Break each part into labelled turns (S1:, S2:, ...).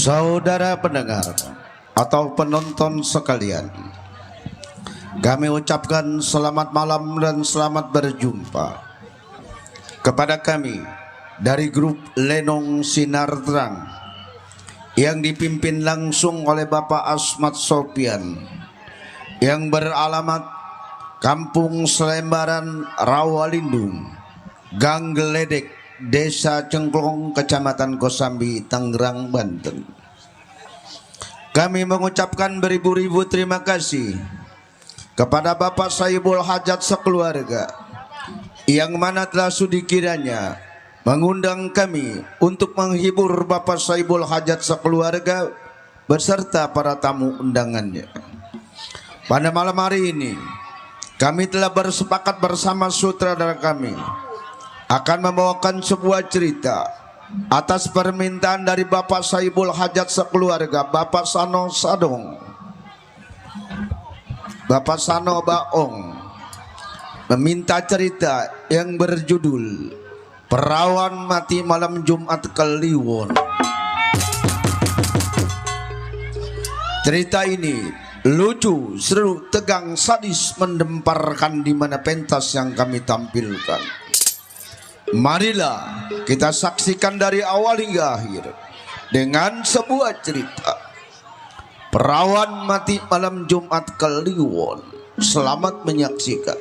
S1: Saudara pendengar atau penonton sekalian, kami ucapkan selamat malam dan selamat berjumpa kepada kami dari grup Lenong Sinar Terang yang dipimpin langsung oleh Bapak Asmat Sopian yang beralamat Kampung Selembaran Rawalindung, Gang Geledek, Desa Cengklong, Kecamatan Kosambi, Tangerang, Banten. Kami mengucapkan beribu-ribu terima kasih kepada Bapak Saibul Hajat sekeluarga yang mana telah sudi kiranya mengundang kami untuk menghibur Bapak Saibul Hajat sekeluarga beserta para tamu undangannya. Pada malam hari ini kami telah bersepakat bersama sutradara kami akan membawakan sebuah cerita atas permintaan dari Bapak Saibul Hajat sekeluarga, Bapak Sano Sadong, Bapak Sano Baong, meminta cerita yang berjudul Perawan Mati Malam Jumat Kliwon. Cerita ini lucu, seru, tegang, sadis, mendemparkan di mana pentas yang kami tampilkan. Marilah kita saksikan dari awal hingga akhir dengan sebuah cerita Perawan Mati Malam Jumat Kliwon. Selamat menyaksikan.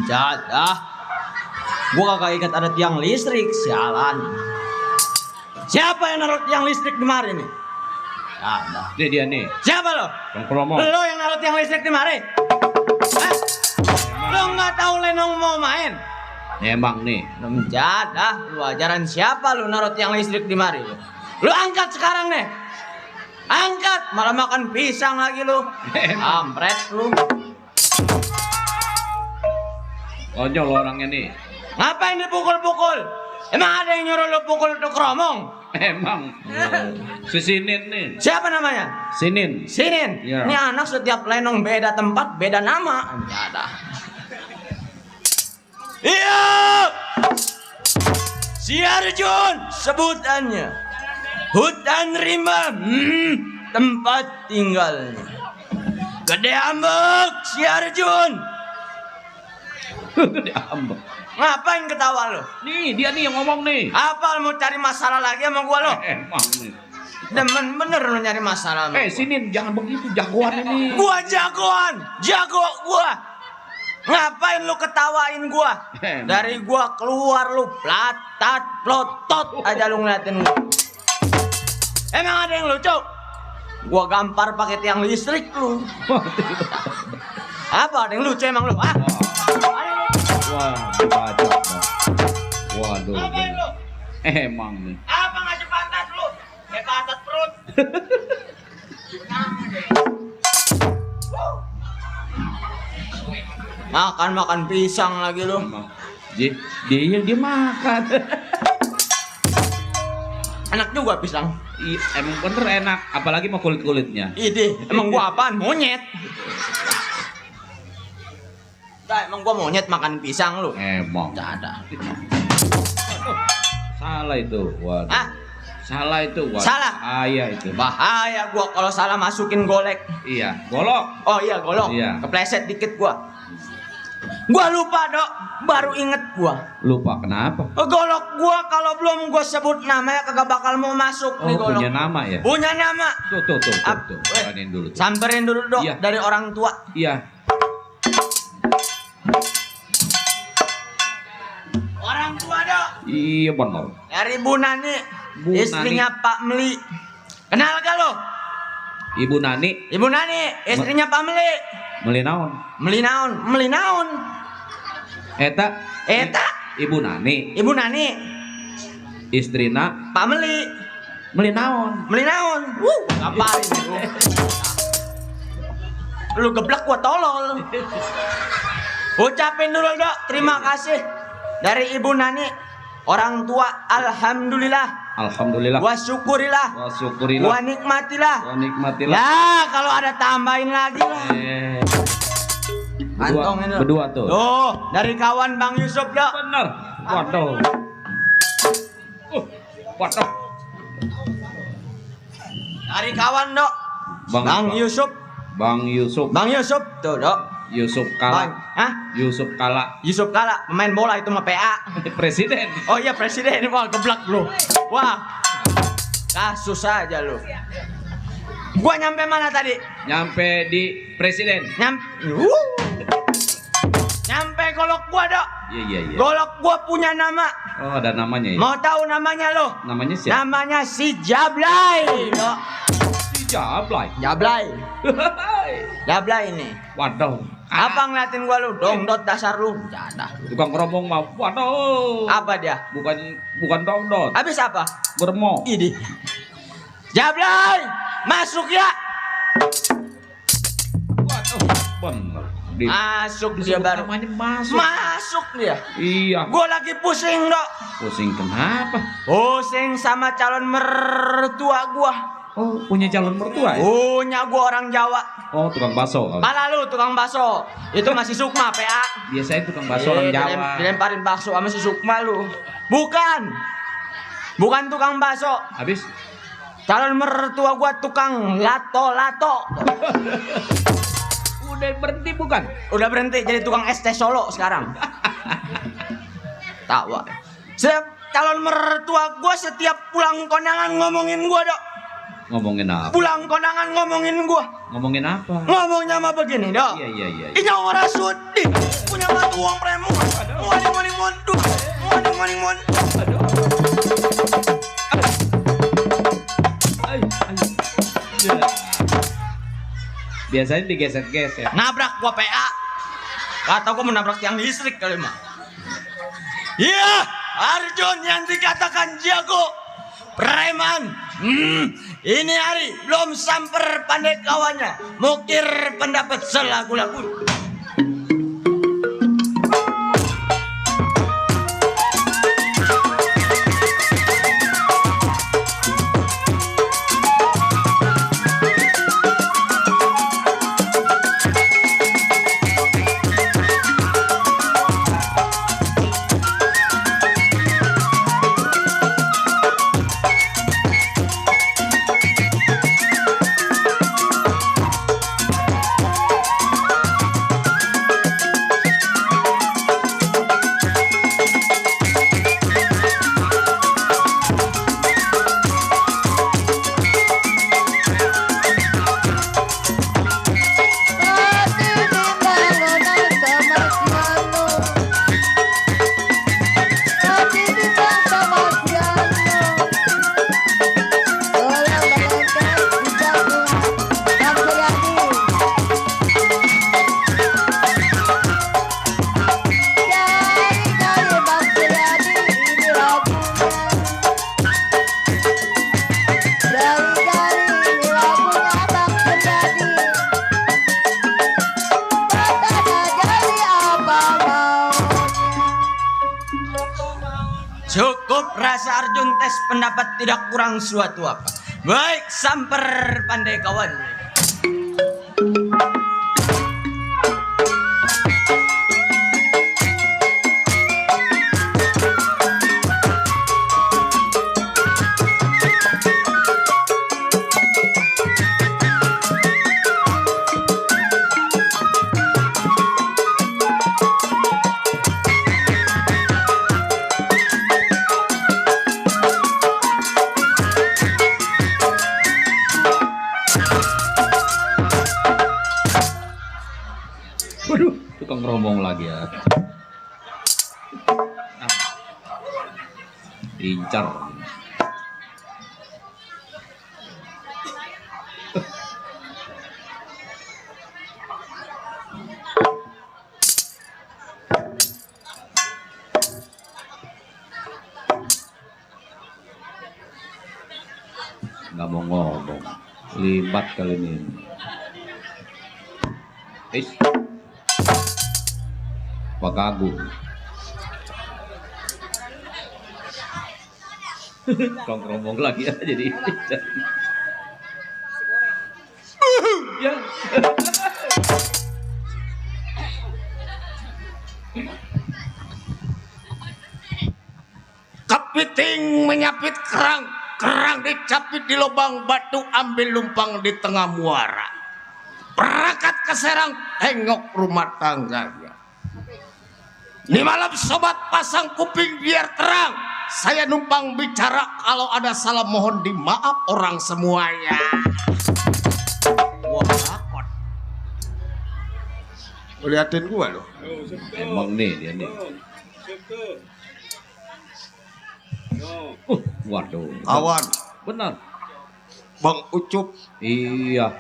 S2: Jadah, gua kagak ikat ada tiang listrik, sialan. Siapa yang naruh tiang listrik di mari nih? Jadah.
S3: Dia nih.
S2: Siapa lo? Lo yang naruh tiang listrik di mari? Lo nggak tahu Lenong mau main?
S3: Emang nih.
S2: Jadah, lu ajaran siapa lu naruh tiang listrik di mari? Lu angkat sekarang nih. Angkat, malah makan pisang lagi lu. Ampret lu.
S3: Konyol orangnya nih.
S2: Ngapain dipukul-pukul? Emang ada yang nyuruh lu pukul tuh keromong?
S3: Emang. Si Sinin nih.
S2: Siapa namanya?
S3: Sinin.
S2: Sinin.
S3: Ya.
S2: Ini anak setiap Lenong beda tempat, beda nama. Jadah. Iya. Si Arjun sebutannya. Hutan rimba, tempat tinggalnya. Gede ambek si Arjun.
S3: Diambek.
S2: Ngapain ketawa lo?
S3: Nih, dia nih yang ngomong nih.
S2: Apa mau cari masalah lagi sama gua lo?
S3: Emang nih.
S2: Demen bener lo nyari masalah sama gua.
S3: Sinin, jangan begitu, jagoan ini.
S2: Gua jagoan, jago gua. Ngapain lu ketawain gua? Dari gua keluar lu platat, plotot aja lu ngeliatin gua. Emang ada yang lucu? Gua gampar pakai tiang listrik lu. Apa ada yang lucu emang lu? Ah?
S3: Wah, bacot. Waduh.
S2: Ngapain lu?
S3: Emang nih.
S2: Apa ngasih pantat lu? Kayak pantat perut. Makan pisang lagi lu.
S3: Emang. Dia makan.
S2: Enak juga pisang.
S3: Emang bener enak, apalagi mau kulit-kulitnya.
S2: Ide, emang gua apaan? Monyet. Nah, emang gua monyet makan pisang lu.
S3: Emang.
S2: Nggak ada.
S3: Salah itu. Waduh.
S2: Hah?
S3: Salah itu. Waduh.
S2: Salah?
S3: Bahaya itu.
S2: Bahaya gua kalau salah masukin golek.
S3: Iya, golok.
S2: Oh iya, golok.
S3: Iya.
S2: Kepleset dikit gua. Gua lupa, Dok. Baru inget gua.
S3: Lupa kenapa?
S2: Golok gua kalau belum gua sebut namanya kagak bakal mau masuk nih golok.
S3: Punya nama ya?
S2: Punya nama.
S3: Tuh. Samperin dulu.
S2: Samperin dulu, Dok,
S3: Iya.
S2: dari orang tua.
S3: Iya.
S2: Orang tua, Dok.
S3: Iya benar.
S2: Dari Bu Nani,
S3: Bu
S2: istrinya
S3: Nani.
S2: Pak Meli. Kenal gak lo?
S3: Ibu Nani.
S2: Ibu Nani, istrinya Pak Meli.
S3: Meli naon?
S2: Meli naon? Meli naon?
S3: Eta.
S2: Eta
S3: Ibu Nani.
S2: Ibu Nani,
S3: Istrina.
S2: Pak Meli.
S3: Meli naon?
S2: Meli naon? Ngapain lu geblek gua tolol. Ucapin dulu dok, terima kasih dari Ibu Nani, orang tua. Alhamdulillah.
S3: Alhamdulillah.
S2: Wa syukurilah.
S3: Wa syukurilah.
S2: Wa nikmatilah.
S3: Wa nikmatilah.
S2: Ya kalau ada tambahin lagi lah.
S3: Berdua,
S2: Kantong ini.
S3: berdua tuh.
S2: Tuh, dari kawan Bang Yusuf dok.
S3: Bener. Waduh. Waduh.
S2: Dari kawan dok. Bang
S3: apa?
S2: Yusuf.
S3: Bang Yusuf.
S2: Bang Yusuf tuh dok.
S3: Yusuf
S2: Bang,
S3: Kala.
S2: hah?
S3: Yusuf Kala.
S2: Yusuf Kala, pemain bola itu mah PA.
S3: Presiden.
S2: Oh iya presiden ini wah geblak lu. Wah. Kasus aja lu. Gua nyampe mana tadi?
S3: Nyampe di presiden.
S2: Nyampe golok gua, Dok.
S3: Iya.
S2: Golok gua punya nama.
S3: Oh, ada namanya ya.
S2: Mau tahu namanya lo?
S3: Namanya siapa?
S2: Namanya si Jablay, Dok.
S3: Si Jablay.
S2: Jablay. Jablay ini.
S3: Waduh.
S2: Apa ngeliatin gua lu? Dongdot dasar lu. Jadah.
S3: Tukang keromong mah. Waduh.
S2: Apa dia?
S3: Bukan dongdot.
S2: Habis apa?
S3: Germo.
S2: Ini. Jablay, masuk ya.
S3: Waduh. Bener.
S2: Masuk dia baru.
S3: Namanya masuk.
S2: Masuk dia.
S3: Iya.
S2: Gua lagi pusing, Dok.
S3: Pusing kenapa?
S2: Pusing sama calon mertua gua.
S3: Oh, punya calon mertua ya?
S2: Punya gua orang Jawa.
S3: Oh, tukang bakso.
S2: Pala lu tukang bakso. Itu masih Sukma PA.
S3: Biasanya tukang bakso orang Jawa.
S2: Dilemparin bakso sama si Sukma lu. Bukan. Bukan tukang bakso.
S3: Habis
S2: Calon mertua gua tukang lato-lato.
S3: udah berhenti bukan?
S2: Udah berhenti jadi tukang es teh Solo sekarang. Tawa. Calon mertua gua setiap pulang kondangan ngomongin gua, Dok.
S3: Ngomongin apa?
S2: Pulang kondangan ngomongin gua.
S3: Ngomongin apa?
S2: Ngomongnya mah begini, Dok.
S3: Iya.
S2: Inya orang sudi punya batu uang premu. Moning mondu. Moning mondu.
S3: Biasanya digesek-gesek.
S2: Nabrak gua PA. Kata gua menabrak tiang listrik kali mah. Iya, Arjun yang dikatakan jago. Preman. Ini hari belum samper pandai kawannya. Mukir pendapat selagu-lagu. Cukup rasa Arjun tes pendapat tidak kurang suatu apa. Baik, samper pandai kawan.
S3: Waduh, tukang rombong lagi ya. Incar. nggak mau ngomong. Libat kali ini. Pak Agung. Kong ngomong lagi ya jadi. Ya.
S4: Kepiting menyapit kerang, kerang dicapit di lubang batu, ambil lumpang di tengah muara. Berangkat ke Serang, tengok rumah tangganya. Di malam sobat pasang kuping biar terang. Saya numpang bicara, kalau ada salah mohon dimaaf orang semuanya. Wah, takut. Liatin gua loh.
S3: Emang nih dia nih. Waduh.
S4: Awan,
S3: Benar.
S4: Bang Ucup,
S3: Iya.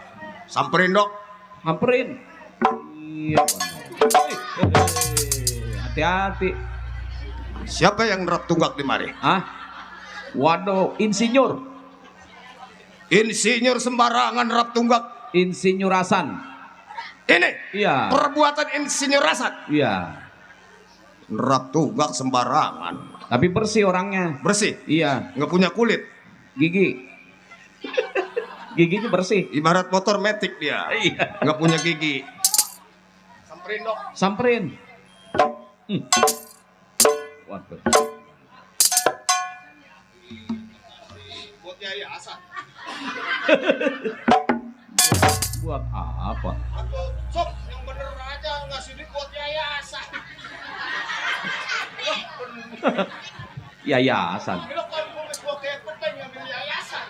S4: samperin dok.
S3: Hamperin. Iya benar. Hati-hati.
S4: Siapa yang nerap tunggak di mari?
S3: Ah. Waduh, insinyur.
S4: Insinyur sembarangan nerap tunggak.
S3: Insinyur Hasan.
S4: Ini
S3: Iya.
S4: perbuatan insinyur Hasan.
S3: Iya.
S4: Nerap tunggak sembarangan.
S3: Tapi bersih orangnya.
S4: Bersih,
S3: Iya.
S4: nggak punya kulit.
S3: Gigi. Giginya bersih.
S4: Ibarat motor metik dia.
S3: Iya.
S4: Nggak punya gigi. Samperin dok.
S3: Samperin. Waduh.
S4: Buat Yaya Hasan.
S3: Buat apa?
S4: Atau sok yang bener aja ngasih duit buat Yaya Hasan.
S3: Yayasan.
S4: Kalau kan nulis gua kayak peteng ngambil yayasan.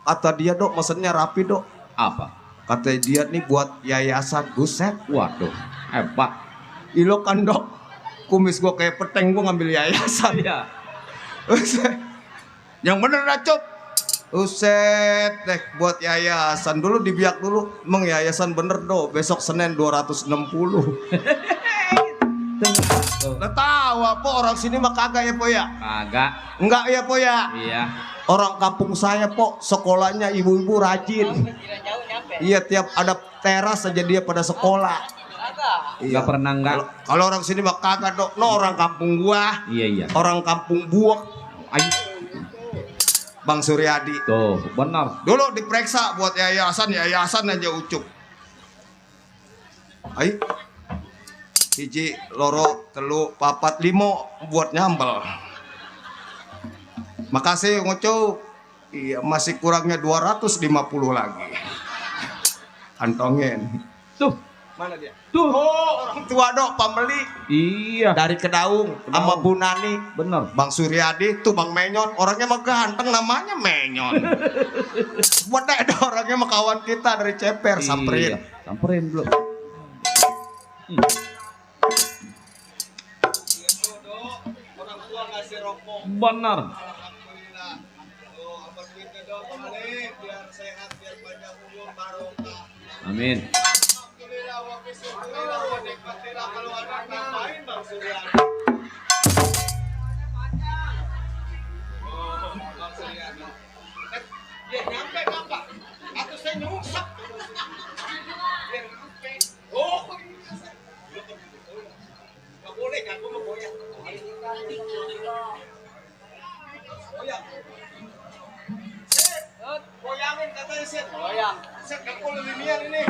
S4: Kata dia dok, mesennya rapi dok.
S3: Apa?
S4: Kata dia nih buat yayasan, buset.
S3: Waduh, hebat.
S4: Ilo kan dok, kumis gua kayak peteng, gua ngambil yayasan.
S3: Iya.
S4: Buset. Yang bener dah cop. Uset deh buat yayasan dulu, dibiak dulu. Emang yayasan bener do, besok Senin 260. Udah tahu apa orang sini mah kagak ya po ya?
S3: Kagak.
S4: Enggak ya po ya?
S3: Iya.
S4: Orang kampung saya po sekolahnya ibu-ibu rajin. Iya tiap ada teras saja dia pada sekolah.
S3: Enggak pernah enggak.
S4: Kalau orang sini mah kagak dok. No orang kampung gua,
S3: Iya iya.
S4: orang kampung Buok,
S3: Ayo.
S4: Bang Suryadi.
S3: Tuh, benar.
S4: Dulu diperiksa buat yayasan aja ucup. Ayo. Hiji, loro, telu, papat, limo buat nyambel. Makasih ngucup. Iya, masih kurangnya 250 lagi. Kantongin.
S3: Tuh,
S4: Mana dia?
S3: tuh.
S4: Oh, orang tua dok, pembeli
S3: Iya.
S4: dari Kedaung sama Bu Nani.
S3: Benar.
S4: Bang Suryadi tuh Bang Menyon, orangnya mah ganteng, namanya Menyon. Buat deh orangnya mah kawan kita dari Ceper, samperin.
S3: Iya. Samperin dulu.
S4: Orang tua ngasih rokok.
S3: Benar.
S4: Alhamdulillah. Oh, apa duitnya dong, kembali biar sehat, biar panjang umur, barokah.
S3: Amin.
S4: Alhamdulillah, wa bisyukurillah, wa nikmatillah. Kalau ada tambahin Bang Suryadi. Oh, Bang Suryadi. Dia nyampe apa? Atau saya nyungsap? Dia nyampe. Oh, nggak boleh kan? Gue mau goyang. Goyang. Set, goyangin katanya Set. Goyang. Set, nggak boleh linian ini.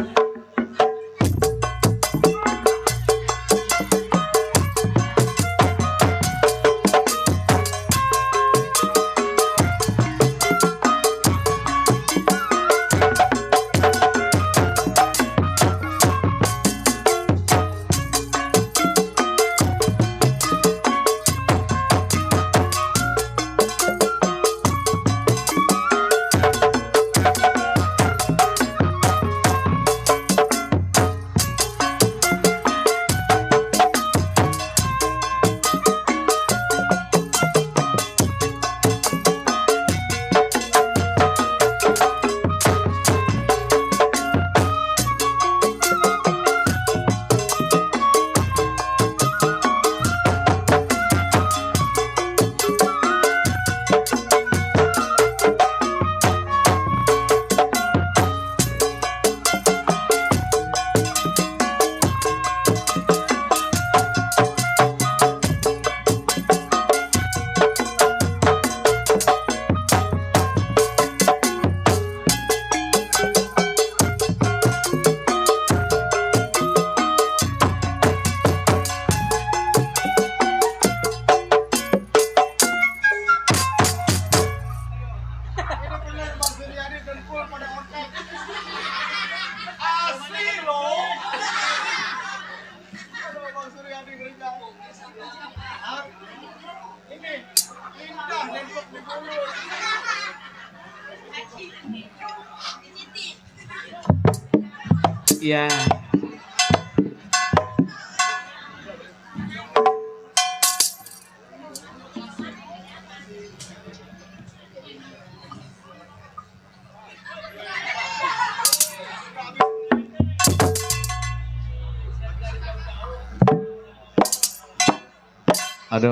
S3: Iya. Aduh.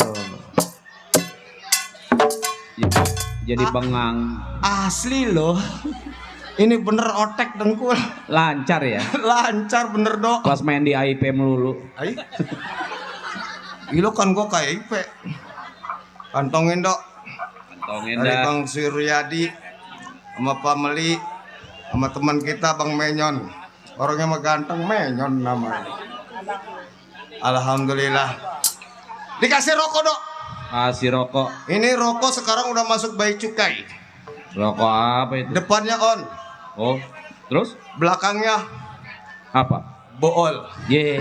S3: Jadi bengang.
S4: Asli loh. Ini bener otek dengkul.
S3: Lancar ya.
S4: Lancar bener dok.
S3: Pas main di AIP melulu.
S4: Ay. Ilo kan gua kayak IP. Kantongin dok.
S3: Kantongin
S4: Dari
S3: dah.
S4: Bang Suryadi sama Pak Meli sama teman kita Bang Menyon. Orangnya mah ganteng, Menyon namanya. Alhamdulillah. Dikasih rokok dok.
S3: Kasih rokok.
S4: Ini rokok sekarang udah masuk bayi cukai.
S3: Rokok apa itu?
S4: Depannya on,
S3: Oh, terus
S4: belakangnya
S3: apa?
S4: bool.
S3: Ye,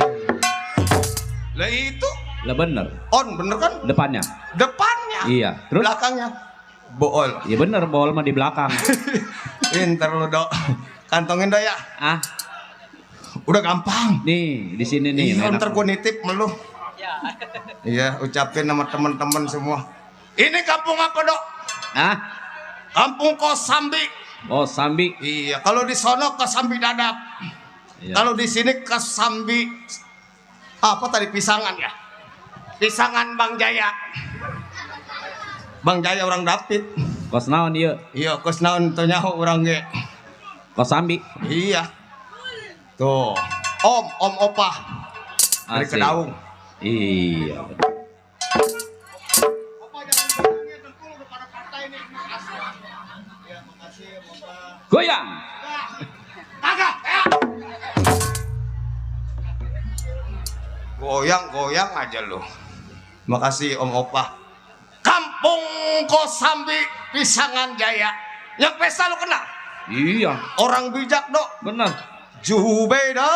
S4: Lah itu
S3: lah bener.
S4: on bener kan?
S3: Depannya.
S4: Depannya.
S3: Iya. Terus?
S4: Belakangnya bool.
S3: Iya bener, bol mah di belakang.
S4: Pinter lu dok. Kantongin dok ya.
S3: Ah,
S4: Udah gampang.
S3: nih di sini nih.
S4: Iya,
S3: enak.
S4: ntar gua nitip melu. Iya, ucapin sama teman-teman semua. Ini kampung apa dok?
S3: Ah,
S4: Kampung Kosambi.
S3: oh Sambi.
S4: Iya, kalau di sono Kosambi Dadap.
S3: Iya.
S4: Kalau di sini Kosambi apa tadi pisangan ya? Pisangan Bang Jaya. Bang Jaya orang David.
S3: Kos naon ieu?
S4: Iya, kos naon teu nyaho urang ge.
S3: Kos Sambi.
S4: Iya. Tuh. Om opah. Dari
S3: Asik.
S4: Kedaung.
S3: Iya. Goyang.
S4: Agak, ya. Goyang aja lu. Makasih Om Opah. Kampung Kosambi Pisangan Jaya. Yang pesta lu kenal?
S3: Iya,
S4: Orang bijak dok.
S3: bener.
S4: Jubeda.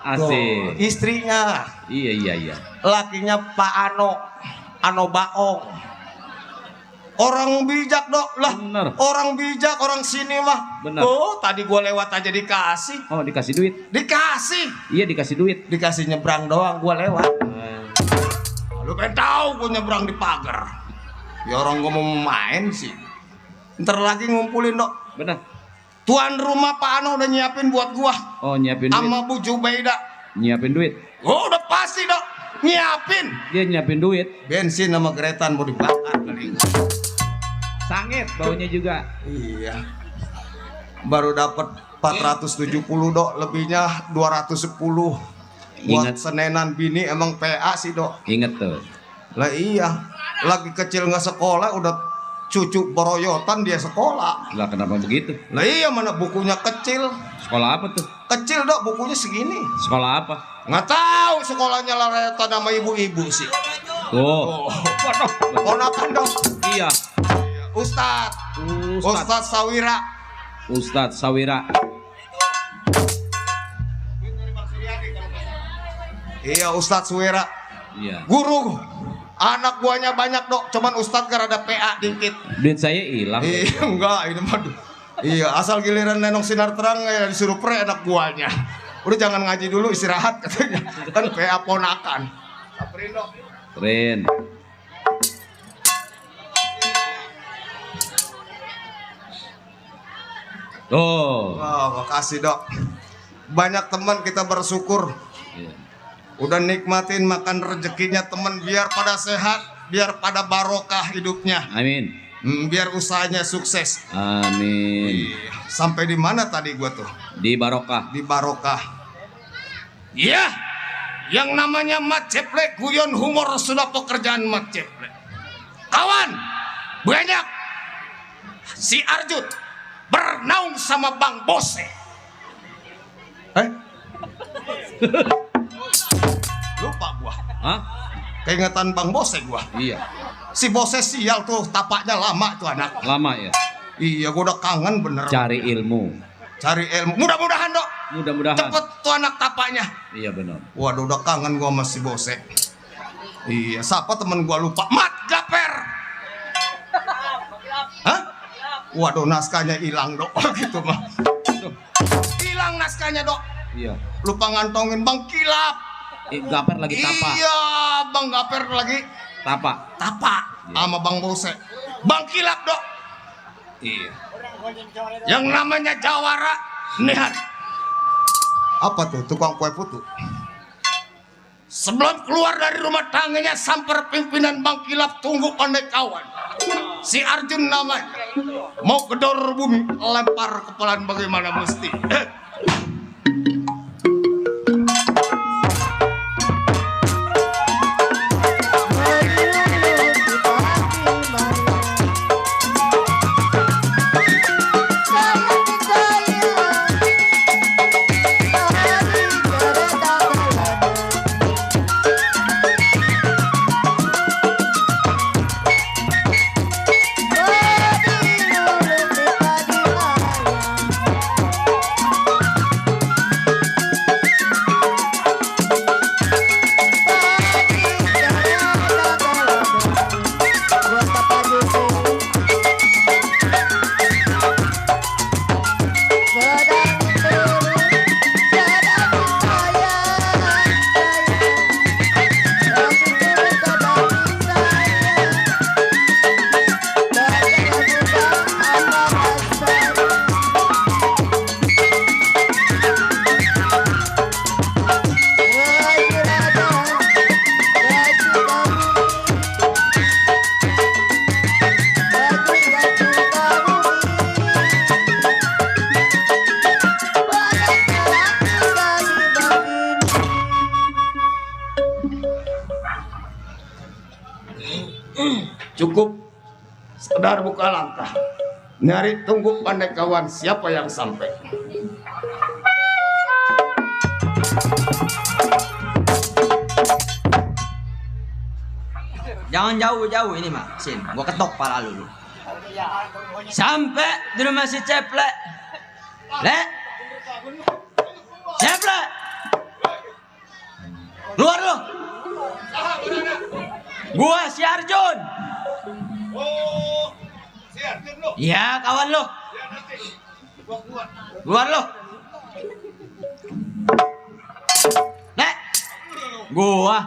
S3: Asik.
S4: Tuh, istrinya,
S3: Iya.
S4: lakinya Pak Ano Baong. Orang bijak dok lah.
S3: Bener.
S4: Orang bijak orang sini mah.
S3: Bener.
S4: Oh tadi gua lewat aja dikasih.
S3: Oh, dikasih duit.
S4: Dikasih.
S3: Iya, dikasih duit.
S4: Dikasih nyebrang doang gua lewat. Lu pengen tahu gua nyebrang di pagar. Ya orang gua mau main sih. Ntar lagi ngumpulin dok.
S3: Bener.
S4: Tuan rumah Pak Ano udah nyiapin buat gua.
S3: Oh, nyiapin duit.
S4: Sama Bu Jubaida.
S3: Nyiapin duit.
S4: Oh udah pasti dok. Nyiapin.
S3: Dia nyiapin duit.
S4: Bensin sama geretan mau dibakar kali.
S3: Sangit baunya juga.
S4: Iya. Baru dapat 470 dok, lebihnya 210. Buat
S3: Ingat.
S4: senenan bini emang PA sih dok.
S3: Ingat tuh.
S4: Lah iya, lagi kecil nggak sekolah udah cucu boroyotan dia sekolah.
S3: Lah kenapa begitu?
S4: Lah iya mana bukunya kecil.
S3: Sekolah apa tuh?
S4: Kecil dok bukunya segini.
S3: Sekolah apa?
S4: Nggak tahu sekolahnya laretan sama ibu-ibu sih.
S3: Tuh. Waduh.
S4: Ponakan dok.
S3: Iya.
S4: Ustadz.
S3: Ustadz.
S4: Ustadz Sawira.
S3: Ustadz Sawira.
S4: Iya Ustadz Sawira.
S3: Iya.
S4: Guru. Anak buahnya banyak dok. Cuman Ustadz kan ada PA dikit.
S3: Duit saya hilang.
S4: Iya enggak ini mah. Iya asal giliran nenong sinar terang ya disuruh pre anak buahnya. Udah jangan ngaji dulu istirahat katanya. Kan PA ponakan. Samperin dok.
S3: Keren. Tuh.
S4: Oh, makasih dok. Banyak teman kita bersyukur.
S3: Iya.
S4: Udah nikmatin makan rezekinya teman biar pada sehat, biar pada barokah hidupnya.
S3: Amin.
S4: Biar usahanya sukses.
S3: Amin.
S4: Iya. Sampai di mana tadi gua tuh?
S3: Di barokah.
S4: Di barokah. Iya. Yang namanya Mat Ceplek, guyon humor sudah pekerjaan Mat Ceplek. Kawan, banyak. Si Arjun bernaung sama Bang Bose. Lupa gua.
S3: Hah?
S4: Keingetan Bang Bose gua.
S3: Iya.
S4: Si Bose sial tuh, tapaknya lama tuh anak.
S3: Lama ya.
S4: Iya, gua udah kangen bener.
S3: Cari ilmu.
S4: Cari ilmu. Mudah-mudahan dok.
S3: Mudah-mudahan.
S4: Cepet tuh anak tapaknya.
S3: Iya benar.
S4: Waduh, udah kangen gua sama si Bose. Iya, siapa temen gua lupa? Mat. Waduh, naskahnya hilang, Dok. Gitu mah. Hilang naskahnya, Dok.
S3: Iya.
S4: Lupa ngantongin Bang Kilap.
S3: Gaper lagi tapa.
S4: Iya, Bang Gaper lagi
S3: Tapa.
S4: tapa sama Bang Bose. Bang Kilap, Dok.
S3: Iya.
S4: Yang namanya jawara nihat. Apa tuh? Tukang kue putu. Sebelum keluar dari rumah tangganya samper pimpinan Bang Kilap tunggu pandai kawan. Si Arjun namanya. Mau gedor bumi, lempar kepalan bagaimana mesti. Cukup sekedar buka langkah. Nyari tunggu pandai kawan siapa yang sampai.
S2: Jangan jauh-jauh ini mah, Sin. Gua ketok pala lu. Sampai di rumah si Ceplek. Lek. Ceplek. Keluar lu. Gua si Arjun.
S4: Oh, si Arjun lo.
S2: Iya, kawan lu. Keluar lu. Lek. Gua.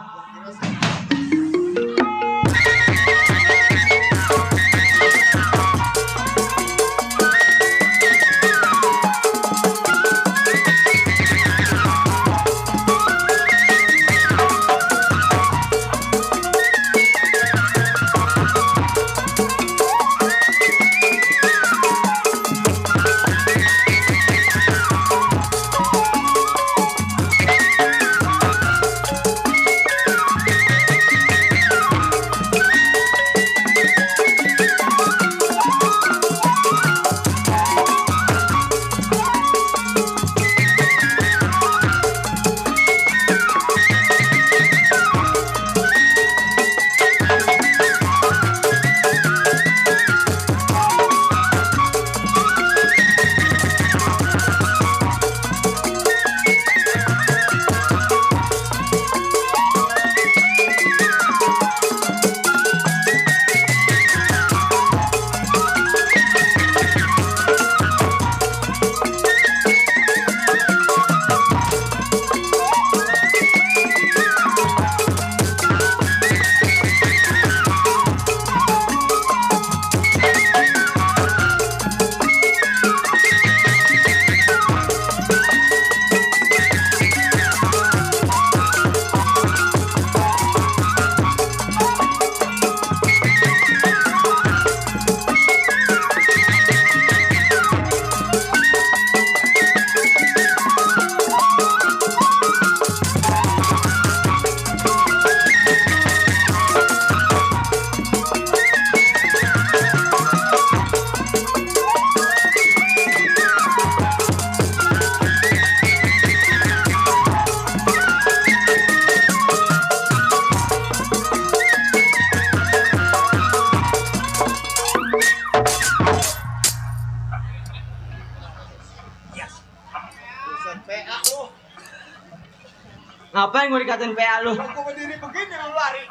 S2: Ngapain gue dikatain PA lu?
S4: Aku berdiri begini lu lari.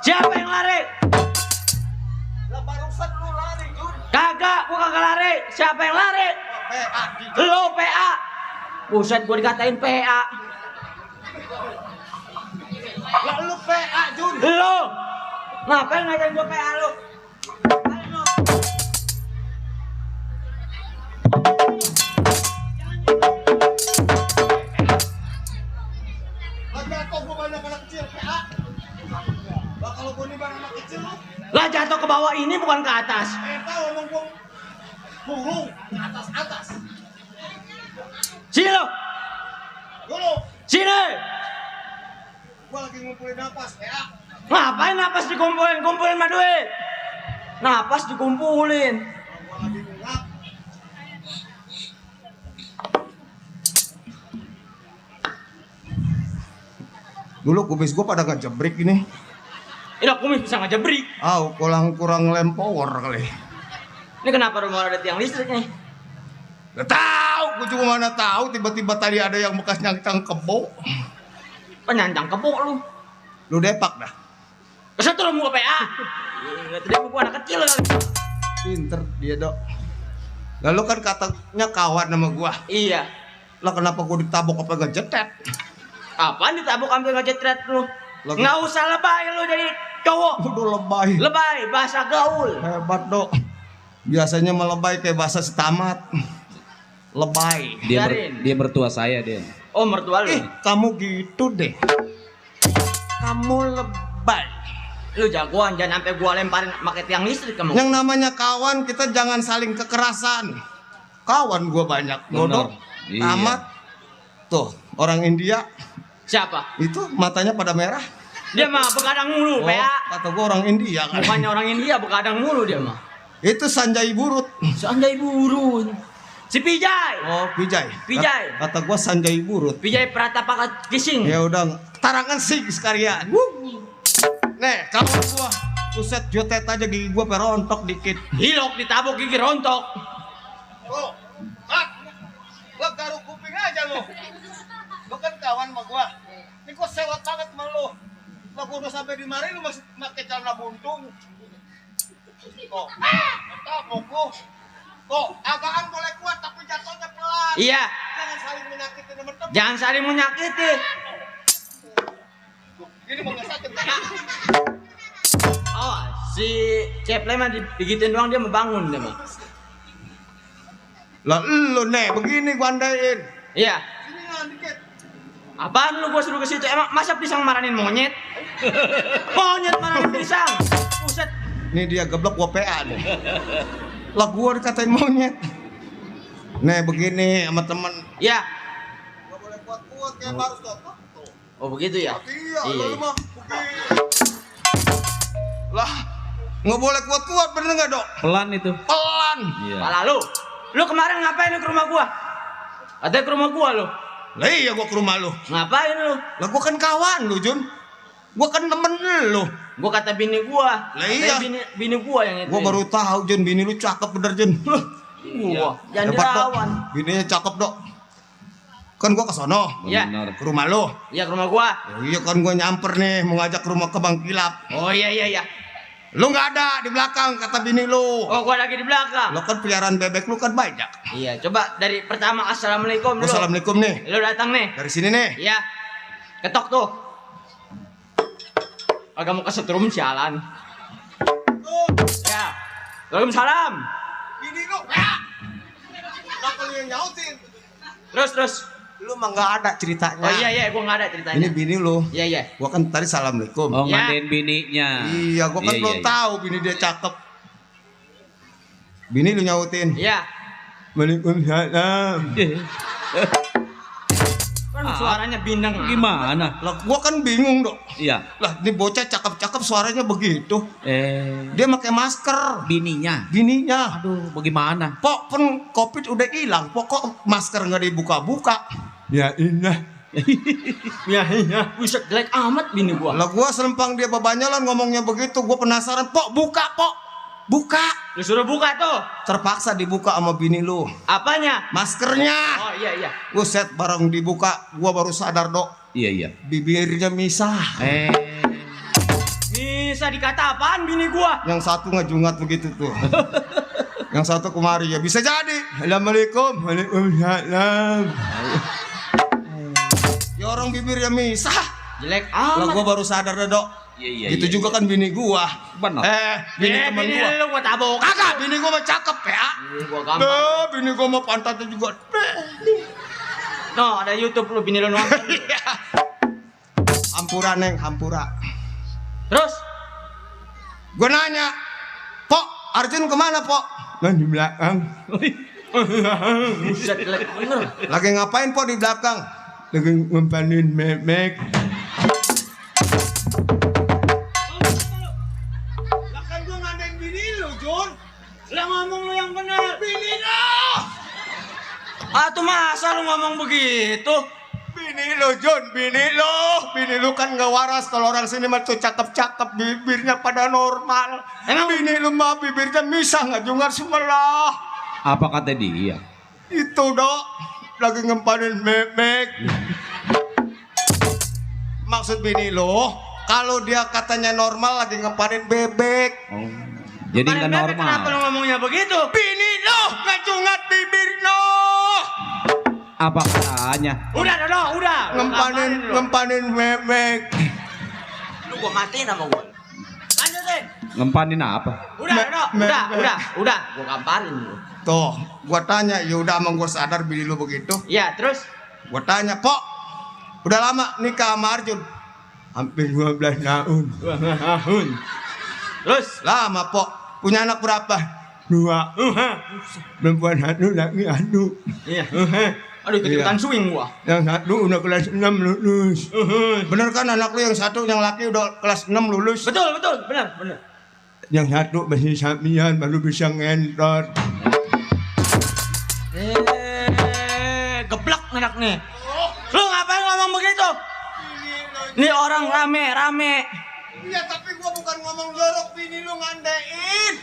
S2: Siapa yang lari?
S4: Lah barusan lu lari, Jun.
S2: Kagak gua kagak lari. Siapa yang lari? Lo PA. Buset, gua dikatain PA.
S4: Lah lu PA Jun.
S2: Lo. Ngapain ngajarin gua PA lo? Lah jatuh ke bawah ini bukan ke atas. Sini lo. Sini.
S4: Gua lagi ngumpulin napas, PA.
S2: Ngapain napas dikumpulin? Kumpulin mah duit. Napas dikumpulin.
S4: Gua lagi ngulap. Dulu kubis gua pada ngejebrik ini.
S2: Ini kumis bisa ngejebrik.
S4: Kurang lem power kali.
S2: Ini kenapa rumah ada tiang listrik nih?
S4: Gak tahu, gua juga mana tahu tiba-tiba tadi ada yang bekas nyangkang kebo.
S2: Penyanjang kebo lu.
S4: Lu depak dah.
S2: Kesetrum gua PA. Enggak tadi gua anak kecil kali.
S4: Pinter dia, Dok. Lalu kan katanya kawan sama gua.
S2: Iya.
S4: Lah kenapa gua ditabok apa ngejetet?
S2: Apaan ditabuk ambil ngejetret lu?
S4: Lagi-
S2: Nggak usah lebay lu jadi cowok.
S4: Udah lebay.
S2: Lebay bahasa gaul.
S4: Hebat, Dok. Biasanya melebay kayak bahasa setamat. Lebay.
S2: Biarin.
S3: Dia mertua saya, Den.
S2: Oh mertua lu.
S4: Kamu gitu deh. Kamu lebay.
S2: Lu jagoan jangan sampai gua lemparin pakai tiang listrik kamu.
S4: Yang namanya kawan kita jangan saling kekerasan. Kawan gua banyak.
S3: Bener.
S4: Godok.
S3: Iya.
S4: Amat. Tuh, orang India
S2: Siapa?
S4: itu matanya pada merah.
S2: Dia mah begadang mulu, PA.
S4: Kata gua orang India kan.
S2: Bukannya orang India begadang mulu dia mah.
S4: Itu Sanjay Burut.
S2: Seandai burun. Si Pijay.
S4: Oh, Pijay.
S2: Pijay.
S4: Kata gua Sanjay Burut.
S2: Pijay Pratapaka Kising.
S4: Ya udah, tarangan sih sekalian. Nih, kamu gua buset jotet aja gigi gua perontok dikit.
S2: Hilok ditabuk gigi rontok.
S4: Oh, lo garuk kuping aja lo. Lo kan kawan sama gua. Ini gua sewot banget sama lo. Lo gua udah sampai di mari lu masih pakai celana buntung. Kok, tabok lo. Kok, agaan boleh kuat tapi jatuhnya pelan.
S2: Iya.
S4: Jangan saling menyakiti teman-teman.
S2: Jangan saling menyakiti.
S4: Ini mau ngesakit.
S2: Oh, si Ceple mah digituin doang dia mau bangun dia mah.
S4: Lah lu nih begini gua andain.
S2: Iya.
S4: Sini lah dikit.
S2: Apaan lu gua suruh ke situ? Emang masa pisang maranin monyet? Monyet maranin pisang. Buset.
S4: Nih dia geblok gua PA nih. Lah gua dikatain monyet. Nih begini sama temen.
S2: Iya.
S4: Gak boleh kuat-kuat kayak baru tutup.
S2: Oh begitu ya?
S4: Iya, lu mah lah, nggak boleh kuat-kuat bener nggak Dok?
S3: Pelan itu.
S4: Pelan.
S3: Iya.
S2: Pala lu kemarin ngapain lu ke rumah gua? Ada ke rumah gua lu?
S4: Lah iya gua ke rumah lu.
S2: Ngapain lu?
S4: Lah gua kan kawan lu Jun. Gua kan temen lu.
S2: Gua kata bini gua.
S4: Lah iya.
S2: Katanya bini gua yang itu.
S4: Gua baru tahu Jun, bini lu cakep bener Jun.
S2: Gua. Jangan
S4: Hebat, Dok.
S2: dilawan.
S4: Bininya cakep Dok. Kan gua ke sono.
S2: Iya.
S3: Benar.
S4: Ke rumah lu.
S2: Iya ke rumah gua.
S4: Oh, iya kan gua nyamper nih mau ngajak ke rumah ke Bang Kilap.
S2: Oh iya.
S4: Lu nggak ada di belakang kata bini lu.
S2: Oh gua lagi di belakang.
S4: Lo kan peliharaan bebek lu kan banyak.
S2: Iya, coba dari pertama assalamualaikum dulu.
S4: Assalamualaikum nih.
S2: Lu datang nih.
S4: Dari sini nih.
S2: Iya. Ketok tuh. Agak mau kesetrum sialan. Ya. Waalaikumsalam.
S4: Bini lu. Ya. Kenapa lu yang nyautin?
S2: Terus.
S4: Lu mah nggak ada ceritanya.
S2: Oh iya, gua nggak ada ceritanya.
S4: Ini bini lu.
S2: Iya.
S4: Gua kan tadi assalamualaikum.
S3: Oh,
S2: Ya.
S3: mandain bininya.
S4: Iya, gua kan belum tahu bini dia cakep. Bini lu nyautin.
S2: Iya.
S4: Waalaikumsalam.
S2: Kan suaranya bindeng.
S3: Gimana?
S4: Lah gua kan bingung, Dok.
S3: Iya.
S4: Lah, ini bocah cakep-cakep suaranya begitu. Dia pakai masker.
S3: Bininya.
S4: Bininya.
S3: Aduh, bagaimana?
S4: Pok pun Covid udah hilang, pokok masker nggak dibuka-buka. Ya indah.
S2: Iya. Buset jelek amat bini gua.
S4: Lah gua selempang dia babanyalan ngomongnya begitu, gua penasaran, Pok buka, Pok. Buka.
S2: Lu suruh buka tuh.
S4: Terpaksa dibuka sama bini lu.
S2: Apanya?
S4: Maskernya.
S2: Oh iya.
S4: Buset, bareng dibuka, gua baru sadar, Dok.
S3: Iya.
S4: Bibirnya misah.
S2: Bisa dikata apaan bini gua?
S4: Yang satu ngejungat begitu tuh.
S5: Yang satu kemari ya bisa jadi. Assalamualaikum. Waalaikumsalam. Ya orang bibirnya misah.
S2: Jelek
S5: Lah
S2: amat.
S5: gua baru sadar dah, Dok.
S3: Iya,
S5: Itu juga kan bini gua.
S3: Benar.
S5: Bini teman
S2: bini
S5: gua.
S2: lu gua tabok.
S5: Kagak, bini gua mah cakep ya.
S2: Gua gampang.
S5: Bini gua mah pantatnya juga.
S2: No, ada YouTube lu bini lu nonton.
S5: Hampura Neng, hampura.
S2: Terus
S5: Gua nanya, Pok, Arjun kemana, Pok? Nah, di belakang.
S2: buset jelek bener.
S5: Lagi ngapain, Pok, di belakang? Lagi ngempanin memek. Lah kan gua ngandain bini lu, Jun.
S2: Lah ngomong lu yang bener.
S5: Bini lu.
S2: Tuh masa lu ngomong begitu?
S5: Bini lu, Jun, bini lu. Bini lu kan gak waras. Kalau orang sini mah tuh cakep-cakep, bibirnya pada normal.
S2: Emang
S5: Bini lu mah bibirnya misah, nggak jungar sebelah.
S3: Apa kata dia?
S5: Itu, Dok. Lagi ngempanin memek. Maksud bini lu, kalau dia katanya normal lagi ngempanin bebek.
S3: Oh. Jadi
S2: Kemarin
S3: nggak
S2: bebek, kenapa lu
S3: normal.
S2: ngomongnya begitu?
S5: Bini lu ngejungat bibir lu.
S3: Apa katanya?
S2: Udah, udah.
S5: Ngempanin memek.
S2: Lu gua matiin sama gua. Lanjutin.
S3: Ngempanin apa?
S2: Udah. Gua gamparin lu.
S5: Tuh, gua tanya, ya udah emang gua sadar bini lu begitu.
S2: Ya, terus
S5: Gua tanya, Pok, udah lama nikah sama Arjun? Hampir 12 tahun.
S2: Terus
S5: Lama, Pok. Punya anak berapa? 2. Perempuan 1, laki 1.
S2: iya. Aduh, ikutan swing gua.
S5: Yang 1 udah kelas 6 lulus. Bener kan anak lu yang 1 yang laki udah kelas 6 lulus?
S2: Betul, bener.
S5: Yang 1 masih samian baru bisa ngentot.
S2: Geblak anak nih. Lu ngapain ngomong begitu? Ini orang rame.
S5: Iya, tapi gua bukan ngomong jorok, bini lu ngandain.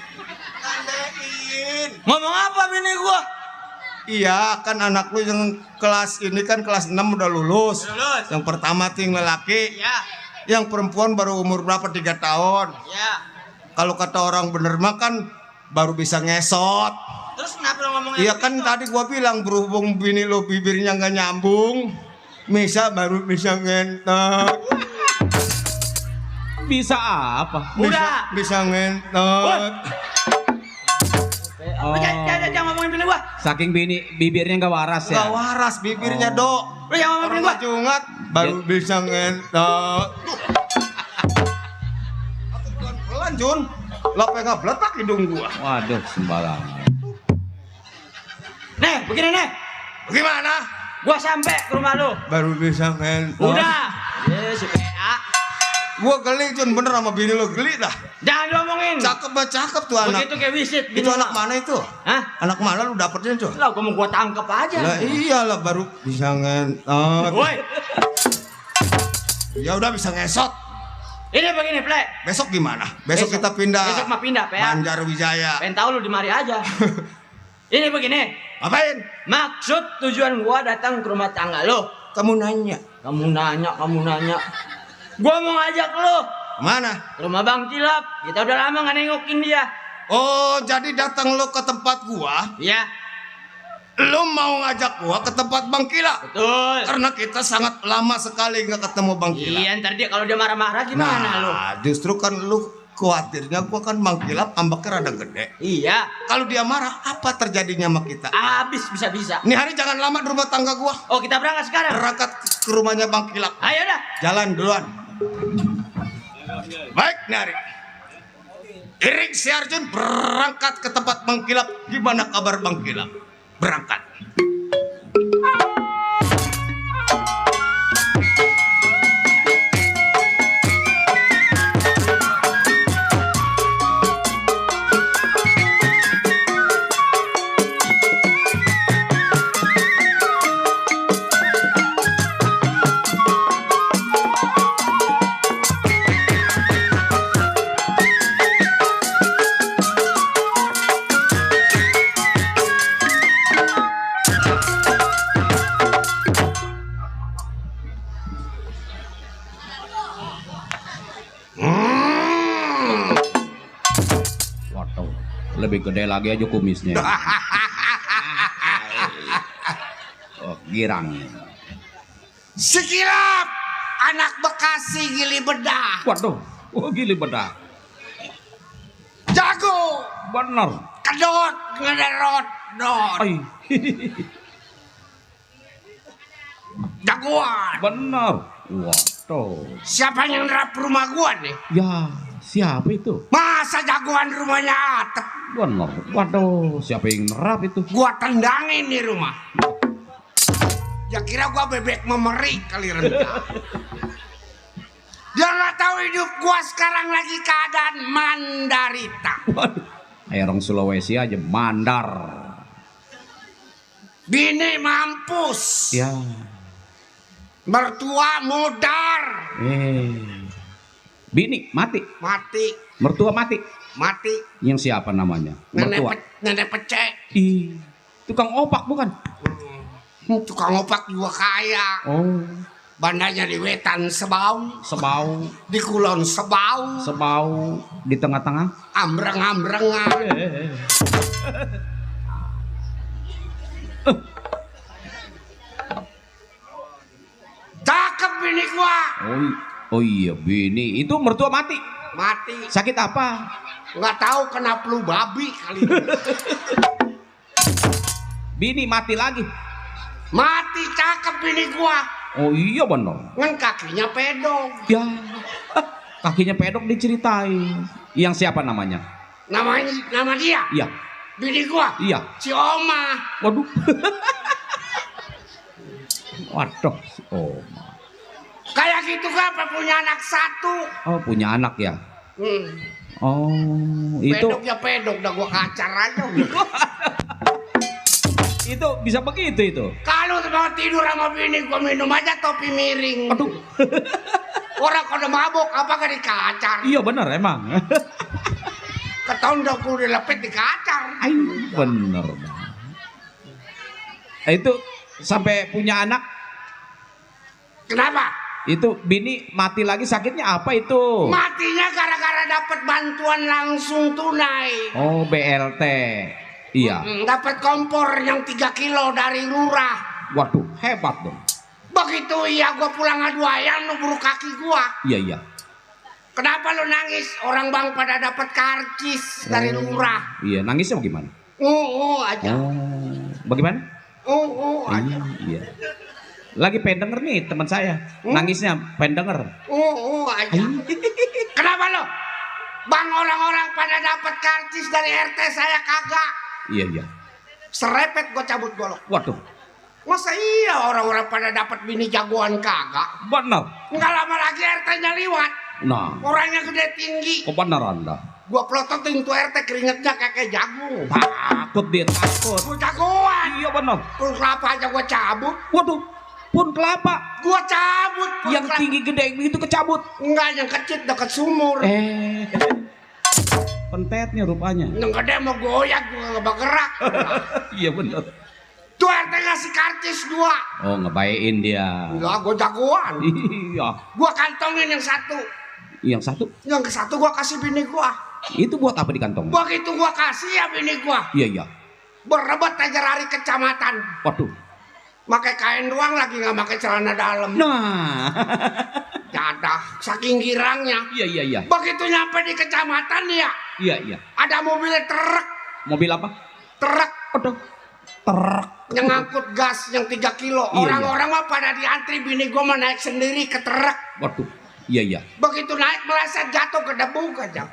S2: Ngomong apa bini gua?
S5: Iya, kan anak lu yang kelas ini kan kelas 6 udah lulus.
S2: Lulus.
S5: Yang pertama ting lelaki.
S2: Ya.
S5: Yang perempuan baru umur berapa? 3 tahun.
S2: Ya.
S5: Kalau kata orang bener mah kan baru bisa ngesot.
S2: Terus kenapa lu ngomongnya
S5: Iya kan
S2: begitu?
S5: tadi gua bilang berhubung bini lu bibirnya nggak nyambung, baru bisa ngentot.
S3: Bisa apa?
S2: Udah.
S5: Bisa ngentot.
S3: Oh.
S2: Jangan ngomongin bini gua.
S3: Saking bibirnya nggak waras
S5: Nggak
S3: ya.
S5: waras bibirnya, Dok.
S2: Lu jangan ngomongin
S5: Orang
S2: bini gua.
S5: jungat baru bisa ngentot. Pelan, Jun. Lah pengen beletak hidung gua.
S3: Waduh, sembarangan.
S2: Nih, begini nih.
S5: Gimana?
S2: Gua sampai ke rumah lu.
S5: Baru bisa ngentot.
S2: Udah. Si PA.
S5: Gua geli, Jun, bener sama bini lu geli dah.
S2: Jangan diomongin.
S5: Cakep banget, cakep tuh anak.
S2: Begitu kayak wisit.
S5: Itu anak mana itu?
S2: Hah?
S5: Anak mana lu dapetin, Jun?
S2: Lah, gua tangkap aja.
S5: Lah iyalah baru bisa ngentot.
S2: Woi,
S5: Ya udah bisa ngesot.
S2: ini begini, Plek.
S5: Besok gimana? Besok kita pindah.
S2: Besok mah pindah, PA.
S5: Banjar Wijaya.
S2: Pengen tahu lu di mari aja. Ini begini.
S5: Ngapain?
S2: Maksud tujuan gua datang ke rumah tangga lo.
S5: Kamu nanya.
S2: Kamu nanya. Gua mau ngajak lo
S5: Kemana?
S2: ke rumah Bang Cilap. Kita udah lama nggak nengokin dia.
S5: Oh, jadi datang lo ke tempat gua.
S2: Iya,
S5: Lo mau ngajak gua ke tempat Bang Kila.
S2: betul.
S5: Karena kita sangat lama sekali nggak ketemu Bang Kila.
S2: Iya, ntar dia kalau dia marah-marah gimana lo?
S5: Justru kan lu khawatirnya gua kan Bang Kila ambeknya rada gede.
S2: Iya,
S5: Kalau dia marah, apa terjadinya sama kita?
S2: habis bisa-bisa.
S5: Ini hari jangan lama di rumah tangga gua.
S2: Oh, kita berangkat sekarang.
S5: Berangkat ke rumahnya Bang Kila.
S2: Ayo dah.
S5: Jalan duluan. Baik, Nari. Iring si Arjun berangkat ke tempat Bang Kilap. Gimana kabar Bang Kilap? Berangkat.
S3: lebih gede lagi aja kumisnya. Oh, girang.
S4: Sikilap, anak Bekasi Gili Bedah.
S3: Waduh, oh gili bedah.
S4: Jago,
S3: Bener.
S4: kedot, ngederot, dot.
S3: Ay.
S4: Jagoan.
S3: Bener. Waduh.
S4: Siapa yang nerap rumah gua nih?
S3: Ya, siapa itu?
S4: Masa jagoan rumahnya Atep?
S3: Bener. Waduh, siapa yang nerap itu?
S4: Gua tendangin nih rumah. Ya kira gua bebek memerik kali rendah. Dia nggak tahu hidup gua sekarang lagi keadaan mandarita.
S3: Waduh. Orang Sulawesi aja mandar.
S4: Bini mampus.
S3: Ya.
S4: Mertua mudar.
S3: Bini mati.
S4: Mati.
S3: Mertua mati.
S4: Mati.
S3: Yang siapa namanya? Mertua.
S4: Nenek pecek.
S3: Ih, tukang opak bukan?
S4: Tukang opak juga kaya.
S3: Oh,
S4: Bandanya di Wetan sebau.
S3: sebau,
S4: Di Kulon sebau.
S3: sebau di tengah-tengah.
S4: Ambreng-ambrengan. Cakep bini gua.
S3: Oh iya, bini itu mertua mati.
S4: Mati.
S3: Sakit apa?
S4: Nggak tahu kena flu babi kali.
S3: Bini mati lagi.
S4: Mati cakep bini gua.
S3: Oh iya benar.
S4: Ngan kakinya pedong.
S3: Ya, kakinya pedok diceritain. Yang siapa namanya?
S4: Nama dia.
S3: Iya,
S4: Bini gua.
S3: iya.
S4: Si Oma.
S3: Waduh. Waduh. Oh,
S4: Kayak gitu kan punya anak satu.
S3: oh punya anak ya. Oh, itu
S4: Pedok ya pedok, dah gua kacar aja.
S3: itu bisa begitu itu.
S4: Kalau mau tidur sama bini gua minum aja topi miring.
S3: Aduh.
S4: Orang kalau mabuk apa gak dikacar?
S3: Iya benar emang.
S4: Ketahuan udah kudu dilepet dikacar.
S3: Ay, bener. Itu sampai punya anak.
S4: Kenapa?
S3: Itu bini mati lagi sakitnya apa itu?
S4: Matinya gara-gara dapat bantuan langsung tunai.
S3: Oh BLT. Iya.
S4: Dapat kompor yang 3 kilo dari lurah.
S3: Waduh hebat dong.
S4: Begitu iya gua pulang adu ayam nubur kaki gua.
S3: Iya iya.
S4: Kenapa lu nangis? Orang bang pada dapat karcis dari lurah.
S3: Iya nangisnya bagaimana?
S4: Aja.
S3: Oh bagaimana?
S4: Aja.
S3: Iya. Lagi pengen denger nih teman saya. Nangisnya pengen denger.
S4: Aja. Kenapa lo? Bang orang-orang pada dapat karcis dari RT saya kagak.
S3: Iya iya.
S4: Serepet gua cabut golok.
S3: Waduh.
S4: Masa iya orang-orang pada dapat bini jagoan kagak?
S3: Bener.
S4: Nggak lama lagi RT-nya liwat.
S3: Nah.
S4: Orangnya gede tinggi.
S3: Kok bener anda?
S4: Gua plototin tuh RT keringetnya kayak jagung.
S3: Takut dia takut.
S4: Gua jagoan.
S3: Iya bener.
S4: Pun kelapa aja gua cabut.
S3: Waduh. Pun kelapa.
S4: Gua cabut. Pun
S3: Yang
S4: kelapa.
S3: tinggi gede begitu kecabut.
S4: Enggak, yang kecil dekat sumur.
S3: Pentetnya rupanya.
S4: Yang gede mau goyak gua nggak bergerak.
S3: Iya bener.
S4: Tuh RT ngasih karcis 2.
S3: Oh ngebayain dia.
S4: Enggak, gua jagoan.
S3: Iya.
S4: Gua kantongin yang satu.
S3: Yang satu
S4: Yang ke satu gua kasih bini gua.
S3: itu buat apa di kantong?
S4: Begitu gua kasih ya bini gua.
S3: Iya iya.
S4: Berebut aja lari kecamatan.
S3: Waduh.
S4: Pakai kain doang lagi nggak pakai celana dalam.
S3: Nah.
S4: Jadah, saking girangnya.
S3: Iya iya iya.
S4: Begitu nyampe di kecamatan ya,
S3: Iya iya.
S4: ada mobil truk,
S3: Mobil apa?
S4: truk
S3: Aduh. Truk.
S4: yang ngangkut gas yang 3 kilo.
S3: Iya,
S4: Orang-orang mah pada diantri, bini gua mah naik sendiri ke truk.
S3: Waduh. Iya iya.
S4: Begitu naik meleset jatuh ke debu aja.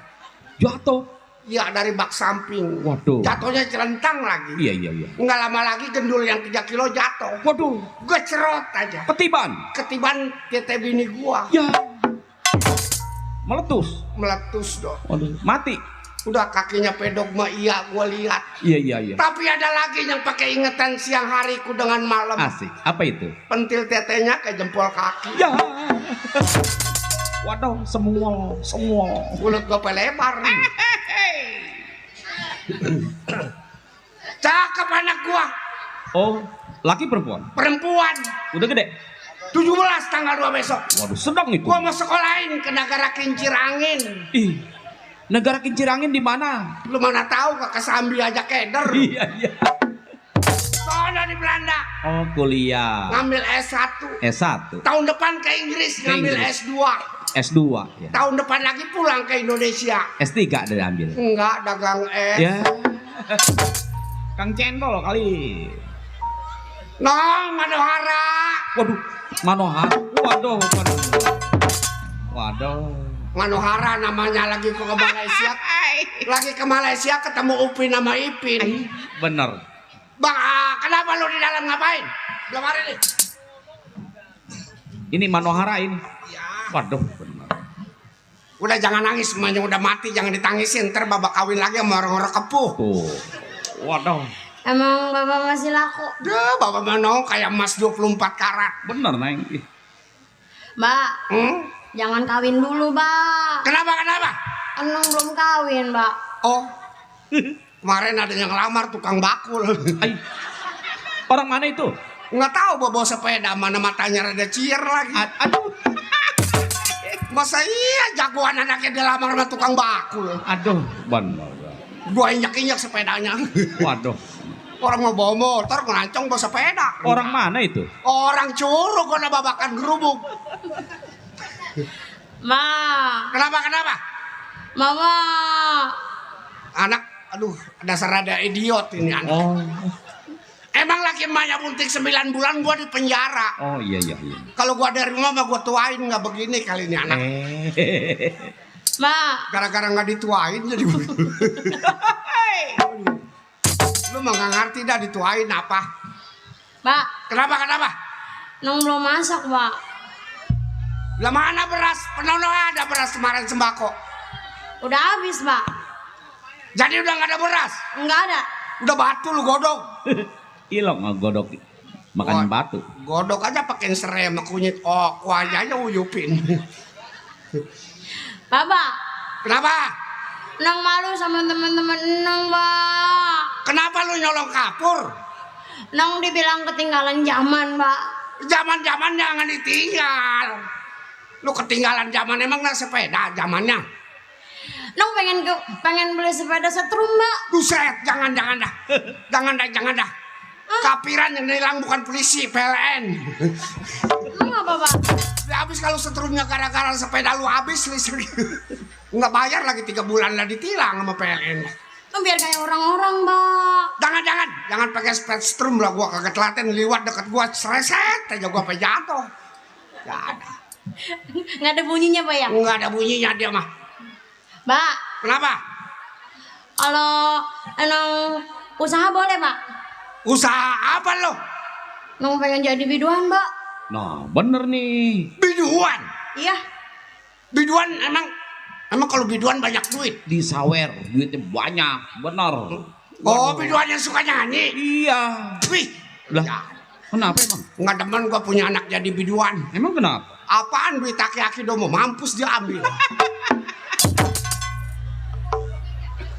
S3: Jatuh.
S4: Ya dari bak samping.
S3: Waduh.
S4: Jatuhnya celentang lagi.
S3: Iya iya iya.
S4: Nggak lama lagi gendul yang 3 kilo jatuh.
S3: Waduh.
S4: Gue cerot aja.
S3: Ketiban.
S4: Ketiban tete bini gua.
S3: Ya. Meletus.
S4: Meletus dong.
S3: Waduh. Mati.
S4: Udah kakinya pedok mah iya gua lihat.
S3: Iya iya iya.
S4: Tapi ada lagi yang pakai ingetan siang hariku dengan malam.
S3: Asik. Apa itu?
S4: Pentil tetenya ke jempol kaki.
S3: Ya. Waduh, semua.
S4: Mulut gua pelebar. Cakep anak gua.
S3: Oh, laki perempuan?
S4: Perempuan.
S3: Udah gede?
S4: 17 tanggal 2 besok.
S3: Waduh, sedang itu.
S4: Gua mau sekolahin ke negara kincir angin.
S3: Ih, Negara kincir angin di mana?
S4: Lu mana tahu ke Kesambi aja keder.
S3: Iya, iya.
S4: Soalnya di Belanda
S3: Oh, kuliah.
S4: ngambil S1.
S3: S1,
S4: Tahun depan ke Inggris ngambil
S3: Inggris.
S4: S2.
S3: S2 ya.
S4: Tahun depan lagi pulang ke Indonesia.
S3: S3 ada ambil.
S4: Enggak, dagang es.
S3: Ya. Kang Cendol kali.
S4: Nong, Manohara.
S3: Waduh, Manohara. Waduh, waduh. Waduh.
S4: Manohara namanya lagi ke Malaysia. Lagi ke Malaysia ketemu Upin sama Ipin.
S3: Bener.
S4: Bang, kenapa lu di dalam ngapain? Belum hari nih.
S3: Ini Manohara ini.
S4: Ya.
S3: Waduh, bener.
S4: Udah jangan nangis, semuanya udah mati, jangan ditangisin. Ntar babak kawin lagi sama orang-orang kepuh.
S3: Tuh. Waduh.
S6: Emang bapak masih laku?
S4: Duh, bapak Manong kayak emas 24 karat.
S3: Bener, Neng. Ih,
S6: Mbak, jangan kawin dulu, Mbak.
S4: Kenapa?
S6: Enong belum kawin, Mbak.
S4: Oh, kemarin ada yang ngelamar tukang bakul.
S3: Ay. Orang mana itu?
S4: Nggak tahu bawa sepeda, mana matanya rada cier lagi.
S3: Aduh.
S4: Masa iya jagoan anaknya dilamar sama tukang bakul.
S3: Aduh, bener.
S4: Gua injak-injak sepedanya.
S3: Waduh.
S4: Orang mau bawa motor, ngelancong bawa sepeda.
S3: Orang mana itu?
S4: Orang curug kena babakan gerubuk.
S6: Ma,
S4: Kenapa?
S6: Mama.
S4: Anak, aduh, dasar rada idiot ini anak.
S3: Oh.
S4: Emang laki emaknya bunting 9 bulan gua di penjara.
S3: Oh, iya.
S4: Kalau gua dari rumah mah gua tuain nggak begini kali ini anak.
S6: Ma,
S4: Gara-gara nggak dituain jadi begitu. Lu mah nggak ngerti dah dituain apa.
S6: Mbak,
S4: Kenapa?
S6: Nong belum masak, Mbak.
S4: Lah mana beras? Penono ada beras kemarin sembako.
S6: Udah habis, Mbak.
S4: Jadi udah nggak ada beras.
S6: Enggak ada.
S4: Udah batu lu godok.
S3: Ilok ngegodok makan
S4: Oh,
S3: batu.
S4: Godok aja pakai serai sama kunyit. Oh, kuahnya aja uyupin.
S6: Bapak,
S4: Kenapa?
S6: Nong malu sama teman-teman Nong, Mbak.
S4: Kenapa lu nyolong kapur?
S6: Nong dibilang ketinggalan zaman, Mbak.
S4: Zaman-zaman jangan ditinggal. Lu ketinggalan zaman emang nggak sepeda zamannya.
S6: Nong pengen beli sepeda setrum, Mbak.
S4: Buset, jangan dah. Jangan dah. Kapiran yang hilang bukan polisi, PLN.
S6: Emang apa, Pak?
S4: Udah habis kalau seterusnya gara-gara sepeda lu habis listrik. Nggak bayar lagi 3 bulan lah ditilang sama PLN.
S6: Nong biar kayak orang-orang, Mbak.
S4: Jangan pakai speedstrum lah, gua kagak telaten liwat deket gua sereset aja gua sampai jatuh. Gak ada.
S6: Nggak ada bunyinya, Pak ya?
S4: Nggak ada bunyinya dia mah.
S6: Mbak,
S4: Kenapa?
S6: kalau Nong usaha boleh, Pak?
S4: Usaha apa lo?
S6: Nong pengen jadi biduan, Mbak.
S3: Nah, bener nih.
S4: Biduan.
S6: Iya.
S4: Biduan emang kalau biduan banyak duit.
S3: Di sawer duitnya banyak, bener.
S4: Oh, biduan yang suka nyanyi.
S3: Iya.
S4: Wih.
S3: Lah,
S4: Ya,
S3: kenapa emang?
S4: nggak demen gua punya anak jadi biduan.
S3: Emang kenapa?
S4: Apaan duit aki-aki domo mampus dia ambil.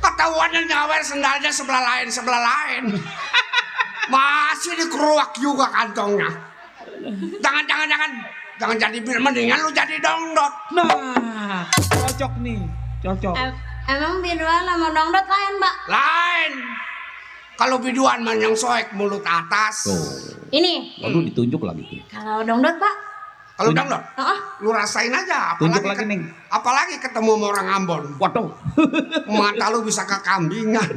S4: Ketahuannya nyawer sendalnya sebelah lain. Masih dikeruak juga kantongnya. Jangan jadi mendingan lu jadi dongdot.
S3: Nah, cocok nih. Cocok.
S6: Emang biduan sama dangdut lain, Mbak?
S4: Lain. Kalau biduan mah yang soek mulut atas.
S3: Tuh.
S6: Ini.
S3: Waduh, ditunjuk lagi.
S6: Kalau dangdut, Pak?
S4: Kalau dongdot,
S6: Heeh.
S4: lu rasain aja.
S3: Tunjuk lagi, Ning.
S4: Apalagi ketemu sama orang Ambon.
S3: Waduh.
S4: Mata lu bisa kekambingan.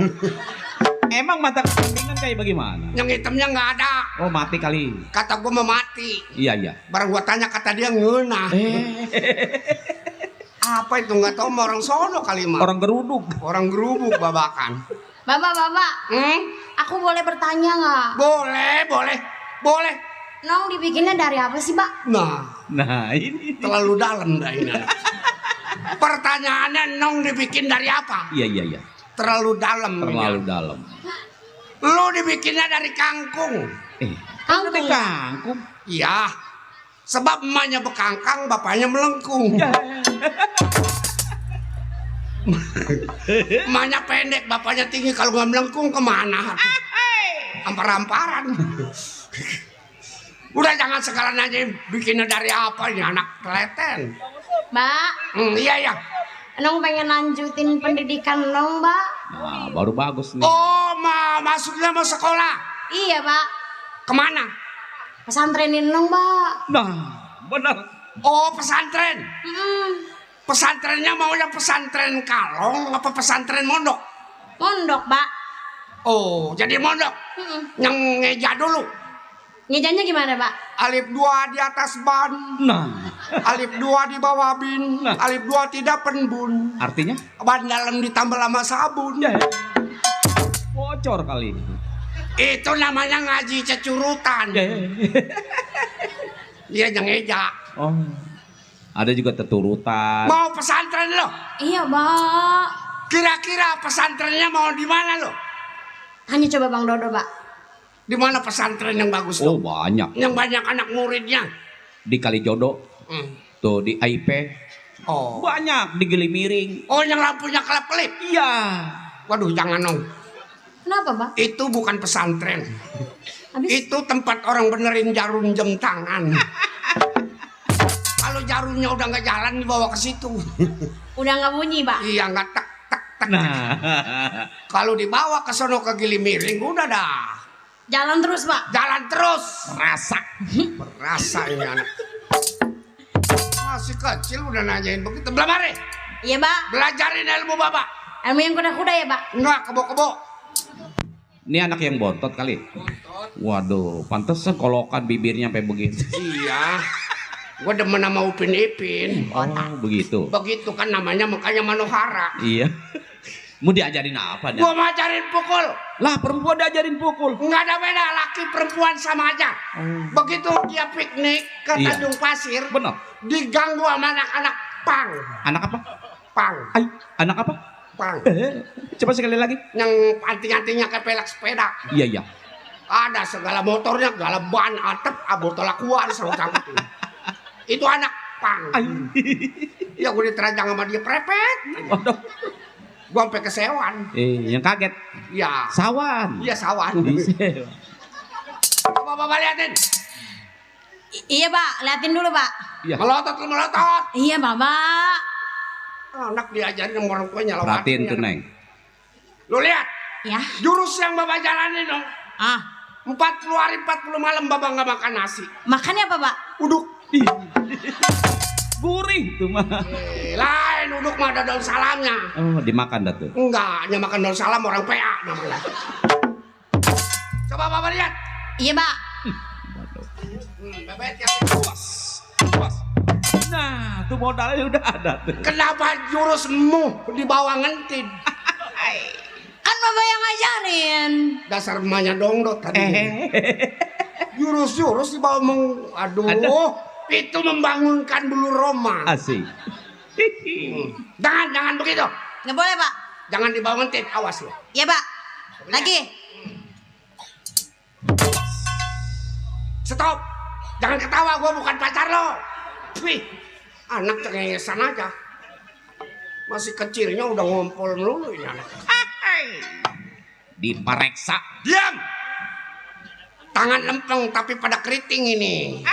S3: Emang mata kambingan kayak bagaimana?
S4: Yang hitamnya nggak ada.
S3: Oh, mati kali.
S4: Kata gua mau mati.
S3: Iya.
S4: Barang gua tanya kata dia ngeunah. Apa itu nggak tahu sama orang sono kali mah.
S3: Orang geruduk.
S4: Orang gerubuk babakan.
S6: Bapak. Aku boleh bertanya nggak?
S4: Boleh.
S6: Nong dibikinnya dari apa sih, Pak?
S3: Nah, ini.
S4: Terlalu dalam dah ini. Pertanyaannya Nong dibikin dari apa?
S3: Iya.
S4: Terlalu dalam.
S3: Terlalu dalam.
S4: Lu dibikinnya dari kangkung.
S6: Kangkung.
S3: Kangkung.
S4: Iya. Sebab emaknya bekangkang, bapaknya melengkung. Emaknya pendek, bapaknya tinggi. Kalau nggak melengkung kemana? Ampar-amparan. Udah jangan segala nanya bikinnya dari apa ini anak keleten.
S6: Mbak,
S4: Iya.
S6: Nong pengen lanjutin pendidikan nong, Mbak.
S3: Nah, baru bagus nih.
S4: Oh, maksudnya mau sekolah.
S6: Iya, Pak.
S4: Kemana?
S6: Pesantrenin nong, Mbak.
S3: Nah, benar.
S4: Oh, pesantren.
S6: Mm-mm.
S4: Pesantrennya mau yang pesantren kalong apa pesantren mondok?
S6: Mondok, Pak.
S4: Oh, jadi mondok.
S6: Mm-mm.
S4: Yang ngeja dulu.
S6: Ngejanya gimana, Pak?
S4: Alif 2 di atas ban.
S3: Nah,
S4: Alif 2 di bawah bin. Alif 2 tidak penbun.
S3: artinya?
S4: Ban dalam ditambah sama sabun.
S3: Ya. Bocor kali ini.
S4: Itu namanya ngaji cecurutan.
S3: Ya.
S4: Dia yang ngeja.
S3: Oh. Ada juga teturutan.
S4: Mau pesantren lo?
S6: Iya, Pak.
S4: Kira-kira pesantrennya mau di mana lo?
S6: Hanya coba Bang Dodo, Pak.
S4: Di mana pesantren yang bagus
S3: Oh,
S4: lo?
S3: banyak.
S4: Yang banyak anak muridnya.
S3: Di Kalijodo,
S4: Hmm.
S3: tuh di IP.
S4: Oh.
S3: Banyak di Gilimiring.
S4: Oh, yang lampunya kelap-kelip.
S3: Iya.
S4: Waduh, jangan dong.
S6: Kenapa, Pak?
S4: Itu bukan pesantren.
S6: Habis
S4: Itu tempat orang benerin jarum jam tangan. Kalau jarumnya udah nggak jalan dibawa ke situ.
S6: udah nggak bunyi, Pak.
S4: Iya, nggak tak tak tak.
S3: Nah.
S4: Kalau dibawa ke sono ke Gilimiring udah dah.
S6: Jalan terus, Pak.
S4: Jalan terus.
S3: Rasa.
S4: Berasa ini anak. Masih kecil udah nanyain begitu. Belum hari.
S6: Iya, Pak.
S4: Belajarin ilmu bapak.
S6: Ilmu yang kuda-kuda ya, Pak?
S4: Enggak, kebo-kebo.
S3: Ini anak yang bontot kali. Waduh, pantesan kolokan bibirnya sampai begitu.
S4: Iya. Gue demen sama Upin Ipin.
S3: Oh, begitu.
S4: Begitu kan namanya, makanya Manohara.
S3: Iya. Mau diajarin apa dah?
S4: Gue mau ajarin pukul.
S3: Lah, perempuan diajarin pukul.
S4: Nggak ada beda, laki perempuan sama aja. Begitu dia piknik ke
S3: Iya.
S4: Tanjung Pasir,
S3: Benar.
S4: diganggu sama anak-anak pang.
S3: Anak apa?
S4: Pang.
S3: Ay, anak apa?
S4: Pang.
S3: Coba sekali lagi.
S4: Yang anting-antingnya kayak pelek sepeda.
S3: Iya, iya.
S4: Ada segala motornya, segala ban, atap, botol aqua, disangkut-sangkutin. Itu anak pang.
S3: Ay.
S4: Ya gue diteranjang sama dia prepet.
S3: Waduh.
S4: Gue sampai kesewan.
S3: Yang kaget.
S4: Ya.
S3: Sawan.
S4: Iya sawan.
S3: Bisa.
S4: Coba bapak liatin.
S6: Iya, Pak. Liatin dulu, Pak.
S3: Iya.
S4: Melotot lu melotot.
S6: Iya, Bapak.
S4: Anak diajarin sama orang tuanya lewat.
S3: Perhatiin tuh, Neng.
S4: Lu lihat.
S6: Ya.
S4: Jurus yang bapak jalanin dong.
S6: Ah,
S4: 40 hari 40 malam bapak nggak makan nasi.
S6: makannya apa, Pak?
S4: Uduk.
S3: Gurih tuh mah.
S4: Lain uduk mah ada daun salamnya.
S3: Oh, dimakan dah tuh.
S4: Enggak, hanya makan daun salam orang PA namanya. Coba bapak lihat.
S6: Iya, Pak.
S4: Bebet yang puas.
S3: Nah, tuh modalnya udah ada tuh.
S4: Kenapa jurusmu dibawa ngentin?
S6: Kan Bapak yang ngajarin.
S4: Dasar emaknya dongdot tadi. Jurus-jurus dibawa aduh. Itu membangunkan bulu Roma.
S3: Asik.
S4: Jangan begitu.
S6: Nggak boleh, Pak.
S4: Jangan dibawa ngentin, awas lo.
S6: Iya, Pak. Lagi.
S4: Stop. Jangan ketawa, gua bukan pacar lo. Wih, anak cengengesan aja. Masih kecilnya udah ngompol melulu ini anak.
S3: Dipareksa.
S4: Diam. Tangan lempeng tapi pada keriting ini.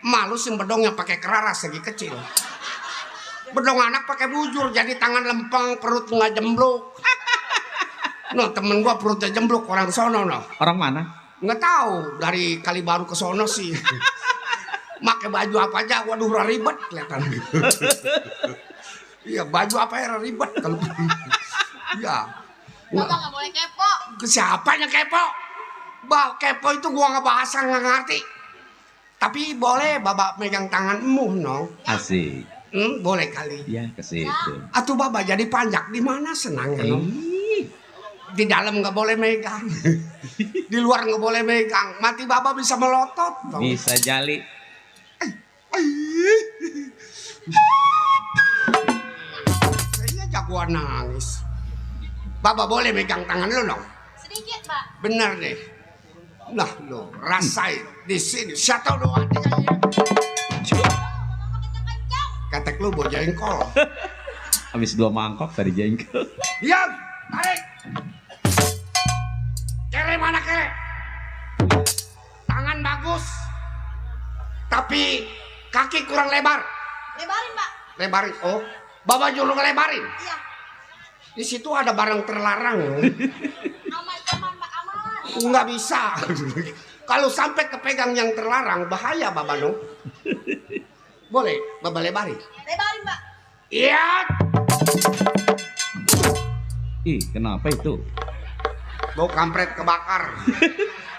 S4: Malu sih bedong yang pakai keraras segi kecil. Bedong anak pakai bujur jadi tangan lempeng, perut nggak jembluk. No, temen gua perutnya jembluk orang sono no.
S3: Orang mana?
S4: Nggak tahu dari Kalibaru ke sono sih. Pakai baju apa aja, waduh ribet kelihatan. Iya, baju apa ya ribet kalau. Iya.
S6: Bapak nggak boleh kepo.
S4: Siapa yang kepo? Kepo itu gua nggak bahasa nggak ngerti. Tapi boleh bapak megang tangan emuh no.
S3: Asik.
S4: Boleh kali.
S3: Ya, ke situ.
S4: Atuh bapak jadi panjak di mana senangnya no? Di dalam nggak boleh megang. Di luar nggak boleh megang. Mati bapak bisa melotot. Dong.
S3: Bisa jali.
S4: Kayaknya jagoan nangis. Bapak boleh megang tangan lo dong?
S6: Sedikit, Pak.
S4: Bener deh. Nah lo rasain di sini. Siapa tahu doa tinggalnya. Katek lu bawa jengkol.
S3: Habis 2 mangkok tadi jengkol.
S4: Diam, tarik. Kere mana kere? Tangan bagus, tapi kaki kurang lebar.
S6: Lebarin, Pak.
S4: Lebarin. Oh, Baba nyuruh ngelebarin.
S6: Iya.
S4: Di situ ada barang terlarang.
S6: Aman, Mbak, aman.
S4: Nggak bisa. Kalau sampai kepegang yang terlarang, bahaya Baba no. Boleh, Baba lebarin.
S6: Lebarin, Mbak.
S4: Iya.
S3: Ih, kenapa itu?
S4: Bau kampret kebakar.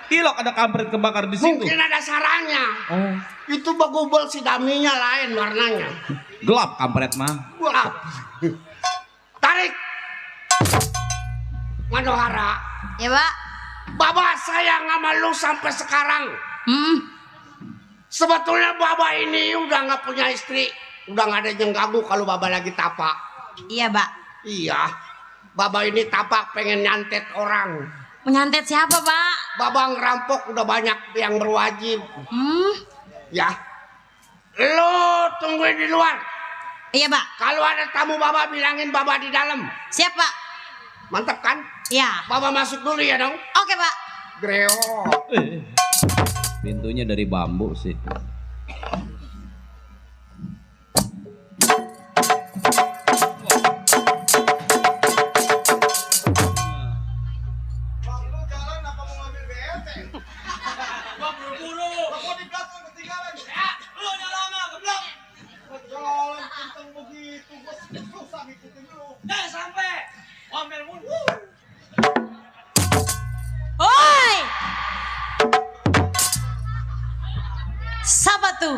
S3: Ilok ada kampret kebakar di situ.
S4: Mungkin ada sarangnya.
S3: Oh,
S4: Itu bagubel si daminya lain warnanya.
S3: gelap kampret mah.
S4: Gelap. Tarik. Manohara.
S6: Ya, Pak.
S4: Baba sayang sama lu sampai sekarang. Sebetulnya Baba ini udah nggak punya istri. Udah nggak ada yang ganggu kalau Baba lagi tapak.
S6: Iya, Pak.
S4: Iya. Baba ini tapak pengen nyantet orang.
S6: Menyantet siapa, Pak?
S4: Baba ngerampok udah banyak yang berwajib. Ya. Lu tungguin di luar.
S6: Iya, Pak.
S4: Kalau ada tamu Baba bilangin Baba di dalam.
S6: Siap, Pak.
S4: Mantap kan?
S6: Iya.
S4: Baba masuk dulu ya dong.
S6: Oke, Pak.
S4: Greo.
S3: Pintunya dari bambu sih.
S6: Oi! Sabatu.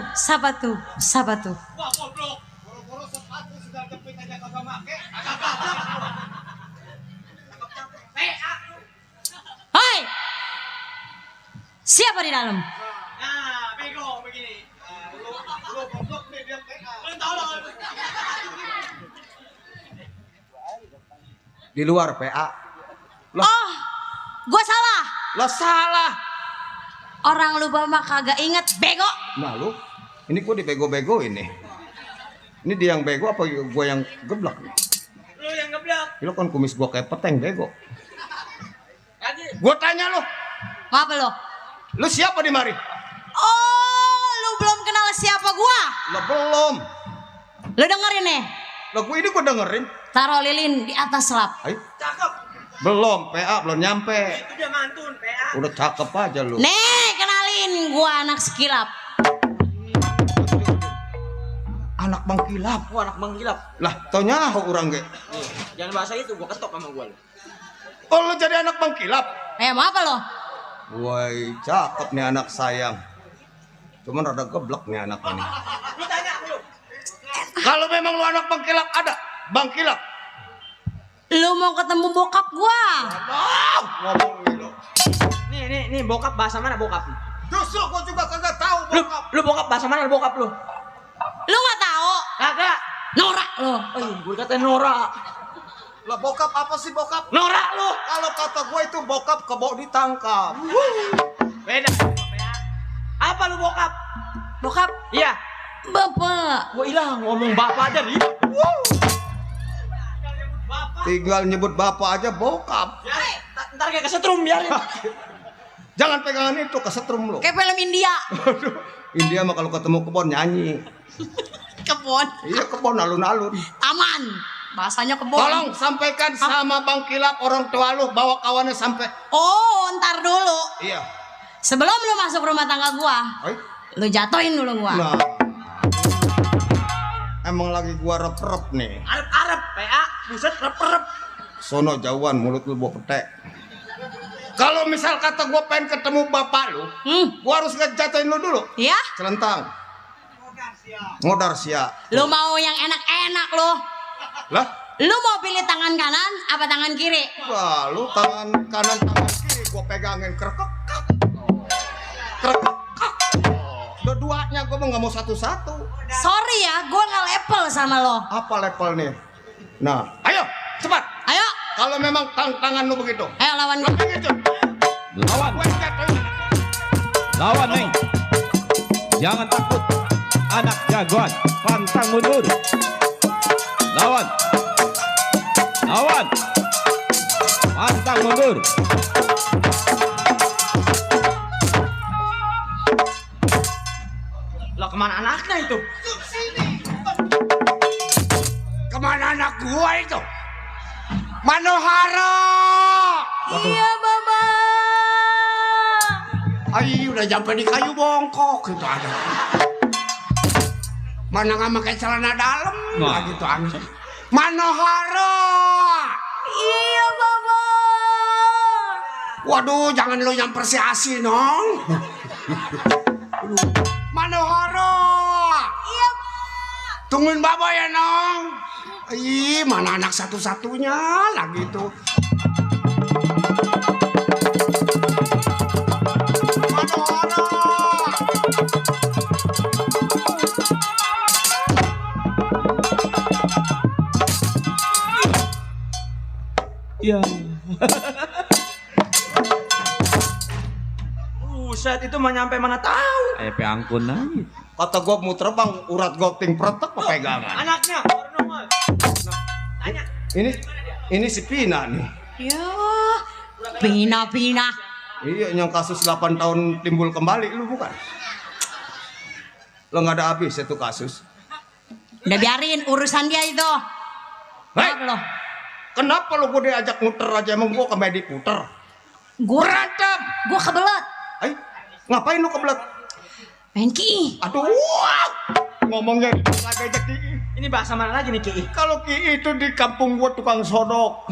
S6: Hoi! Siapa di dalam?
S2: Nah, bego begini. Lu goblok nih dia PA. Lu tahu lah.
S4: Di luar PA.
S6: Oh, gua salah.
S4: Lah salah.
S6: Orang lupa mah kagak inget, bego.
S4: Nah lu, ini gua dibego-bego ini. Ini dia yang bego apa gua yang geblek?
S2: Lu yang geblek.
S4: Lu kan kumis gua kayak peteng bego.
S2: Lagi.
S4: Gua tanya lu,
S6: Ngapa lo?
S4: lu siapa di mari?
S6: Oh, lu belum kenal siapa gua?
S4: Lah belum.
S6: Lu dengerin nih.
S4: Lah gua ini gua dengerin.
S6: Taruh lilin di atas selap.
S4: Ayo.
S2: Cakep.
S4: Belum, PA belum nyampe.
S2: Itu dia mantun PA.
S4: Udah cakep aja lu.
S6: Nih, kenalin gua anak sekilap.
S4: Anak Bang Kilap.
S2: Gua anak menggilap.
S4: Lah, taunya orang ge.
S2: Jangan bahasa itu, gua ketok sama gua lu.
S4: Oh, lu jadi anak Bang Kilap.
S6: Mau apa lo?
S4: Woi, cakep nih anak sayang. Cuman rada geblek nih anak ini.
S2: Lu tanya lu.
S4: Kalau memang lu anak Bang Kilap, ada Bang Kilap.
S6: Lu mau ketemu bokap gua?
S4: Ngomong gitu.
S2: Nih bokap bahasa mana bokap?
S4: Justru gua juga kagak tahu bokap.
S2: Lu bokap bahasa mana bokap lu?
S6: Lu nggak tahu?
S2: Kagak.
S6: Norak lo.
S2: Oh iya, gue kata Nora.
S4: Lah bokap apa sih bokap?
S2: Nora lu.
S4: Kalau kata gua itu bokap kebo ditangkap.
S2: Beda. Apa lu bokap?
S6: Bokap?
S2: Iya.
S6: Bapak.
S2: Gua hilang ngomong bapak aja nih.
S4: Tinggal nyebut bapak aja bokap.
S2: Ya, ntar kayak kesetrum biarin.
S4: Jangan pegangan itu kesetrum lu.
S6: Kayak film India.
S4: India mah kalau ketemu kebon nyanyi.
S6: Kebon.
S4: Iya kebon alun-alun.
S6: Aman. Bahasanya kebon.
S4: Tolong sampaikan sama Bang Kilap orang tua lu bawa kawannya sampai.
S6: Oh, ntar dulu.
S4: Iya.
S6: Sebelum lu masuk rumah tangga gua,
S4: Oi.
S6: lu jatuhin dulu gua.
S4: Nah. Emang lagi gua rep-rep nih.
S2: Arep PA, buset rep.
S4: Sono jauhan mulut lu bawa petek. Kalau misal kata gua pengen ketemu bapak lu, gua harus ngejatuhin lu dulu.
S6: Ya?
S4: Celentang. Ngodar sia.
S6: Lu mau yang enak-enak lu.
S4: Lah,
S6: Lu mau pilih tangan kanan apa tangan kiri?
S4: wah lu tangan kanan tangan kiri gua pegangin krekek. Krekek. Dua-duanya gua mah nggak mau satu-satu.
S6: Sorry ya, gua nggak level sama lo.
S4: Apa level nih? Nah, ayo cepat.
S6: Ayo,
S4: Kalau memang tangan lu begitu.
S6: ayo lawan gua.
S3: Lawan, lawan Neng. Jangan takut. Anak jagoan, pantang mundur. Lawan, lawan, pantang mundur.
S2: Lah kemana anaknya itu?
S4: kemana anak gua itu? Manohara.
S6: Iya, Baba.
S4: Ay, udah sampai di kayu bongkok gitu ada. Mana nggak pakai celana dalam?
S3: Wah.
S4: Gitu aneh. Manohara.
S6: Iya, Baba.
S4: Waduh, jangan lo nyamper si Asi, Nong. Manohara.
S6: Iya, Pak.
S4: Tungguin Baba ya, Nong. Ih, mana anak satu-satunya lagi tuh. Manohara.
S3: Ya.
S2: Buset, itu mah nyampe mana tahu.
S3: Pe angkun aja.
S4: Kata gua mau terbang, urat gua ting pretek pegangan.
S2: Anaknya, baru nongol. Tanya.
S4: Ini si Pina nih.
S6: Ya, Pina.
S4: Iya, yang kasus 8 tahun timbul kembali lu bukan? Lo nggak ada habis itu kasus.
S6: Udah biarin urusan dia itu.
S4: Hei,
S6: Kenapa lo?
S4: kenapa lu gue diajak muter aja emang gua komedi puter?
S6: Gua
S4: Berantem.
S6: Gua kebelet.
S4: Eh, ngapain lu kebelet?
S6: Main ki.
S4: Aduh, wah. Ngomongnya lagi aja Ki.
S2: Ini bahasa mana lagi nih, Ki?
S4: Kalau Ki itu di kampung gua tukang sodok.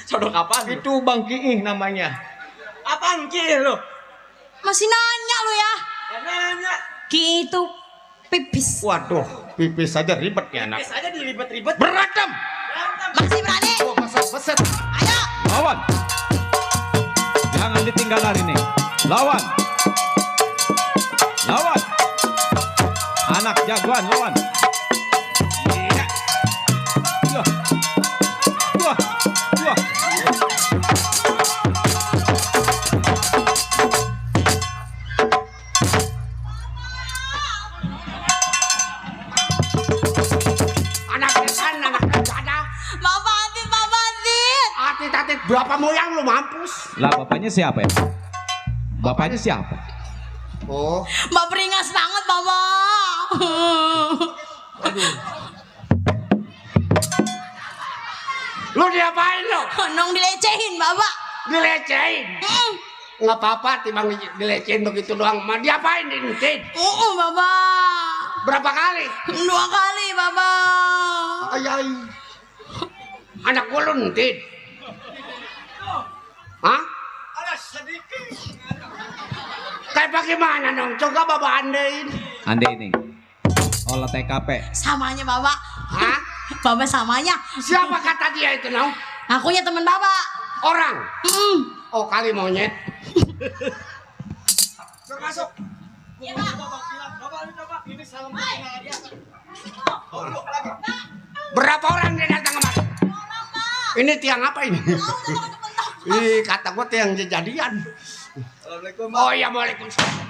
S2: Sodok apa?
S4: Itu Bang Ki namanya.
S2: Apaan, Ki, lo?
S6: Masih nanya lo ya?
S2: Ya nanya.
S6: Ki itu pipis.
S4: Waduh, pipis saja ribet ya anak.
S2: Pipis aja diribet-ribet.
S4: Berantem.
S2: Berantem.
S6: Masih berani?
S4: Gua beset-beset.
S6: Ayo.
S3: Lawan. Jangan ditinggal ini. Lawan. Lawan. Anak jagoan lawan.
S4: Iya.
S3: Dua. Dua. Dua.
S4: Anak desan, anak ada.
S6: Bapak Adit.
S4: Atit-atit berapa moyang lu mampus?
S3: Lah bapaknya siapa ya? Bapaknya siapa?
S4: Oh,
S6: Mbak beringas banget, Bapak.
S4: lu diapain lu?
S6: Nong dilecehin, Bapak.
S4: Dilecehin. Nggak apa-apa, timbang dilecehin begitu doang. Mah diapain dintin?
S6: Bapak.
S4: Berapa kali?
S6: 2 kali, Bapak.
S4: Ayai. Anak gua lu ntin. Hah?
S2: Ada sedikit.
S4: Kayak bagaimana dong? Coba Bapak andain.
S3: Ande ini. Olah TKP.
S6: Samanya, Bapak.
S4: Hah?
S6: Bapak samanya.
S4: Siapa kata dia itu, Nong?
S6: Akunya temen Bapak.
S4: Orang. Oh, kali monyet. Suruh masuk.
S6: Iya, Pak.
S4: Berapa orang dia datang kemari? Ini tiang apa ini? Ih, kata gua tiang jadian. Oh iya, waalaikumsalam.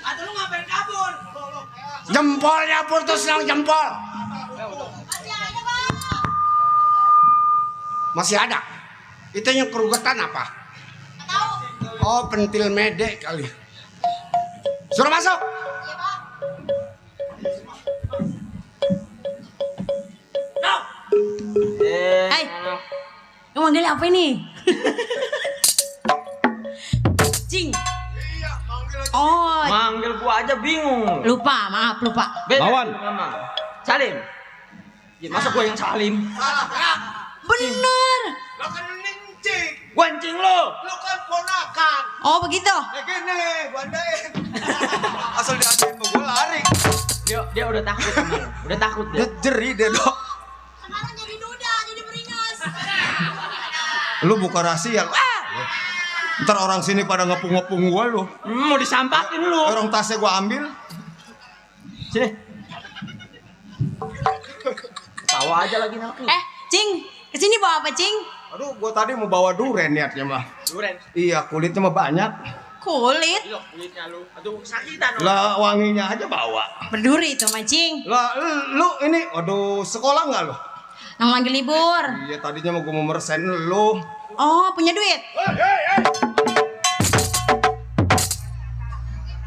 S2: Atau lu ngapain kabur?
S4: Jempolnya putus dong, jempol. Masih ada. Itu yang kerugetan apa? Oh, pentil medek kali. Suruh masuk.
S6: Hai. Yang manggil apa ini? Cing. Oh,
S2: Manggil gua aja bingung.
S6: lupa, maaf, lupa.
S2: Beda
S3: Lawan.
S2: nama. Salim. Ya, masa gua yang salim?
S6: Bener.
S5: Lo kan nincing.
S2: Gua encing lo.
S5: Lo kan ponakan.
S6: Oh, begitu.
S5: Gini, bandain. Asal diadain mau gue lari.
S2: Dia udah takut sama lo. Udah takut dia.
S5: Dia jeri deh dok.
S6: Sekarang jadi duda, jadi beringas.
S5: Lu buka rahasia. Ntar orang sini pada ngepung-ngepung gue lu.
S2: Mau disampakin lu.
S5: Orang tasnya gue ambil.
S2: Sini. Tawa aja lagi naku.
S6: Cing, kesini bawa apa, Cing?
S5: Aduh, gue tadi mau bawa duren niatnya mah.
S2: Duren.
S5: Iya, kulitnya mah banyak.
S6: Kulit.
S2: Iya, kulitnya lu. Aduh, sakitan.
S5: Lah wanginya aja bawa.
S6: Berduri itu, mah, Cing.
S5: Lah lu ini, aduh sekolah nggak lu?
S6: Nang lagi libur.
S5: Iya tadinya mau gue mau meresain lu.
S6: Oh, punya duit?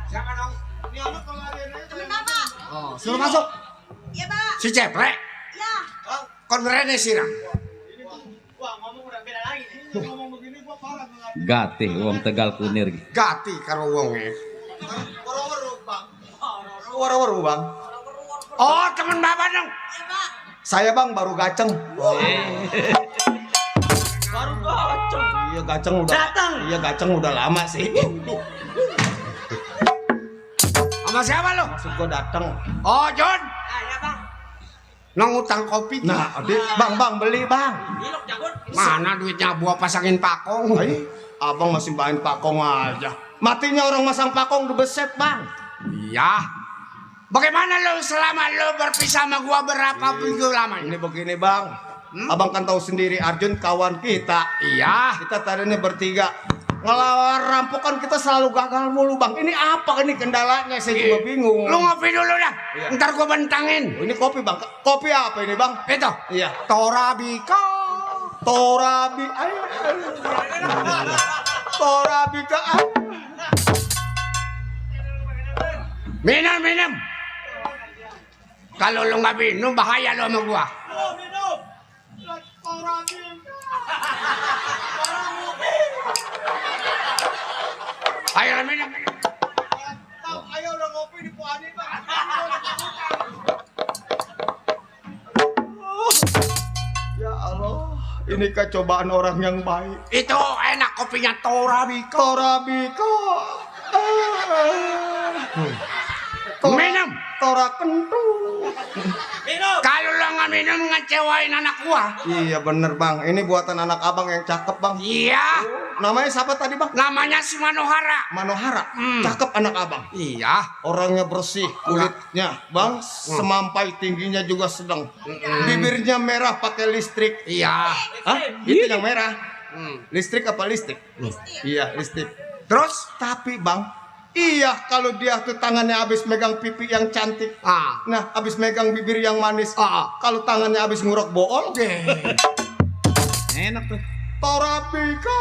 S5: Siapa dong? Ini anak kalau ada
S6: Temen Bapak.
S5: Oh, suruh masuk.
S6: Iya, Pak.
S5: Si Ceprek.
S6: Ya.
S5: Konrene sirang.
S3: Gatih wong Tegal Kunir.
S5: Gati karo wonge. Waru-waru bang. Oh temen bapak dong. Saya bang baru gaceng.
S2: Baru gocong.
S5: Iya gaceng udah.
S2: Datang.
S5: Iya gaceng udah lama sih. Sama siapa lo? Maksud gua dateng. Oh John.
S2: Ya, Bang.
S5: Nang utang kopi. Nah, adik, bang beli bang.
S2: Ilok jagon.
S5: Mana duitnya gua pasangin pakong? Ay, abang masih main pakong aja. Matinya orang masang pakong di beset bang. Iya. Bagaimana lo selama lo berpisah sama gua berapa minggu lama? Ini begini bang. Abang kan tahu sendiri Arjun kawan kita. Iya. Kita tadinya bertiga. Ngelawan rampokan kita selalu gagal mulu bang. Ini apa ini kendalanya? Saya juga bingung.
S4: Lu ngopi dulu dah.
S5: Iya.
S4: Ntar gua bentangin.
S5: Oh, ini kopi bang. Kopi apa ini bang?
S4: Itu.
S5: Iya. Torabika. Torabika. Torabika.
S4: Minum. Kalau lu nggak minum bahaya lu sama gua. Ayo minum.
S5: Ayo udah ngopi di Puani bang. Ya Allah, ini cobaan orang yang baik.
S4: Itu enak kopinya Torabika.
S5: Torabika.
S4: Minum.
S5: Tora kentut.
S4: Kalau lu nggak minum ngecewain anak gua.
S5: Iya bener bang, ini buatan anak abang yang cakep bang.
S4: Iya.
S5: Namanya siapa tadi bang?
S4: Namanya si Manohara.
S5: Manohara. Cakep anak abang.
S4: Iya.
S5: Orangnya bersih, kulitnya bang, semampai tingginya juga sedang. Bibirnya merah pakai listrik.
S4: Iya.
S5: Hah? Itu yang merah. Listrik apa listrik? Iya listrik.
S4: Terus?
S5: Tapi bang, iya kalau dia tuh tangannya habis megang pipi yang cantik. Nah habis megang bibir yang manis. Kalau tangannya habis ngurok bool.
S3: Enak tuh.
S5: Torabika.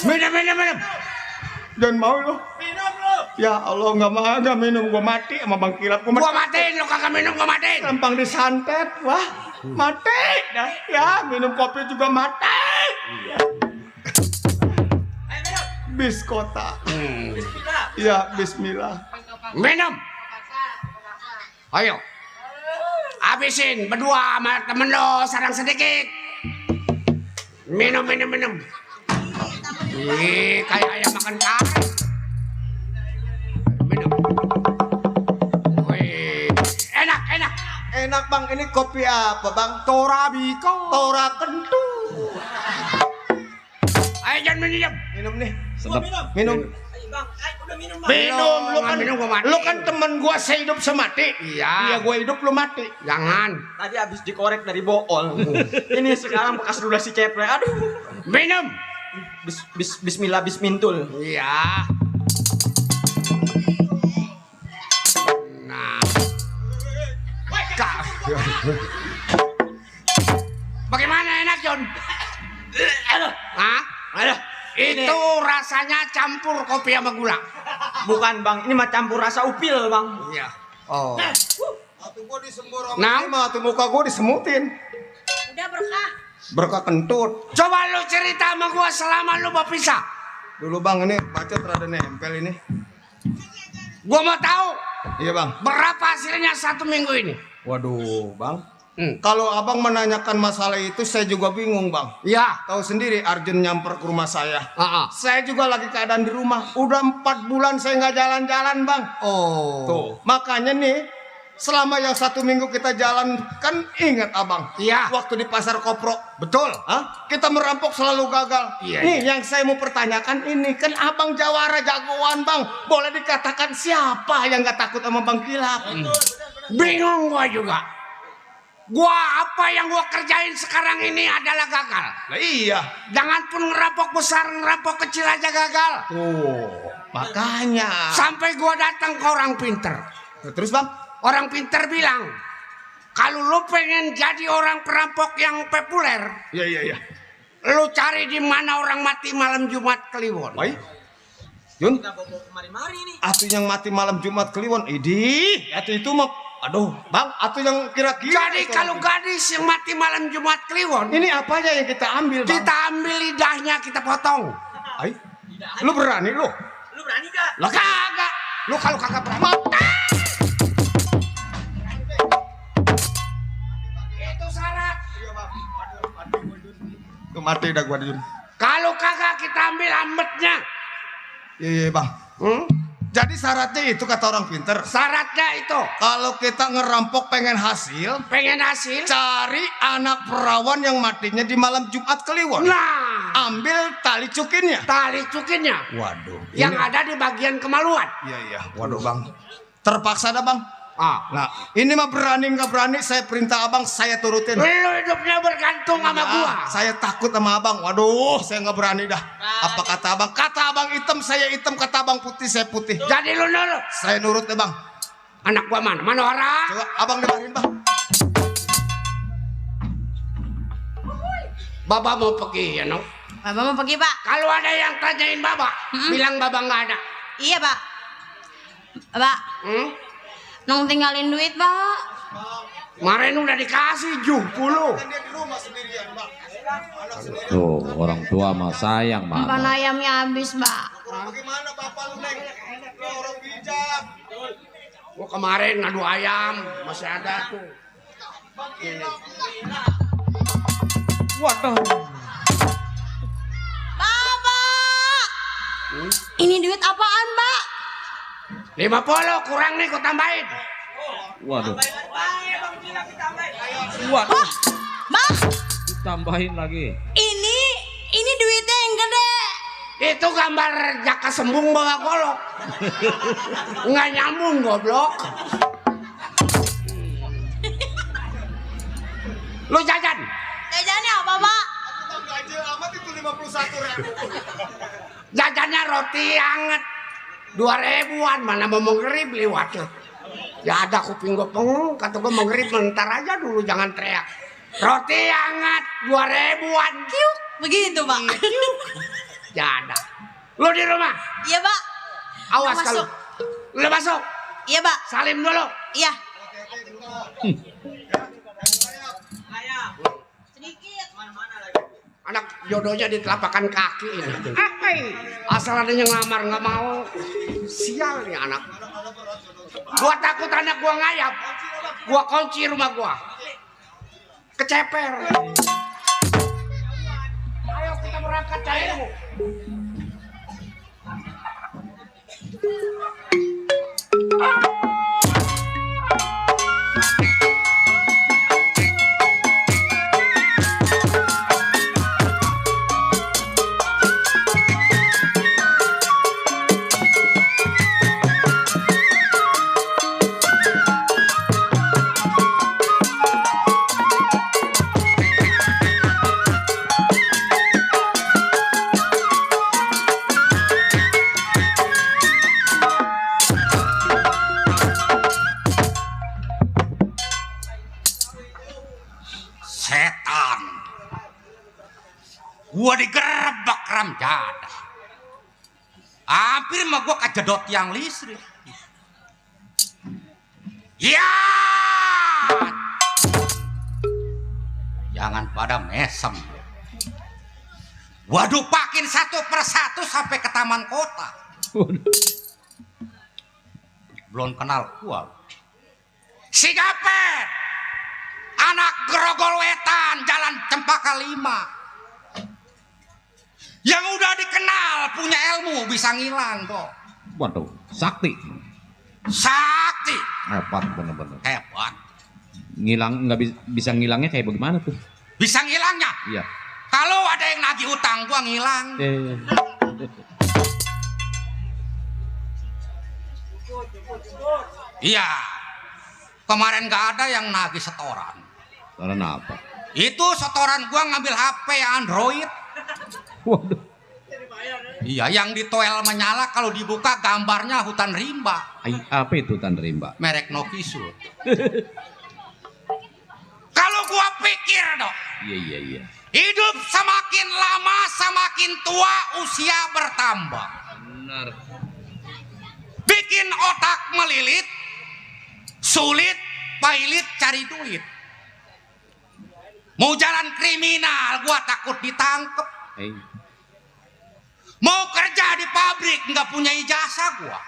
S4: Minum.
S5: Jangan mau lo. Minum lo. Ya Allah nggak minum, gua mati sama bang Kilap.
S4: Gua matiin, lu kagak minum gua matiin.
S5: Gampang disantet, wah mati. Dah. Ya minum kopi juga mati. Bis kota. Ya Bismillah.
S4: Minum. Ayo. Habisin berdua sama temen lo sarang sedikit. Minum. Ih, kayak ayam makan kari. Minum. Wih, enak.
S5: Enak bang, ini kopi apa bang? Torabika. Tora kentut.
S4: Ayo jangan minum.
S5: Minum nih.
S3: Sedap.
S5: Minum.
S2: Bang, udah minum bang.
S5: Minum,
S4: Minum, gua mati.
S5: lu kan temen gua sehidup semati.
S4: Iya.
S5: Gua hidup lu mati.
S4: Jangan.
S2: Tadi habis dikorek dari bool. Ini sekarang bekas ludah si Ceple. Aduh.
S4: Minum.
S2: Bismillah bismintul.
S4: Iya. Nah. Bagaimana enak, John? Hah?
S2: Aduh.
S4: Itu rasanya campur kopi sama gula.
S2: Bukan bang, ini mah campur rasa upil bang.
S4: Iya. Oh.
S5: Atuh gua disemborong.
S4: Nah.
S5: Atuh muka gua disemutin.
S6: Udah berkah.
S5: Berkah kentut.
S4: Coba lu cerita sama gua selama lu berpisah.
S5: Dulu bang ini bacot rada nempel ini.
S4: Gua mau tahu
S5: Iya bang.
S4: berapa hasilnya 1 minggu ini.
S5: Waduh bang.
S4: Hmm.
S5: Kalau abang menanyakan masalah itu saya juga bingung bang.
S4: Ya.
S5: Tahu sendiri Arjun nyamper ke rumah saya.
S4: Ah, ah.
S5: Saya juga lagi keadaan di rumah. Udah 4 bulan saya nggak jalan-jalan bang.
S4: Oh.
S5: Tuh makanya nih selama yang 1 minggu kita jalan kan ingat abang.
S4: Iya.
S5: Waktu di pasar Kopro.
S4: Betul.
S5: Hah? Kita merampok selalu gagal.
S4: Iya,
S5: Nih yang saya mau pertanyakan ini kan abang jawara jagoan bang. Boleh dikatakan siapa yang nggak takut sama bang Kilap?
S4: Bingung gua juga. Gua apa yang gua kerjain sekarang ini adalah gagal.
S5: Nah, iya.
S4: Jangan pun ngerampok besar, ngerampok kecil aja gagal.
S5: Tuh makanya.
S4: Sampai gua datang ke orang pinter.
S5: Terus bang?
S4: Orang pinter bilang, kalau lu pengen jadi orang perampok yang populer,
S5: Iya.
S4: lu cari di mana orang mati malam Jumat Kliwon.
S5: Baik. Jun. Atu yang mati malam Jumat Kliwon. Idih, atu itu mah aduh, bang, atu yang kira-kira
S4: Jadi
S5: itu
S4: kalau
S5: orang
S4: gadis yang mati malam Jumat Kliwon,
S5: ini apa aja yang kita ambil, bang?
S4: kita ambil lidahnya, kita potong.
S5: Ay, lu berani lu?
S2: Lu berani gak?
S4: Lo kagak. Lu kalau kagak berani, itu syarat.
S5: Tuh mati dah gua Jun.
S4: Kalau kagak kita ambil ambetnya.
S5: Iya, bang. Jadi syaratnya itu kata orang pinter.
S4: Syaratnya itu
S5: Kalau kita ngerampok pengen hasil,
S4: pengen hasil.
S5: cari anak perawan yang matinya di malam Jumat Kliwon.
S4: Nah,
S5: Ambil tali cukinnya.
S4: tali cukinnya
S5: Waduh.
S4: yang ada di bagian kemaluan.
S5: Iya. Waduh bang. Terpaksa dah bang.
S4: Ah,
S5: Nah ini mah berani nggak berani saya perintah abang saya turutin.
S4: lu hidupnya bergantung sama
S5: Ya,
S4: gua.
S5: saya takut sama abang. Waduh saya nggak berani dah. Apa kata abang? Kata abang hitam saya hitam. Kata abang putih saya putih.
S4: Jadi lu nurut.
S5: Saya nurut deh bang.
S4: Anak gua mana? Mana orang?
S5: Coba abang dengerin bang.
S4: Baba mau pergi ya, no?
S6: Bapak mau pergi, Pak?
S4: Kalau ada yang tanyain Baba, bilang Baba nggak ada.
S6: Iya, Pak. Pak, nong tinggalin duit, Pak.
S4: Kemarin udah dikasih 70.
S5: Dia di rumah sendirian bang.
S3: Tuh, orang tua mah sayang
S6: Pan
S3: mana.
S6: ayamnya habis, Pak.
S5: Bagaimana bapak lu neng? Lu orang bijak.
S4: Gua kemarin ngadu ayam, masih ada tuh.
S3: Waduh.
S6: Bapak! Ini duit apaan, Pak?
S4: 50 kurang nih, gua tambahin.
S3: Waduh.
S6: Wah, Bang,
S3: Ditambahin lagi.
S6: ini duitnya yang gede.
S4: Itu gambar jaka sembung bawa golok. Nggak nyambung goblok. Lu jajan.
S6: Jajannya apa, Pak?
S5: Ganjil amat itu 51.000.
S4: Jajannya roti hangat 2.000-an, mana mau mengerib lewat tuh. Ya ada kuping gue pengung, kata gue mengerib bentar aja dulu, jangan teriak. Roti hangat 2.000-an.
S6: Kiuk, begitu, Pak.
S4: Ya ada. Lu di rumah,
S6: Iya, Pak.
S4: awas
S6: Lu
S4: kalau.
S6: masuk.
S4: Lu masuk,
S6: Iya, Pak.
S4: salim dulu.
S6: Iya. Sedikit.
S4: Anak jodohnya di telapakan kaki ini. Asal ada yang ngelamar nggak mau. Sial nih anak. Gua takut anak gua ngayap. Gua kunci rumah gua. Keceper. Ayo kita berangkat cari. Setan. Gua digerebek ramjada. Hampir mah gua kejedot yang listrik. Ya. Jangan pada mesem. Waduh, pakin satu persatu sampai ke taman kota. Belum kenal gua. Si Gapet, anak Grogol Wetan, Jalan Cempaka 5. Yang udah dikenal punya ilmu bisa ngilang kok.
S3: Waduh, sakti.
S4: Sakti.
S3: Hebat bener-bener.
S4: Hebat.
S3: Ngilang nggak bisa ngilangnya kayak bagaimana tuh?
S4: Bisa ngilangnya.
S3: Iya.
S4: Kalau ada yang nagih utang gua ngilang. Iya. Kemarin gak ada yang nagih setoran.
S3: Karena apa?
S4: Itu setoran gua ngambil HP Android.
S3: Waduh.
S4: Iya, yang ditoel menyala kalau dibuka gambarnya hutan rimba.
S3: Apa itu hutan rimba?
S4: Merek Nokisu. Kalau gua pikir dong,
S3: Iya.
S4: hidup semakin lama semakin tua usia bertambah.
S3: Benar.
S4: Bikin otak melilit, sulit, pailit cari duit. Mau jalan kriminal, gua takut ditangkep. Mau kerja di pabrik, nggak punya ijazah gua.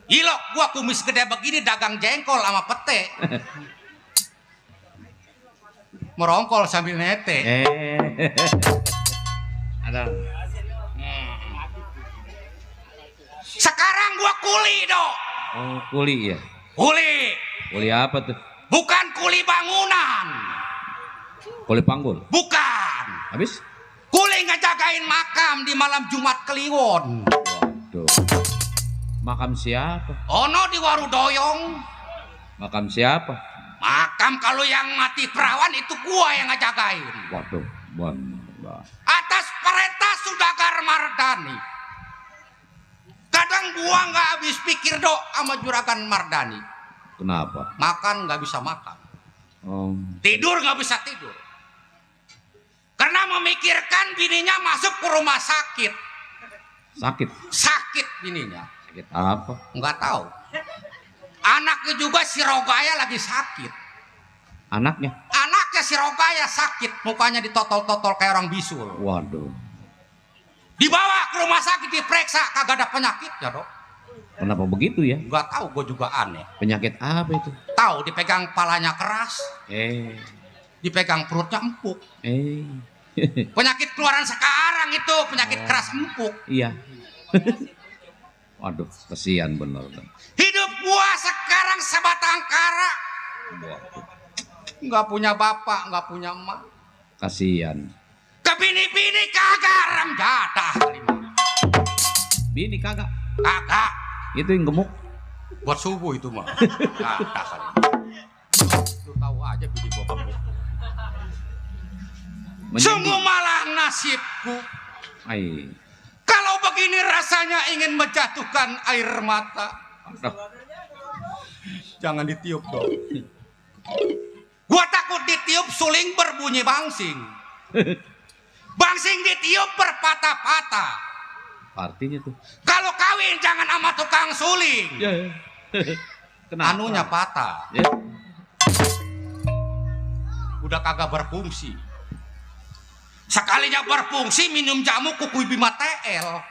S4: Ilok gua kumis gede begini dagang jengkol sama pete. Merongkol sambil nete.
S3: Ada.
S4: Sekarang gua kuli dong.
S3: Oh, kuli ya.
S4: Kuli.
S3: Kuli apa tuh?
S4: Bukan kuli bangunan.
S3: Kuli panggul.
S4: Bukan.
S3: Habis?
S4: Kuli ngejagain makam di malam Jumat Kliwon.
S3: Waduh. Makam siapa?
S4: Ono di Warudoyong.
S3: Makam siapa?
S4: Makam kalau yang mati perawan itu gua yang ngejagain.
S3: Waduh. Benar.
S4: Atas perintah Sudagar Mardani. Kadang gua nggak habis pikir dok sama Juragan Mardani.
S3: Kenapa?
S4: Makan nggak bisa makan.
S3: Oh.
S4: Tidur nggak bisa tidur. Karena memikirkan bininya masuk ke rumah sakit.
S3: Sakit.
S4: Sakit bininya.
S3: Sakit apa?
S4: Nggak tahu. Anaknya juga si Rogaya lagi sakit.
S3: Anaknya?
S4: Anaknya si Rogaya sakit. Mukanya ditotol-totol kayak orang bisul.
S3: Waduh.
S4: Dibawa ke rumah sakit diperiksa. Kagak ada penyakitnya dok.
S3: Kenapa begitu ya?
S4: Nggak tahu, gue juga aneh.
S3: Penyakit apa itu?
S4: Tahu dipegang palanya keras. Dipegang perutnya empuk. Penyakit keluaran sekarang itu penyakit keras empuk.
S3: Iya. Waduh, kesian bener.
S4: Hidup gua sekarang sebatang kara. Nggak punya bapak, nggak punya emak.
S3: Kasian.
S4: Ke bini-bini kagak rem jadah.
S3: Bini kagak.
S4: Kagak.
S3: Itu yang gemuk.
S4: Buat subuh itu mah. Jadah kali. Lu tahu aja bini gua gemuk. Sungguh malah nasibku. Kalau begini rasanya ingin menjatuhkan air mata. Jangan ditiup dong. Gua takut ditiup suling berbunyi bangsing. Bangsing ditiup berpatah-patah.
S3: Artinya tuh.
S4: Kalau kawin jangan sama tukang suling.
S3: Kenapa?
S4: Anunya patah. Udah kagak berfungsi. Sekalinya berfungsi minum jamu kuku Bima TL.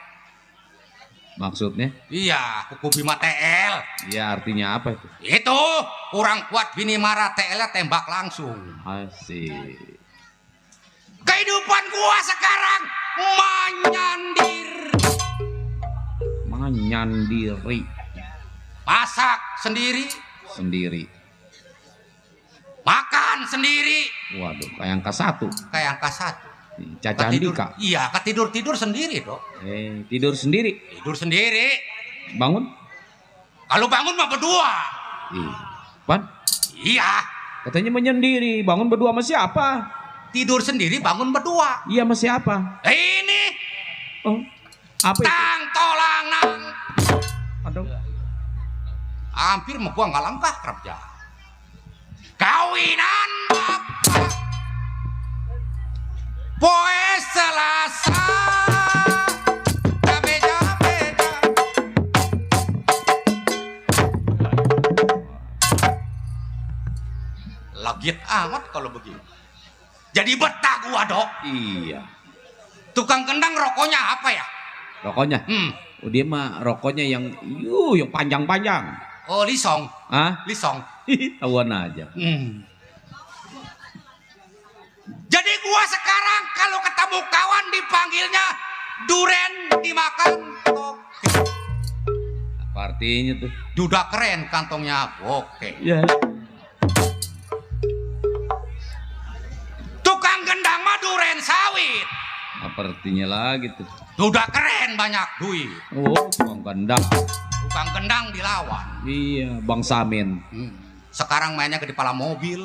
S3: Maksudnya?
S4: Iya, kuku Bima TL.
S3: Iya, artinya apa itu?
S4: Itu kurang kuat bini marah TL tembak langsung.
S3: Asik.
S4: Kehidupan gua sekarang
S3: Menyendiri.
S4: Masak sendiri, makan sendiri.
S3: Waduh, kayak angka 1.
S4: Kayak angka 1.
S3: Caca Andika.
S4: Iya, ketidur sendiri dong.
S3: Tidur sendiri.
S4: Tidur sendiri.
S3: Bangun?
S4: Kalau bangun mah berdua.
S3: Pan?
S4: Iya.
S3: Katanya menyendiri. Bangun berdua sama siapa?
S4: Tidur sendiri, bangun berdua.
S3: Iya sama siapa?
S4: Ini.
S3: Oh, apa itu?
S4: Tang tolangan.
S3: Aduh.
S4: Hampir mah gua nggak langkah kerja. Kawinan bapak. Poe Selasa. Beda-beda. Legit amat kalau begini. Jadi betah gua dok.
S3: Iya.
S4: Tukang gendang rokoknya apa ya?
S3: Rokoknya? Oh, dia mah rokoknya yang panjang-panjang.
S4: Oh, lisong.
S3: Hah?
S4: Lisong.
S3: Tahuan aja.
S4: Jadi gua sekarang kalau ketemu kawan dipanggilnya duren dimakan toke.
S3: Apa artinya tuh?
S4: Duda keren kantongnya. Oke.
S3: Ya.
S4: Tukang gendang mah duren sawit.
S3: Apa artinya lagi tuh?
S4: Duda keren banyak duit.
S3: Oh, Bang Gendang.
S4: Tukang gendang dilawan.
S3: Iya, Bang Samin.
S4: Sekarang mainnya ke kepala mobil.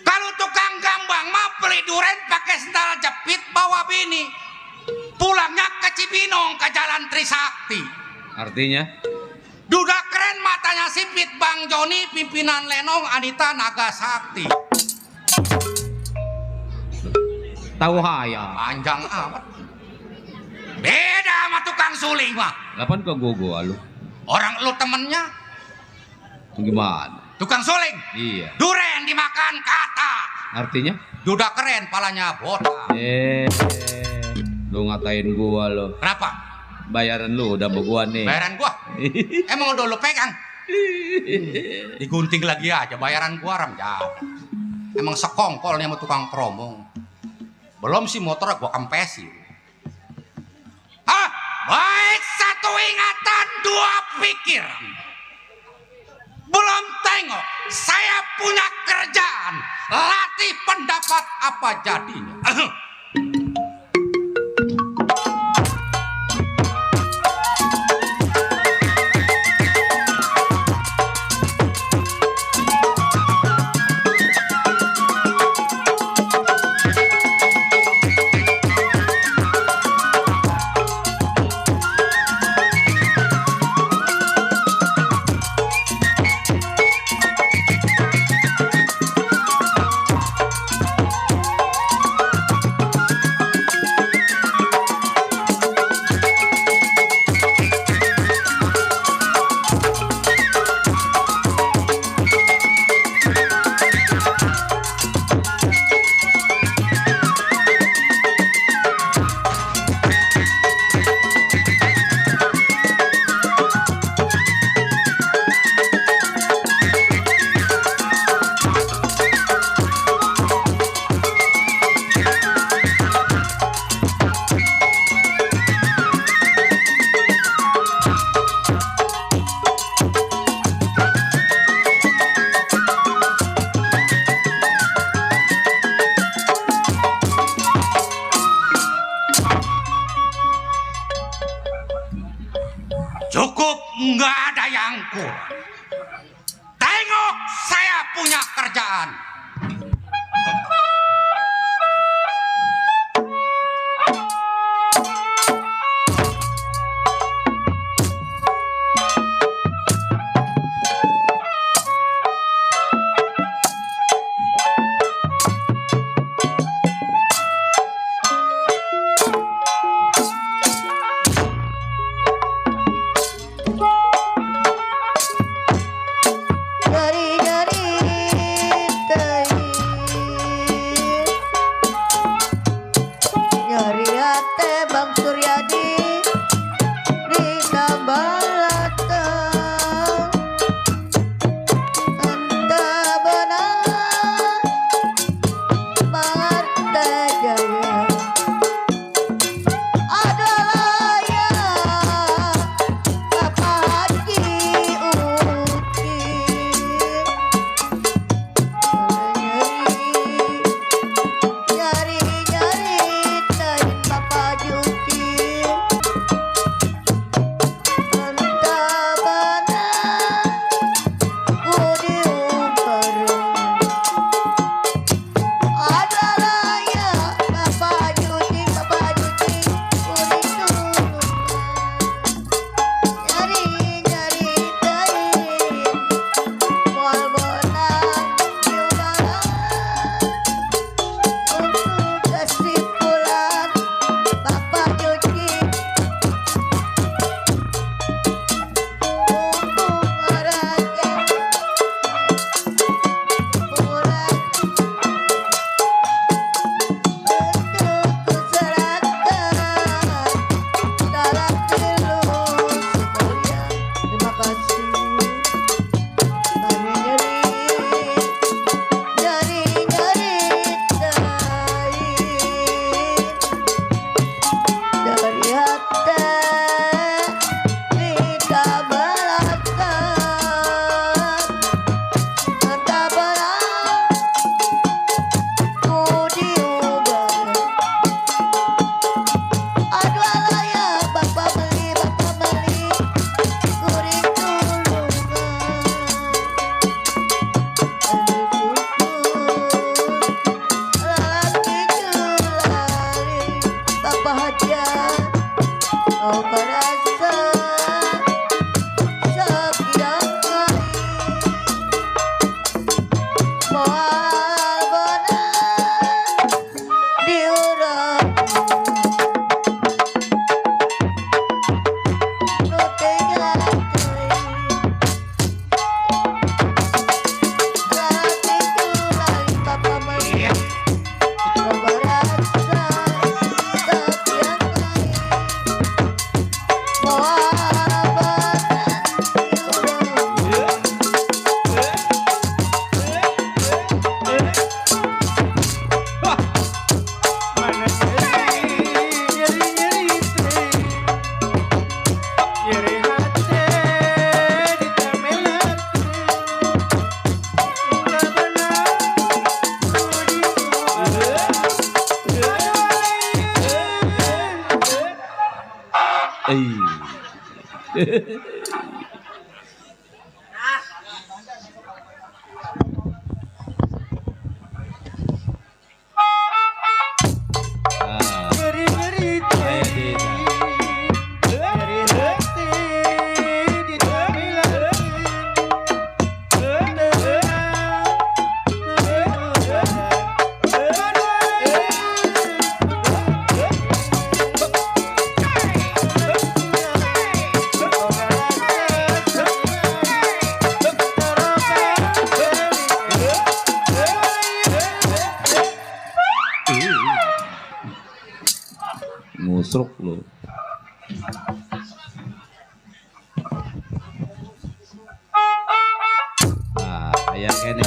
S4: Kalau tukang gambang mah beli duren pakai sendal jepit bawa bini. Pulangnya ke Cibinong ke Jalan Trisakti.
S3: Artinya?
S4: Duda keren matanya sipit Bang Joni pimpinan Lenong Anita Nagasakti.
S3: Tahu hayal.
S4: Panjang amat. Beda sama tukang suling mah.
S3: Lapan ke gua lu.
S4: Orang lu temennya
S3: Gimana?
S4: tukang suling.
S3: Iya.
S4: Duren dimakan kata.
S3: Artinya?
S4: Duda keren palanya botak.
S3: Lu ngatain gua lo.
S4: Kenapa?
S3: Bayaran lu udah mau gua nih.
S4: Bayaran gua. Emang udah lu pegang? Digunting lagi aja bayaran gua ram jalan. Emang sekongkolnya sama tukang kromong. Belum sih motor gua kempesin. Baik satu ingatan dua pikiran. Belum tengok saya punya kerjaan. Latih pendapat apa jadinya. Cukup, nggak ada yang kurang. Tengok, saya punya kerjaan.
S7: Nyari-nyari tain Bapak Juki
S3: Musruk lu. Nah, kayak ini.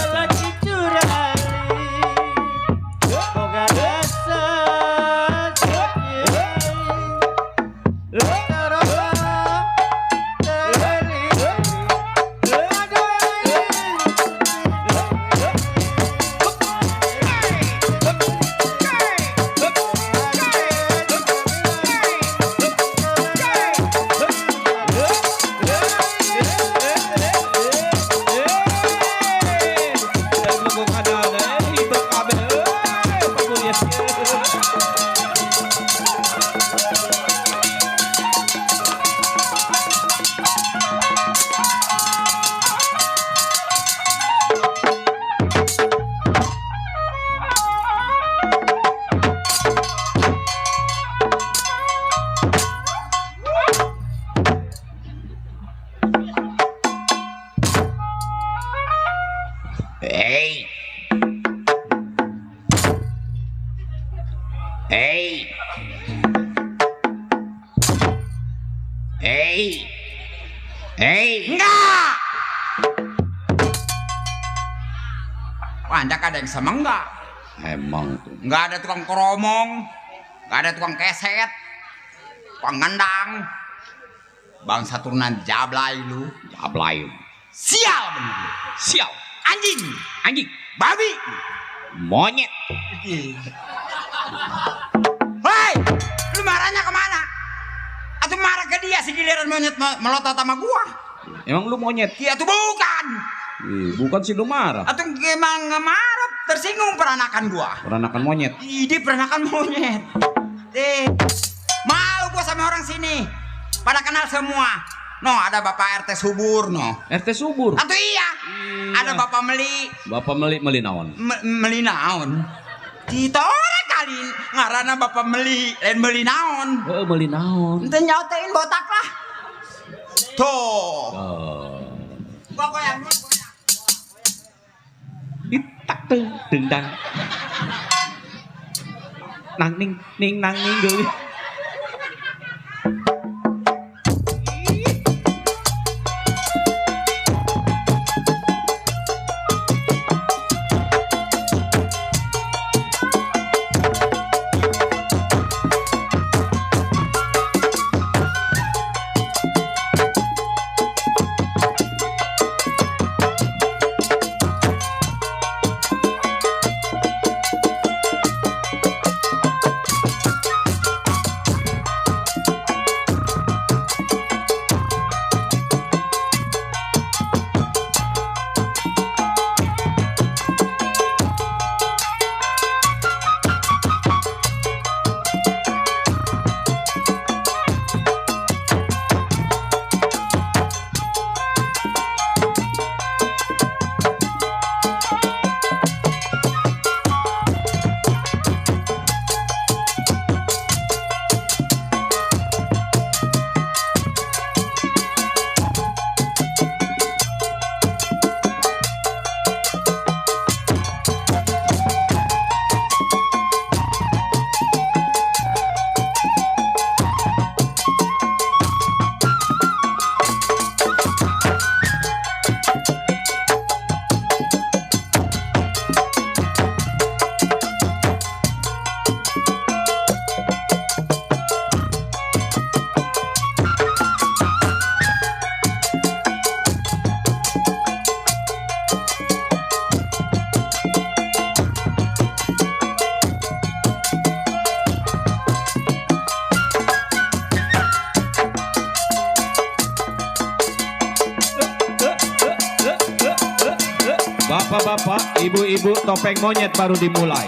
S4: Enggak. Wanjak ada yang sama enggak?
S3: Emang tuh.
S4: Enggak ada tukang keromong, enggak ada tukang keset, tukang ngendang. Bangsa turunan Jablay lu.
S3: Jablay.
S4: Sial bener lu.
S3: Sial.
S4: Anjing,
S3: Anjing.
S4: babi.
S3: Monyet.
S4: Hei, lu marahnya kemana? Atau marah ke dia si giliran monyet melotot sama gua?
S3: Emang lu monyet?
S4: Dia tuh bukan.
S3: Bukan si lu marah.
S4: Atau emang ngemarah tersinggung peranakan gua?
S3: Peranakan monyet.
S4: Ini peranakan monyet. Malu gua sama orang sini. Pada kenal semua. No, ada Bapak RT Subur, no.
S3: RT Subur.
S4: Atau iya. Ada Bapak Meli.
S3: Bapak Meli naon?
S4: Meli naon? Kita orang kali ngarana Bapak Meli, lain Meli naon.
S3: Meli naon.
S4: Ente nyautain botak lah. Tuh. Gua goyang.
S3: Ditak tuh dendang. Nang ning nang ning geus. bapak-bapak, ibu-ibu, topeng monyet baru dimulai.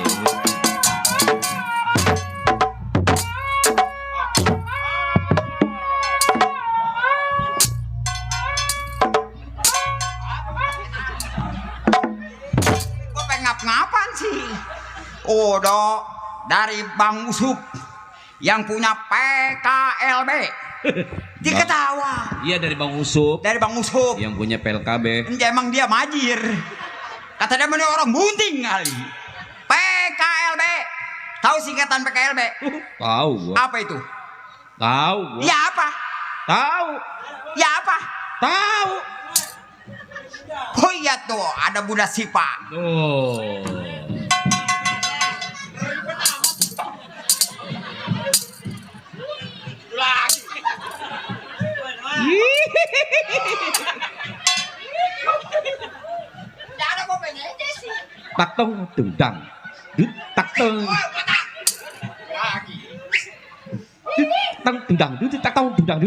S7: Kok pengap-ngapan sih? Oh, dok, dari Bang Usup yang punya PKLB. Diketawa.
S3: Iya dari Bang Usup
S7: Dari Bang Usup.
S3: yang punya PLKB.
S7: Emang dia majir. Kata dia mana orang bunting kali. PKLB. Tahu singkatan PKLB?
S3: Tahu gua.
S7: Apa itu?
S3: Tahu gua.
S7: Ya apa?
S3: Tahu.
S7: Ya apa?
S3: Tahu.
S7: Oh iya tuh, ada Bunda Sipa.
S3: Oh. Tak tong tendang. Tak tong. Tang tendang. Tak tong tendang.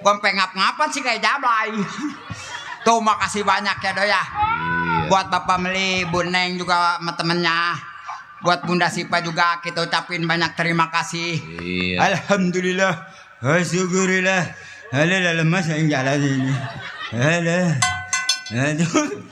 S7: Bukan pengap-ngapan sih kayak jablay. Tuh makasih banyak ya Do ya. Buat Bapak Meli, Bu Neng juga sama temennya. Buat Bunda Sipa juga kita ucapin banyak terima kasih.
S3: Iya.
S7: Alhamdulillah. Syukurillah. Alah lemas yang jalan ini. Alah. Aduh.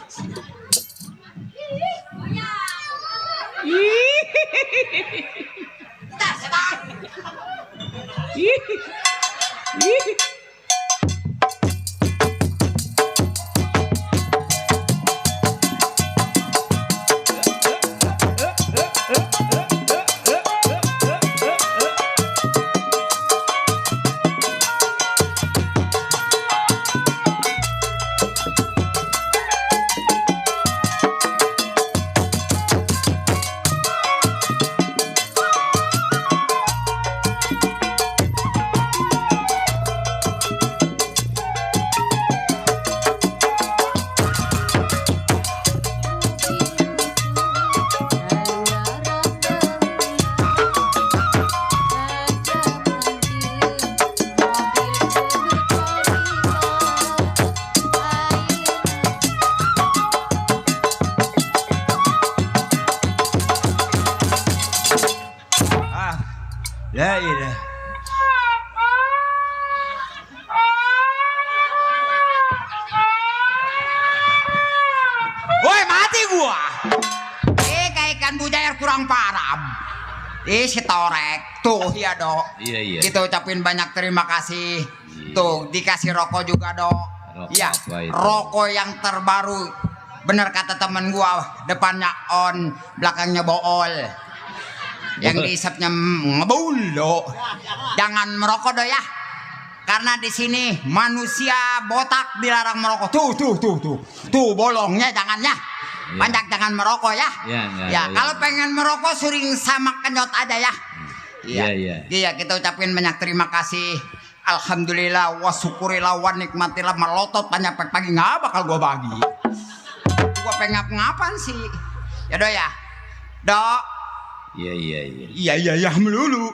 S2: La ilah.
S7: Woi, mati gua. Kayak ikan bujair kurang parah. Si Torek. Tuh, ya, Dok.
S3: Iya.
S7: Kita ucapin banyak terima kasih. Tuh, dikasih rokok juga, Dok.
S3: Rokok
S7: Iya,
S3: apa itu?
S7: rokok yang terbaru. Bener kata temen gua, depannya on, belakangnya bool. Yang diisapnya ngebul, Dok. Jangan merokok, Dok ya. Karena di sini manusia botak dilarang merokok. Tuh bolongnya jangan ya.
S3: Iya.
S7: Banyak jangan merokok ya.
S3: Iya.
S7: Kalau pengen merokok suring sama kenyot aja ya.
S3: Iya.
S7: Iya, kita ucapin banyak terima kasih. Alhamdulillah wa syukurillah wa nikmatillah melotot banyak pagi nggak bakal gua bagi. Gua pengen ngapan sih? Ya, Dok ya. Dok.
S3: Iya.
S7: Iya melulu.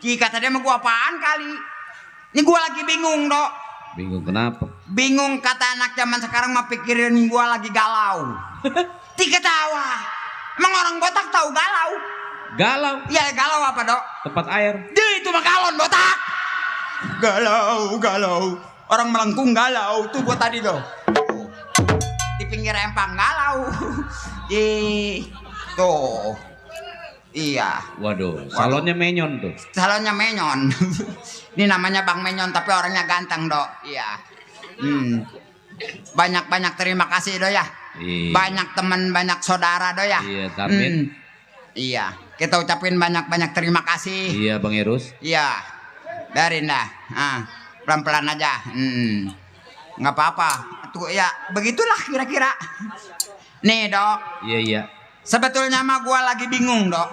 S7: Kata dia mah gua apaan kali? Ini gua lagi bingung, Dok.
S3: Bingung kenapa?
S7: Bingung kata anak zaman sekarang mah pikirin gua lagi galau. Diketawa. Emang orang botak tahu galau?
S3: Galau.
S7: Iya, galau apa, Dok?
S3: Tempat air.
S7: Itu mah galon botak. Galau. Orang melengkung galau. Tuh gua tadi, Dok. Di pinggir empang galau. Tuh. Iya.
S3: Waduh, salonnya menyon tuh.
S7: Salonnya menyon. Ini namanya Bang Menyon tapi orangnya ganteng, Dok. Iya. Banyak terima kasih, Dok ya.
S3: Iya.
S7: Banyak teman, banyak saudara, Dok ya.
S3: Iya, Tarmin.
S7: Iya. Kita ucapin banyak terima kasih.
S3: Iya, Bang Erus.
S7: Iya. Biarin dah. Pelan-pelan aja. Nggak apa-apa. Tuh ya, begitulah kira-kira. Nih, Dok.
S3: Iya.
S7: Sebetulnya mah gua lagi bingung, Dok.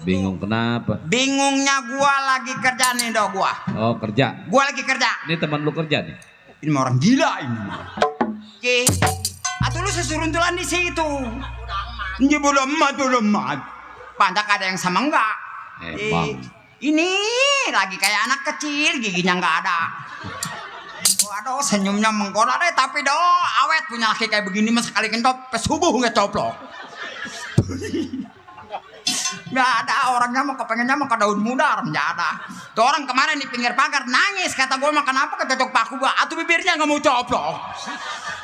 S3: Bingung kenapa?
S7: Bingungnya gua lagi kerja nih, Dok, gua.
S3: Oh, kerja.
S7: Gua lagi kerja.
S3: Ini teman lu kerja nih.
S7: Ini mah orang gila ini. Oke. Atau lu sesuruntulan di situ. Ini bodo amat. Pantak ada yang sama enggak?
S3: Bang.
S7: Ini lagi kayak anak kecil, giginya enggak ada. Waduh, senyumnya menggoda deh, tapi awet punya laki kayak begini mah sekali kentop, subuh nggak coplok. Nggak ada orangnya mau kepengennya mau ke daun muda, nggak ada. Tuh orang kemarin di pinggir pagar nangis, kata gue makan apa kecocok paku gua, atau bibirnya nggak mau coplok.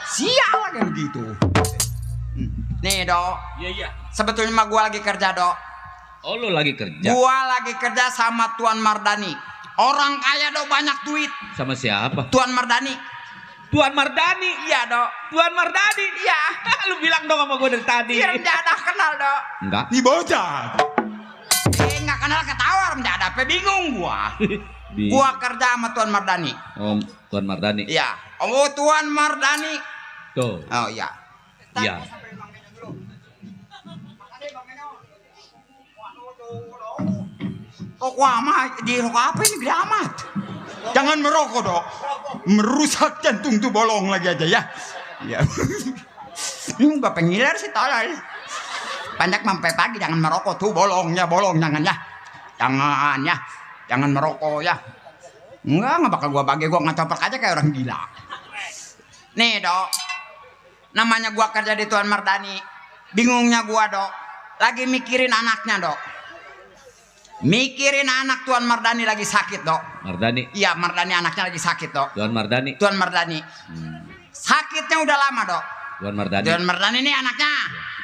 S7: Sial kayak begitu. Nih, Dok.
S3: Iya.
S7: Sebetulnya mah gue lagi kerja, Dok.
S3: Oh, lu lagi kerja?
S7: Gua lagi kerja sama Tuan Mardani. Orang kaya, Dok, banyak duit.
S3: Sama siapa?
S7: Tuan Mardani.
S3: Tuan Mardani.
S7: Iya, Dok.
S3: Tuan Mardani.
S7: Iya.
S3: Lu bilang dong sama gue dari tadi.
S7: Iya, nggak ada kenal, Dok.
S3: Enggak.
S7: Nih bocah. Nggak kenal ketawa, nggak ada. Bingung gua. Gua kerja sama Tuan Mardani.
S3: Om Tuan Mardani.
S7: Iya. Oh, Tuan Mardani.
S3: Tuh.
S7: Oh, iya.
S3: Iya.
S7: Rokok amat, di rokok apa ini gede amat? Jangan merokok, Dok. Merusak jantung tuh bolong lagi aja ya. Iya. Ini gak pengiler sih tolol. Banyak sampai pagi jangan merokok tuh bolong jangan ya. Jangan ya. Jangan merokok ya. Enggak bakal gua bagi, gua ngacoprak aja kayak orang gila. Nih, Dok. Namanya gua kerja di Tuan Mardani. Bingungnya gua, Dok. Lagi mikirin anaknya, Dok. Mikirin anak Tuan Mardani lagi sakit, Dok.
S3: Mardani.
S7: Iya, Mardani anaknya lagi sakit, Dok.
S3: Tuan Mardani.
S7: Tuan Mardani. Sakitnya udah lama, Dok.
S3: Tuan Mardani.
S7: Tuan Mardani ini anaknya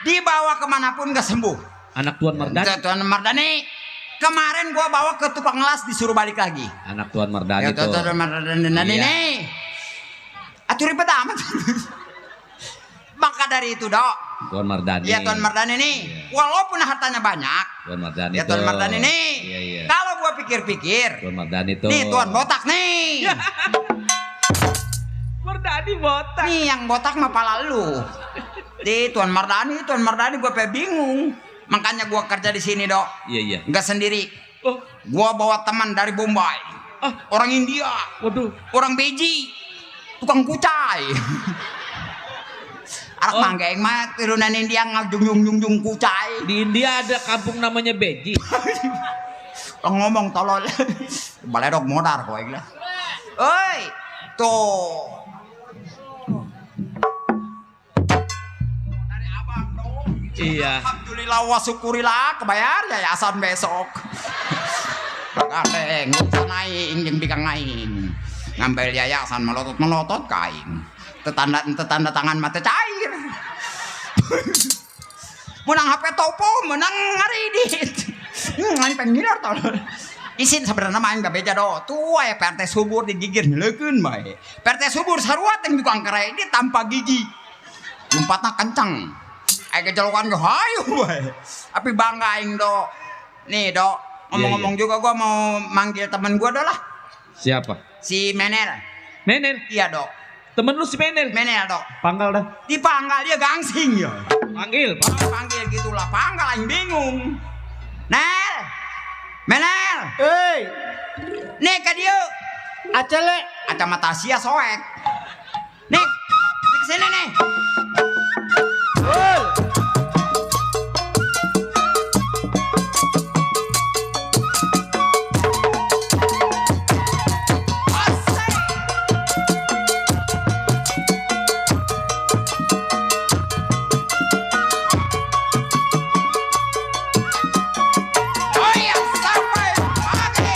S7: dibawa kemanapun gak sembuh.
S3: Anak Tuan Mardani.
S7: Tuan Mardani kemarin gua bawa ke tukang las disuruh balik lagi.
S3: Anak Tuan Mardani
S7: Ya,
S3: tuh.
S7: Tuan Mardani
S3: Iya.
S7: nih. Atuh ribet amat. Maka dari itu, Dok.
S3: Tuan Mardani.
S7: Iya, Tuan Mardani nih. Walaupun hartanya banyak.
S3: Tuan Mardani
S7: Ya,
S3: tuh.
S7: Tuan Mardani nih.
S3: Iya.
S7: Kalau gua pikir-pikir.
S3: Tuan Mardani tuh.
S7: Nih, Tuan botak nih.
S3: Mardani botak.
S7: Nih yang botak mah pala lu. Di Tuan Mardani gue bingung. Makanya gue kerja di sini, Dok.
S3: Iya.
S7: Enggak sendiri.
S3: Oh.
S7: Gue bawa teman dari Bombay. Orang India.
S3: Waduh.
S7: Orang Beji. Tukang kucai. Arak manggeng mah turunan India ngajung kucai.
S3: Di India ada kampung namanya Beji.
S7: Ngomong tolol. Baledog modar kowe gila. Oi, tuh.
S3: Iya.
S7: Alhamdulillah wa syukurillah kebayar yayasan besok. Kadeng urusan aing jeung bikang aing. Ngambil yayasan melotot-melotot ka aing. Tetanda tangan mata cair. Menang HP topo, menang ngaridit. Ngan pengiler tol. Isin sebenarnya main gak beja do. Tua ya PRT subur digigir nyelekeun bae. PRT subur sarua teh tukang kredit tanpa gigi. Lompatna kencang. Aya gejelokan ge hayu bae. Tapi bangga aing do. Nih do, ngomong-ngomong juga gua mau manggil temen gua do lah.
S3: Siapa?
S7: Si Menel.
S3: Menel.
S7: Iya do.
S3: Temen lu si Menel.
S7: Menel do.
S3: Panggal dah.
S7: Dipanggal dia gangsing ya.
S3: Panggil.
S7: Panggil gitulah, panggal aing bingung. Nel. Menel.
S5: Hei,
S7: Nih ka dieu.
S5: acele.
S7: Kacamata sia soek. Nih, di kesini nih. Oh iya, sampai pagi.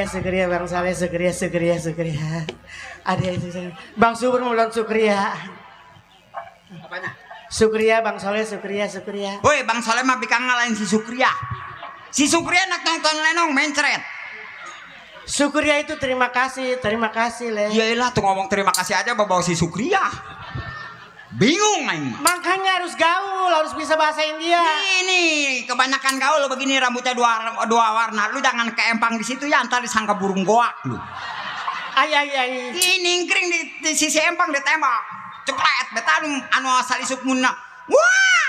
S5: Sukria Bang Saleh, Sukria. Ada itu Bang Subur mulon Sukria.
S7: Apanya?
S5: Sukria Bang Saleh, Sukria.
S7: Woi, Bang Saleh mah bikang ngalahin si Sukria. Si Sukria nak nonton lenong mencret.
S5: Sukria itu terima kasih Le.
S7: Yaelah tuh ngomong terima kasih aja bawa si Sukria. Bingung aing.
S5: Makanya harus gaul, harus bisa bahasa India.
S7: Ini kebanyakan gaul begini rambutnya dua warna. Lu jangan keempang di situ ya, ntar disangka burung goak lu.
S5: Ay.
S7: Ini ngkring di sisi empang ditembak. Cepret betal anu asal isuk munna. Wah!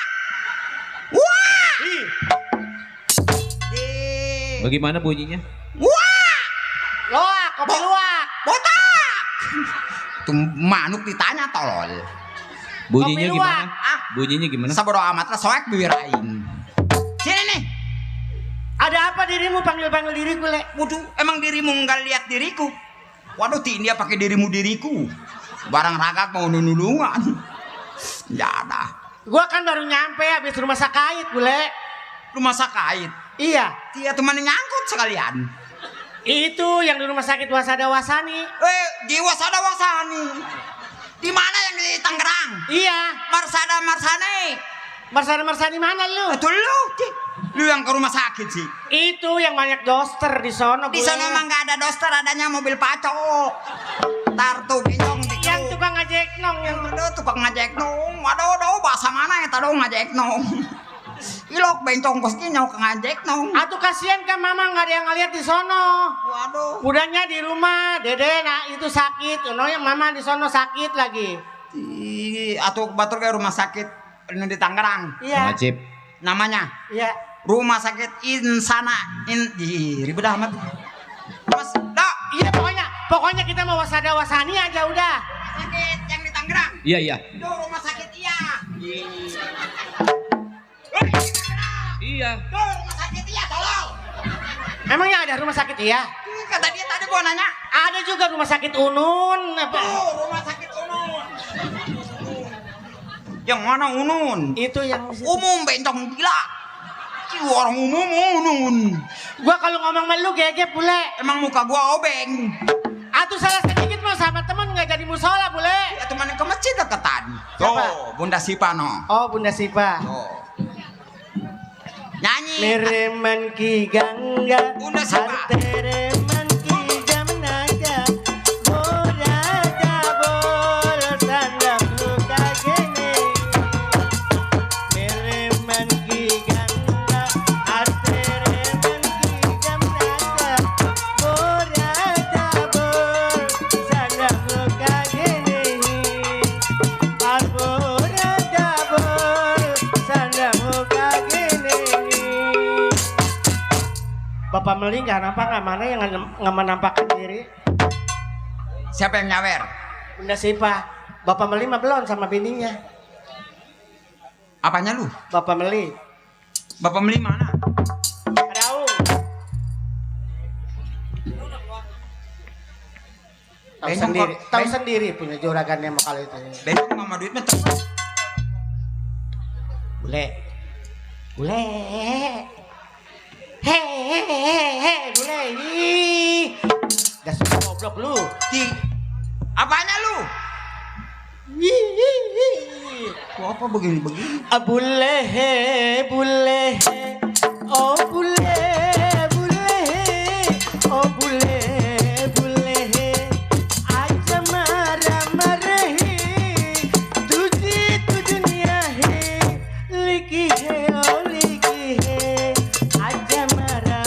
S3: Bagaimana bunyinya?
S7: Wah!
S5: Loak, kopi luwak.
S7: Botak! Tuh manuk ditanya tolol.
S3: Bunyinya
S5: Kopi luwak.
S3: gimana? Bunyinya gimana?
S7: Sabodo amat lah soek bibir aing. Sini nih.
S5: Ada apa dirimu panggil-panggil diriku, Le?
S7: Waduh, emang dirimu enggak lihat diriku? Waduh, India pakai dirimu diriku. Barang ragat mau nunulungan. Ya dah.
S5: Gua kan baru nyampe habis rumah sakit, Bule.
S7: Rumah sakit.
S5: Iya,
S7: Dia teman nyangkut sekalian.
S5: itu yang di rumah sakit Wasada Wasani.
S7: Di Wasada Wasani. Di mana yang di Tangerang?
S5: Iya,
S7: Marsada Marsane.
S5: Marsani mana lu?
S7: Betul lu yang ke rumah sakit sih.
S5: Itu yang banyak doster di sono.
S7: Di
S5: Bule.
S7: sana mah nggak ada doster, adanya mobil pacok. Tartu bincong di
S5: Yang tukang ngajek nong yang
S7: tukang ngajek nong. Waduh, bahasa mana ya tado ngajek nong. Ilok bencong kos nyau ke ngajek nong.
S5: Atuh kasihan kan mama nggak ada yang ngeliat di sono.
S7: Waduh.
S5: Udahnya di rumah, Dede nah itu sakit. No yang mama di sono sakit lagi.
S7: Atuh batur ke rumah sakit ini di Tangerang.
S5: Iya.
S3: Wajib.
S7: Namanya
S5: Iya.
S7: Rumah Sakit Insana. Ribet amat. Mas, dak.
S5: Iya pokoknya kita mau Wasada Wasani aja udah.
S7: Sakit yang di Tangerang.
S3: Iya.
S7: Itu rumah sakit iya.
S3: Iya.
S7: Tuh rumah sakit iya, tolong.
S5: Emangnya ada rumah sakit iya?
S7: Kata dia tadi gua nanya.
S5: Ada juga rumah sakit Unun apa?
S7: Tuh rumah sakit Unun. Yang mana Unun?
S5: Itu yang
S7: Umum bencong gila. Orang umum Unun.
S5: gua kalau ngomong sama lu gege Bule.
S7: Emang muka gua obeng.
S5: Atuh salah sedikit mah sama temen nggak jadi musola Bule.
S7: Ya teman ke masjid deketan.
S5: Siapa?
S7: Tuh, Bunda Sipa no.
S5: Oh Bunda Sipa.
S7: Tuh. Nyanyi.
S5: Mereman ki gangga.
S7: Bunda Sipa.
S5: Tereman ki jamnaga. Boraga bol tandang luka gene. Mereman ki gangga. Tereman ki jamnaga. Boraga bol tandang luka gene. Boraga bol tandang luka gene. Bapak Meli nggak nampak nggak mana yang nggak menampakkan diri?
S7: Siapa yang nyawer?
S5: Bunda Sipa. Bapak Meli mah belum sama bininya.
S7: Apanya lu?
S5: Bapak Meli.
S7: Bapak Meli mana?
S5: Ada Aung. Tahu
S7: Bencong
S5: sendiri.
S7: kok-
S5: Tahu
S7: ben-
S5: sendiri punya juragannya mah kalau itu.
S7: Besok mama duit mah terus.
S5: Bule. Bule. Hehehe, Bule. Ih. Dasar goblok lu.
S7: Apanya lu?
S5: Ih.
S7: Kok apa begini?
S5: Bule, bule, oh bule, bule, oh bule, bule, aja marah tuji tu dunia liki oh liki aja marah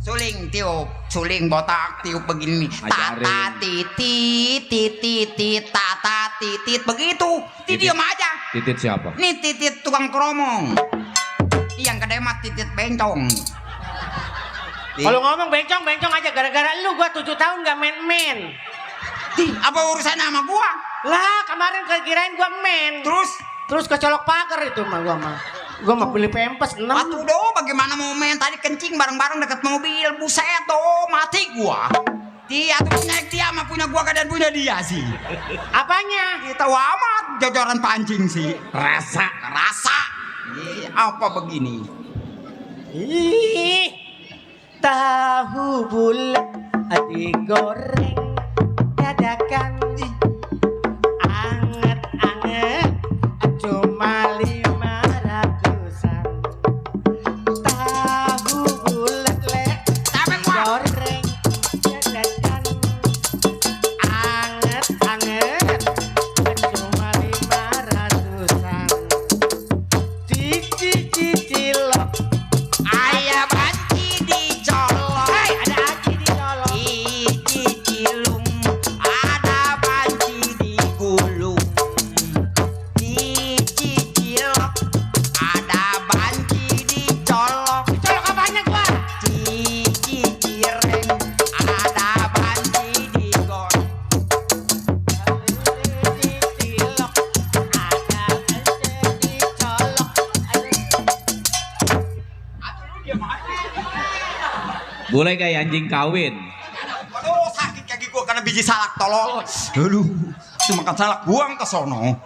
S7: Suling tiup, suling botak tiup begini.
S3: Ajarin.
S7: Tata titit, titit, tata titit begitu. Diam aja.
S3: Titit siapa?
S7: Nih titit tukang kromong. Yang gede mah titit bencong.
S5: Kalau ngomong bencong aja gara-gara lu gua 7 tahun gak main-main.
S7: Apa urusannya sama gua?
S5: Lah kemarin kirain gua main. Terus kecolok pagar itu mah gua mah. Gua mah beli pempes 6.
S7: Atuh do, bagaimana mau main tadi kencing bareng-bareng deket mobil. Buset do, mati gua. Dia tuh punya dia sama punya gua kadang punya dia sih.
S5: Apanya?
S7: Kita amat jodoran pancing sih. Rasa. Apa begini?
S5: Ih, tahu bulat digoreng dadakan anget-anget cuma 500-an. Tahu bulat le
S7: Tapi gua
S5: goreng dadakan
S3: Bule kayak anjing kawin.
S7: Aduh, sakit kaki gua karena biji salak tolol. Aduh, itu makan salak buang ke sono.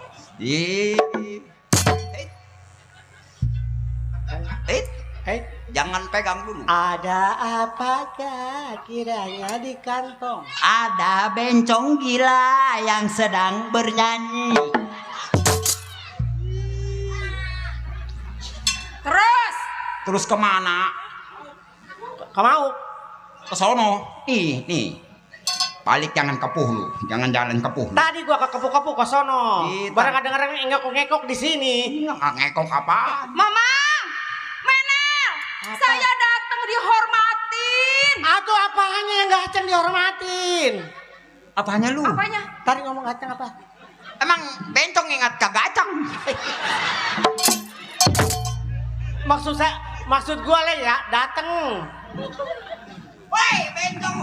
S7: Jangan pegang dulu.
S8: Ada apakah kiranya di kantong?
S7: Ada bencong gila yang sedang bernyanyi. Terus kemana?
S8: Kamu mau?
S7: Ke sono. Nih. Balik jangan kepuh lu, jangan jalan kepuh.
S8: Tadi gua kekepu-kepu ke sono.
S7: Iya,
S8: Barang kadang-kadang ngekok-ngekok di sini.
S7: Ngekok apa?
S6: Mama, Menel, saya datang dihormatin.
S8: Atau apanya yang gaceng dihormatin?
S7: Apanya lu?
S6: Apanya?
S8: Tadi ngomong gaceng apa?
S7: Emang bencong ingat kagacang?
S8: Maksud gua le ya dateng.
S7: Woi, bencong.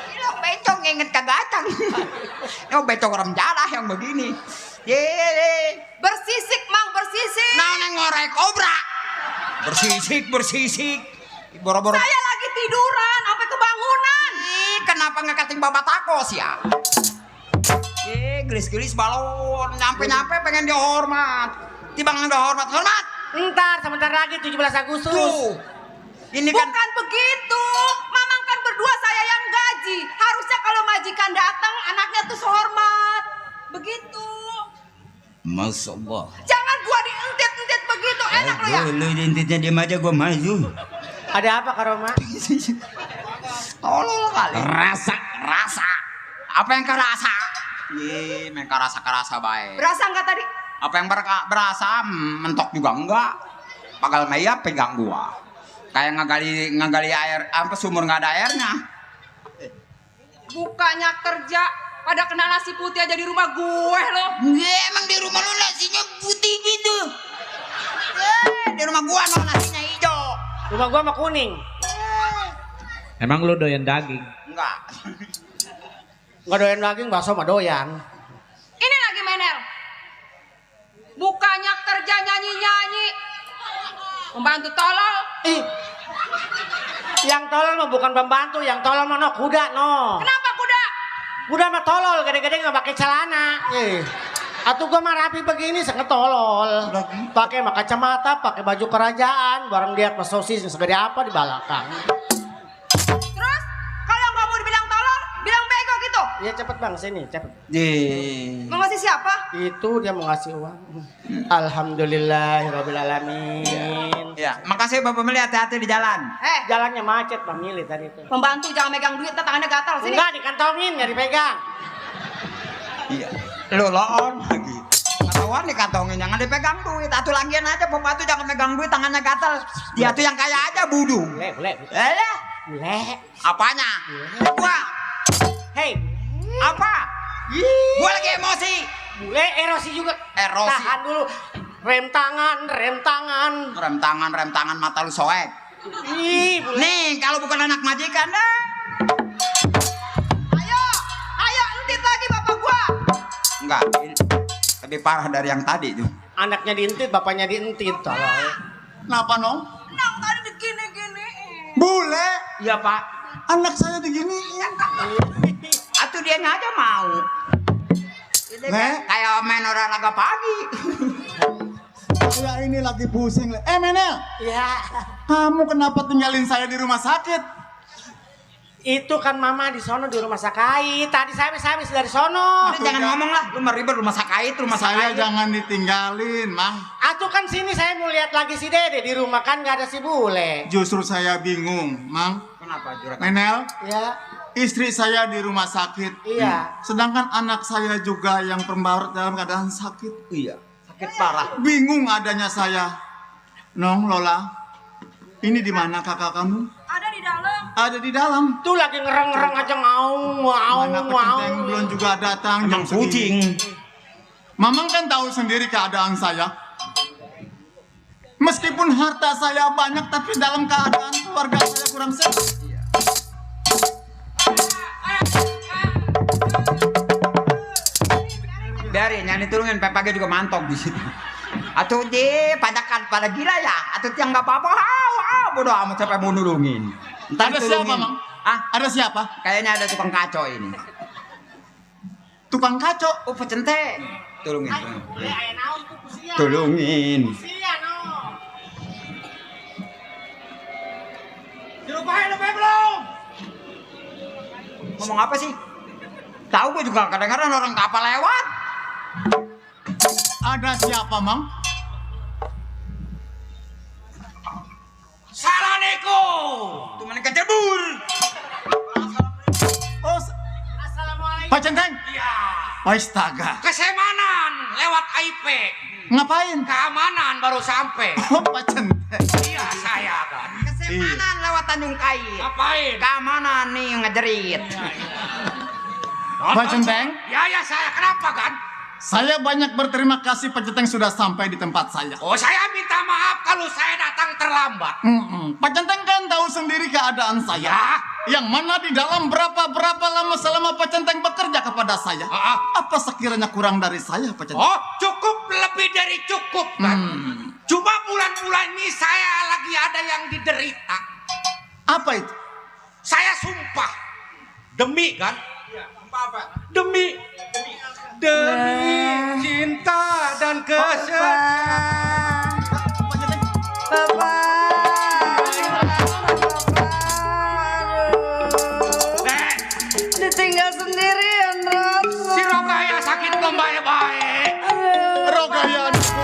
S7: Ini bencong inget kagacang. Ini bencong orang jalah yang begini.
S6: Bersisik, Mang, bersisik.
S7: Nah, ngorek kobra. Bersisik. Boro-boro.
S6: Saya lagi tiduran, sampai kebangunan.
S7: Kenapa nggak kating babat takos ya? Gelis-gelis balon. Nyampe-nyampe pengen dihormat. Tiba nggak dihormat.
S8: Ntar sebentar lagi 17 Agustus.
S7: Tuh. Ini kan
S6: Bukan begitu. Mamang kan berdua saya yang gaji. Harusnya kalau majikan datang, anaknya tuh sehormat. Begitu.
S7: Masya Allah.
S6: Jangan gua dientit-entit begitu, enak lo ya.
S7: Lu intitnya diam aja gua maju.
S8: Ada apa Kak Roma?
S7: Tolol kali. Rasa. Apa yang kerasa? Main kerasa baik.
S6: Berasa nggak tadi?
S7: Apa yang berasa? Mentok juga enggak. Pagal Maya pegang gua. Kayak ngagali air, apa sumur nggak ada airnya.
S6: Bukannya kerja, pada kena nasi putih aja di rumah gue loh.
S7: Emang di rumah lu nasinya putih gitu. Di rumah gua no nasinya hijau.
S8: Rumah gua mah kuning.
S3: Emang lu doyan daging?
S7: Enggak.
S8: Nggak doyan daging, bakso mah doyan.
S6: Ini lagi Menel. Bukannya kerja nyanyi-nyanyi. Membantu tolol.
S8: Yang tolol mah bukan pembantu, yang tolol mah no kuda no.
S6: Kenapa kuda?
S8: Kuda mah tolol, gede-gede nggak pakai celana. Atuh gua mah rapi begini sangat tolol. Pakai mah kacamata, pakai baju kerajaan, bareng dia pas sosis segede apa di belakang.
S6: Terus kalau nggak mau dibilang tolol, bilang bego gitu.
S8: Iya cepet bang, sini cepet.
S6: Mau ngasih siapa?
S8: Itu dia mau ngasih uang. Alhamdulillahirobbilalamin.
S7: Ya, makasih Bapak Meli, hati-hati di jalan.
S8: Jalannya macet Pak Mili tadi itu.
S6: Pembantu jangan megang duit, ntar tangannya gatal sini.
S8: Enggak dikantongin, nggak dipegang.
S7: Iya. Lu loon lagi. Ketahuan dikantongin, jangan dipegang duit. Atuh lagian aja pembantu jangan megang duit, tangannya gatal. Dia tuh yang kaya aja budu.
S8: Boleh.
S7: Apanya? Gua.
S8: Hei,
S7: Apa? Gua lagi emosi.
S8: boleh erosi juga.
S7: Erosi.
S8: Tahan dulu. Rem tangan.
S7: Rem tangan mata lu soek.
S8: Ih, boleh.
S7: Nih, kalau bukan anak majikan dah.
S6: Ayo, entit lagi bapak gua.
S7: Enggak, lebih parah dari yang tadi tuh.
S8: Anaknya diintit, bapaknya diintit. Tolong.
S5: Kenapa nong?
S6: Nang tadi digini-gini.
S5: Bule,
S7: Iya, Pak.
S5: anak saya diginiin.
S7: Atuh dia aja mau.
S5: Le,
S7: Kayak main olahraga pagi.
S5: saya ini lagi pusing. Le. Menel,
S8: Ya,
S5: kamu kenapa tinggalin saya di rumah sakit?
S8: itu kan mama di sono di rumah sakit. Tadi saya habis dari sono.
S7: Udah jangan ngomong lah, lu meribet rumah sakit.
S5: Saya jangan ditinggalin, Mang.
S8: Atuh kan sini saya mau lihat lagi si Dede di rumah kan nggak ada si Bule.
S5: Justru saya bingung, Mang.
S7: Kenapa jurat?
S5: Menel,
S8: Ya,
S5: istri saya di rumah sakit.
S8: iya.
S5: Sedangkan anak saya juga yang pembaur dalam keadaan sakit.
S7: Iya, sakit parah.
S5: Bingung adanya saya. Nong, Lola, ini di mana kakak kamu?
S6: Ada di dalam.
S5: Ada di dalam.
S8: Tuh lagi ngereng-ngereng aja ngaung.
S5: Mana kecenteng belum juga datang jam
S7: Emang kucing.
S5: segini. Mamang kan tahu sendiri keadaan saya. Meskipun harta saya banyak, tapi dalam keadaan keluarga saya kurang sehat.
S7: Biarin, yang diturunin Pepage juga mantok di situ. Atuh di pada gila ya. Atuh yang nggak apa-apa. Bodoh amat sampai mau nulungin. Ntar
S5: Ada siapa,
S7: tulungin.
S5: Mang?
S7: Ah,
S5: Ada siapa?
S7: kayaknya ada tukang kacau ini.
S5: Tukang kaco.
S7: Oh, pecenteng. Tulungin.
S8: Ayo naon tuh kusia.
S7: Tulungin.
S8: Kusia no. Dilupain belum?
S7: Ngomong apa sih? Tahu gue juga kadang-kadang orang kapal lewat.
S5: Ada siapa, Mang?
S7: Assalamualaikum. Tuh mana kecebur.
S5: Oh,
S8: Assalamualaikum.
S5: Pak Centeng.
S7: Iya.
S5: Astaga.
S4: Kesemanan lewat IP.
S5: Ngapain?
S4: Keamanan baru sampai.
S5: Oh, Pak Centeng.
S4: Iya saya kan.
S7: Kesemanan lewat Tanjung Kait.
S4: Ngapain?
S7: Keamanan nih yang ngejerit.
S5: Pak Centeng.
S4: Ya saya kenapa kan?
S5: Saya banyak berterima kasih Pak Centeng sudah sampai di tempat saya.
S4: Oh saya minta maaf kalau saya datang terlambat.
S5: Pak Centeng kan tahu sendiri keadaan saya.
S4: Ya.
S5: Yang mana di dalam berapa lama selama Pak Centeng bekerja kepada saya. Apa sekiranya kurang dari saya Pak Centeng?
S4: Oh cukup lebih dari cukup kan. Cuma bulan-bulan ini saya lagi ada yang diderita.
S5: Apa itu?
S4: Saya sumpah demi kan? Demi cinta dan kesetiaan.
S6: Ditinggal sendirian, Rob.
S4: Si Rogaya sakit belum baik-baik.
S5: Rogaya anakku.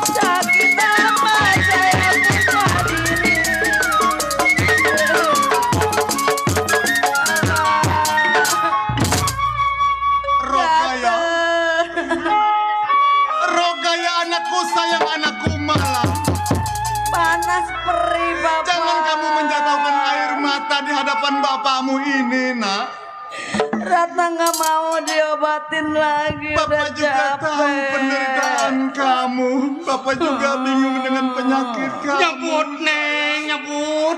S5: Jangan kamu menjatuhkan air mata. Rogaya anakku sayang anakku malang.
S6: Panas perih, Bapak.
S5: Jangan kamu menjatuhkan air mata di hadapan bapakmu ini, nak.
S6: Ratna nggak mau diobatin lagi.
S5: Bapak
S6: udah
S5: juga
S6: capek.
S5: tahu penderitaan kamu. Bapak juga bingung dengan penyakit kamu.
S4: Nyebut Neng, nyebut.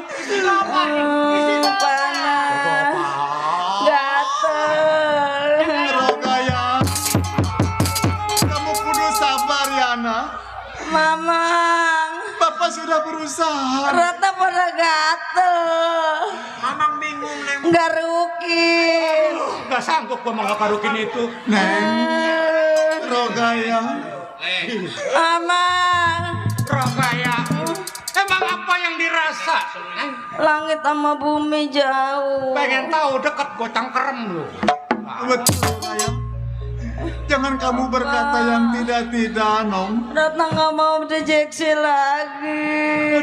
S6: Panas. Gatel.
S5: Rogaya, kamu kudu sabar ya, nak.
S6: Mamang.
S5: Bapak sudah berusaha.
S6: Ratna pada gatel.
S4: Mamang bingung Neng.
S6: Nggak rukin.
S4: Gak sanggup gua mengakarukin itu.
S5: Neng, Rogaya.
S6: Mamang.
S4: Rogaya. Emang apa yang dirasa? Neng?
S6: Langit sama bumi jauh.
S4: Pengen tahu deket gua cangkerem lu.
S5: Betul, Rogaya. Jangan kamu berkata yang tidak-tidak, Nong.
S6: Ratna nggak mau diinjeksi lagi.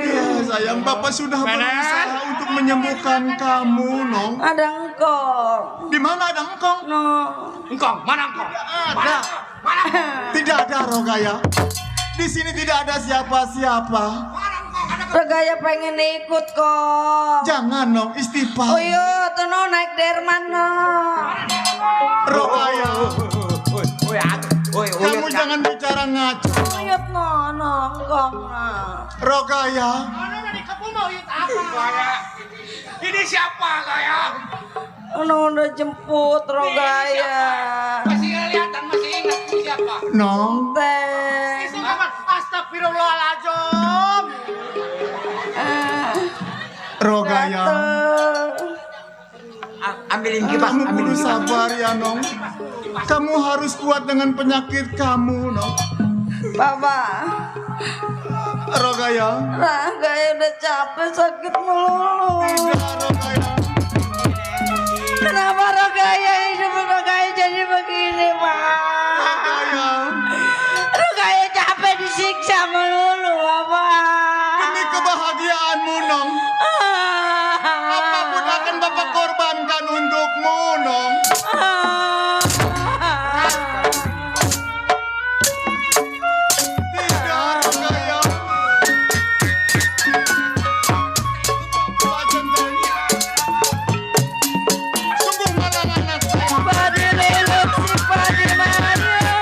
S5: Ya, sayang, Bapak sudah berusaha untuk menyembuhkan kamu, Nong.
S6: Ada engkong.
S5: Di mana ada engkong?
S6: No.
S4: Engkong, mana engkong?
S5: Ada.
S4: Mana?
S5: Tidak ada, Rogaya. Di sini tidak ada siapa-siapa.
S6: Regaya pengen ikut kok.
S5: Jangan, Nong, istighfar.
S6: Oh iya, tuh no naik derman no.
S5: Rogaya,
S7: Woi,
S5: kamu jangan bicara ngaco.
S6: Uyut no, engkong no.
S5: Rogaya,
S4: Ini siapa Gaya?
S6: No, udah jemput Rogaya.
S4: Masih kelihatan, masih ingat ini siapa?
S5: Nong.
S6: Teh.
S8: Astagfirullahaladzim.
S5: Rogaya,
S7: Ambilin kipas,
S5: kamu
S7: ambilin
S5: kudu
S7: kipas.
S5: sabar ya, Nong. Kamu harus kuat dengan penyakit kamu, Nong.
S6: Bapak,
S5: Rogaya.
S6: Rogaya udah capek sakit melulu.
S5: Tidak, Rogaya.
S6: Kenapa Rogaya hidup Rogaya jadi begini, Pak? Rogaya capek disiksa melulu, Bapak.
S5: Demi kebahagiaanmu, Nong. Apapun akan Bapak korbankan untukmu, Nong. Tidak, Rogaya. Pak Genteng. Sungguh malang anak saya.
S6: Padi leluk si padi Maria.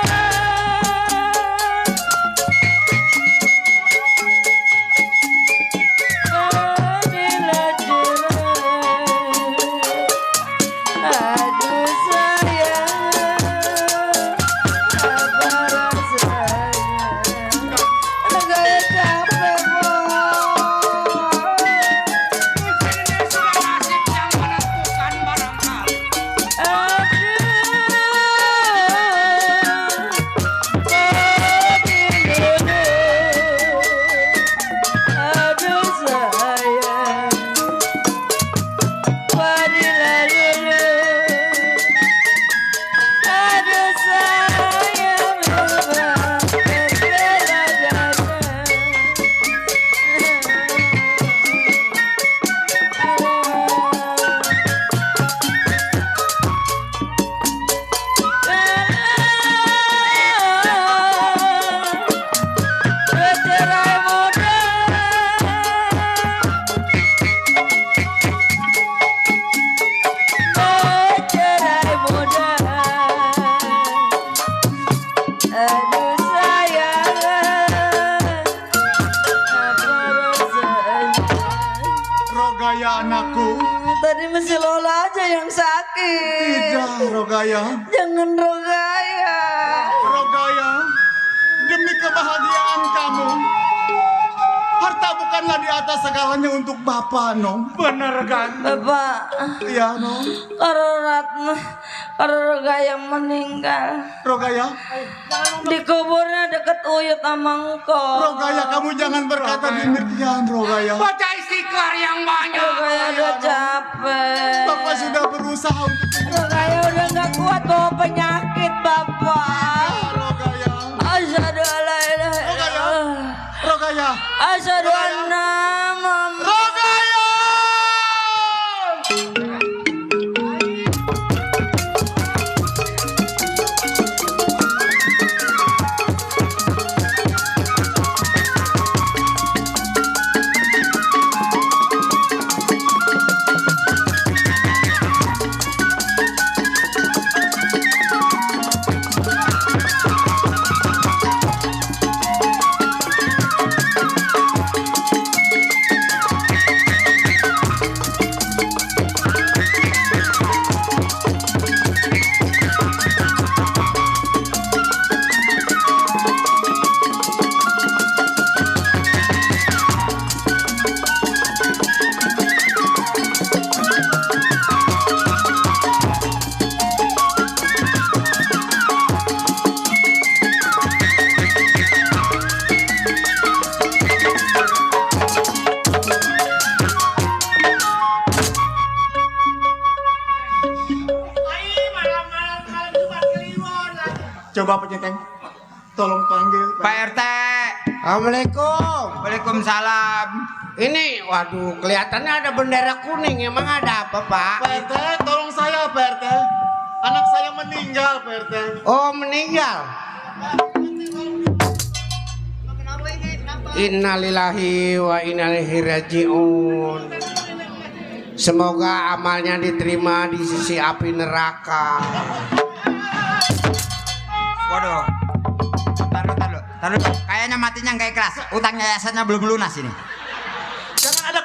S6: Padi leluk. Aduh sayang, apa rasanya? Rogaya capek,
S4: Ini sudah nasib yang menentukan barangkali.
S6: Aduh sayang, padilah dulu. Aduh sayang, berbela dada. Bercerai muda, bercerai muda. Aduh sayang, apa rasanya?
S5: Rogaya anakku.
S6: Tadi masih Lola aja yang sakit.
S5: Tidak, Rogaya.
S6: Jangan Rogaya.
S5: Rogaya, demi kebahagiaan kamu, harta bukanlah di atas segalanya untuk Bapak, Nong.
S4: Bener kan?
S6: Bapak,
S5: Iya, Nong.
S6: kalau Rogaya meninggal,
S5: Rogaya,
S6: dikuburnya deket Uyut sama engkau.
S5: Rogaya, kamu jangan berkata demikian, Rogaya.
S4: Baca istighfar yang banyak.
S6: Rogaya udah capek.
S5: Bapak sudah berusaha untuk
S6: Rogaya udah gak kuat bawa penyakit, Bapak.
S5: Rogaya.
S6: Asyhadu an la ilaha illallah.
S5: Rogaya,
S6: Asyhadu anna Muhammad.
S5: Rogaya! Coba Pak Genteng, tolong panggil
S7: Pak RT.
S8: Assalamualaikum.
S7: Waalaikumsalam.
S8: Ini, waduh, kelihatannya ada bendera kuning. Emang ada apa, Pak?
S5: Pak RT, tolong saya Pak RT. Anak saya meninggal Pak RT.
S8: Oh, meninggal. Innalillahi wa inna ilaihi rajiun. Semoga amalnya diterima di sisi api neraka.
S7: Waduh. Taruh. Kayaknya matinya nggak ikhlas. Utang yayasannya belum lunas ini.
S5: Jangan ada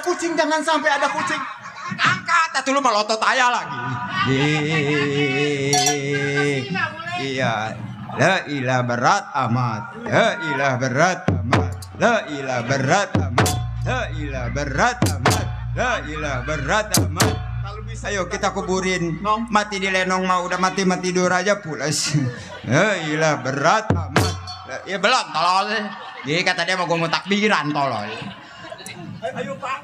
S5: kucing, jangan sampai ada kucing.
S7: Angkat, tuh lu melotot ayah lagi. Iya. La ilah berat amat. La ilah berat amat. La ilah berat amat. La ilah berat amat. La ilah berat amat.
S5: Kalau bisa
S7: Ayo kita kuburin.
S5: Nong.
S7: Mati di lenong mau udah mati tidur aja pulas. La ilah berat amat. Ya belum tolol. Jadi kata dia mau gue mau takbiran tolol.
S5: Ayo Pak.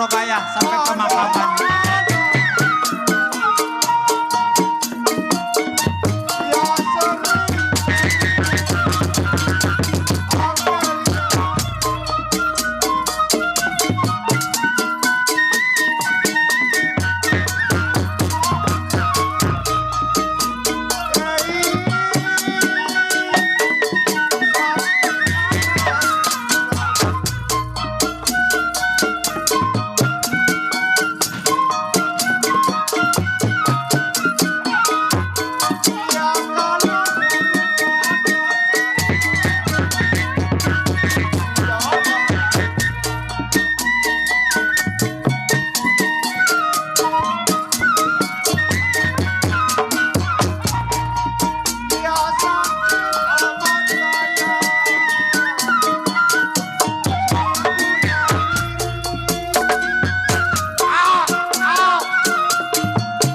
S7: Surabaya sampai pemakaman.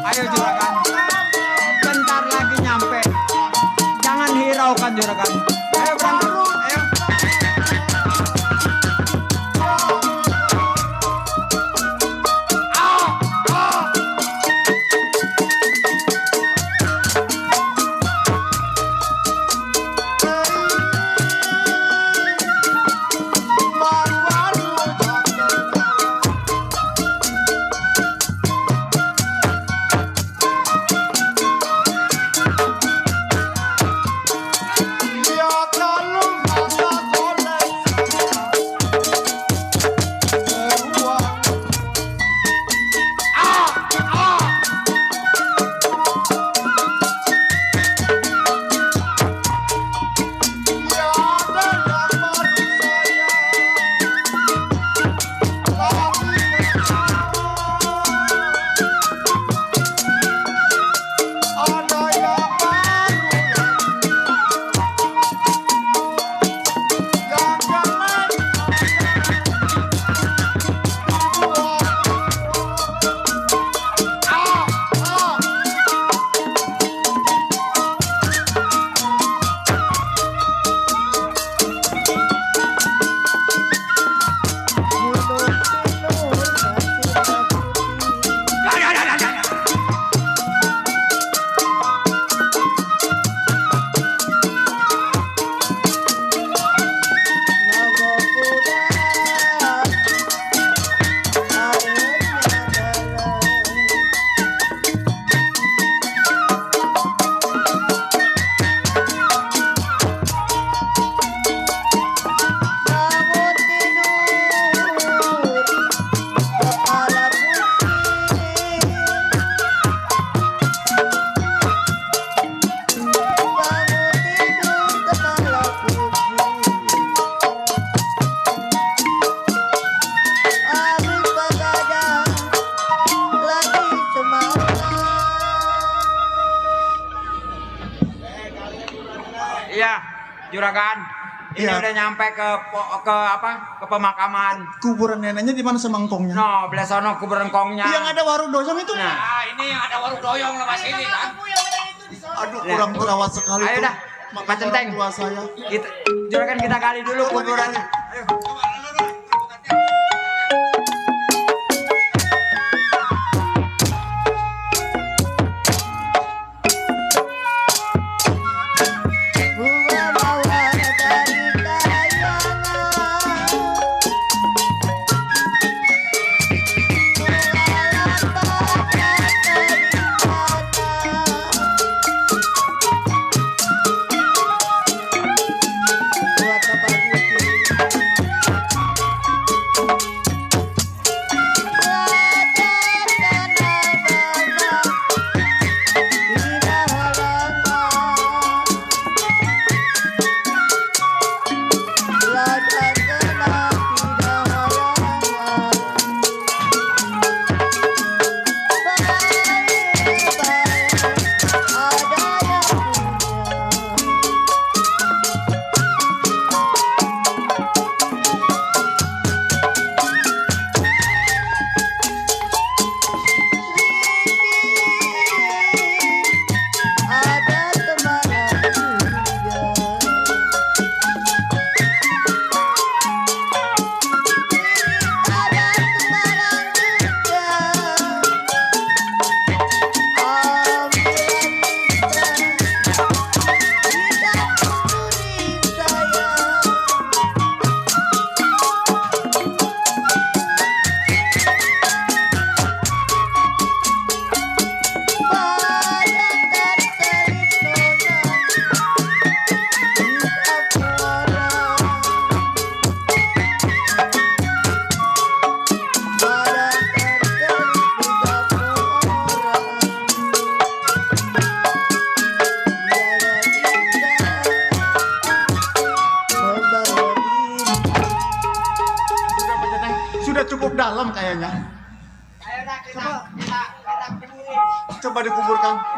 S7: Ayo juragan, bentar lagi nyampe. Jangan hiraukan juragan. Ayo berangkat, ayo. Iya, juragan. Ini
S5: Iya.
S7: udah nyampe ke pemakaman.
S5: Kuburan neneknya di mana semangkongnya?
S7: No, belah sono kuburan kongnya.
S5: Yang ada warung doyong itu.
S7: Nah, ini yang ada warung doyong lepas ini kan.
S5: Aduh, kurang terawat sekali
S7: Ayo
S5: tuh.
S7: dah, Pak Centeng.
S5: Tua saya.
S7: Kita, juragan kita gali dulu kuburannya. Ayo.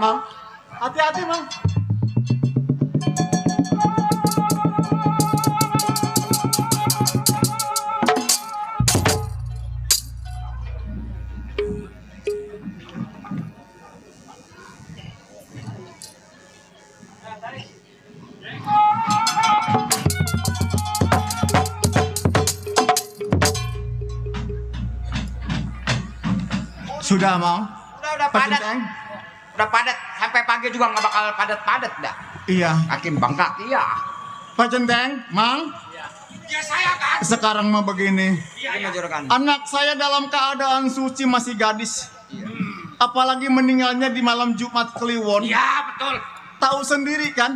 S5: Mang. Hati-hati, Mang. Sudah, Mang.
S7: Udah padat.
S5: Pacenteng?
S7: Udah padat. Sampai pagi juga nggak bakal padat-padat dah.
S5: Iya.
S7: Kaki bangkak iya.
S5: Pak Centeng, Mang.
S7: Ya saya kan.
S5: Sekarang mah begini.
S7: Iya, juragan.
S5: Anak saya dalam keadaan suci masih gadis. Apalagi meninggalnya di malam Jumat Kliwon.
S7: Iya, betul.
S5: Tahu sendiri kan?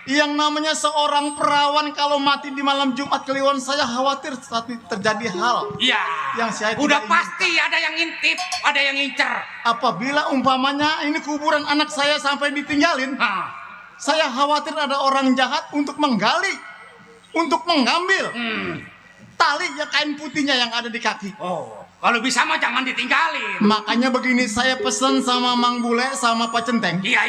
S5: Yang namanya seorang perawan kalau mati di malam Jumat Kliwon, saya khawatir saat terjadi hal.
S7: Iya.
S5: Yang saya
S7: udah
S5: tidak
S7: pasti ada yang ngintip, ada yang ngincer.
S5: Apabila umpamanya ini kuburan anak saya sampai ditinggalin, saya khawatir ada orang jahat untuk menggali, untuk mengambil tali ya kain putihnya yang ada di kaki.
S7: Oh, kalau bisa mah jangan ditinggalin.
S5: Makanya begini, saya pesan sama Mang Bule sama Pak Centeng.
S7: Iya.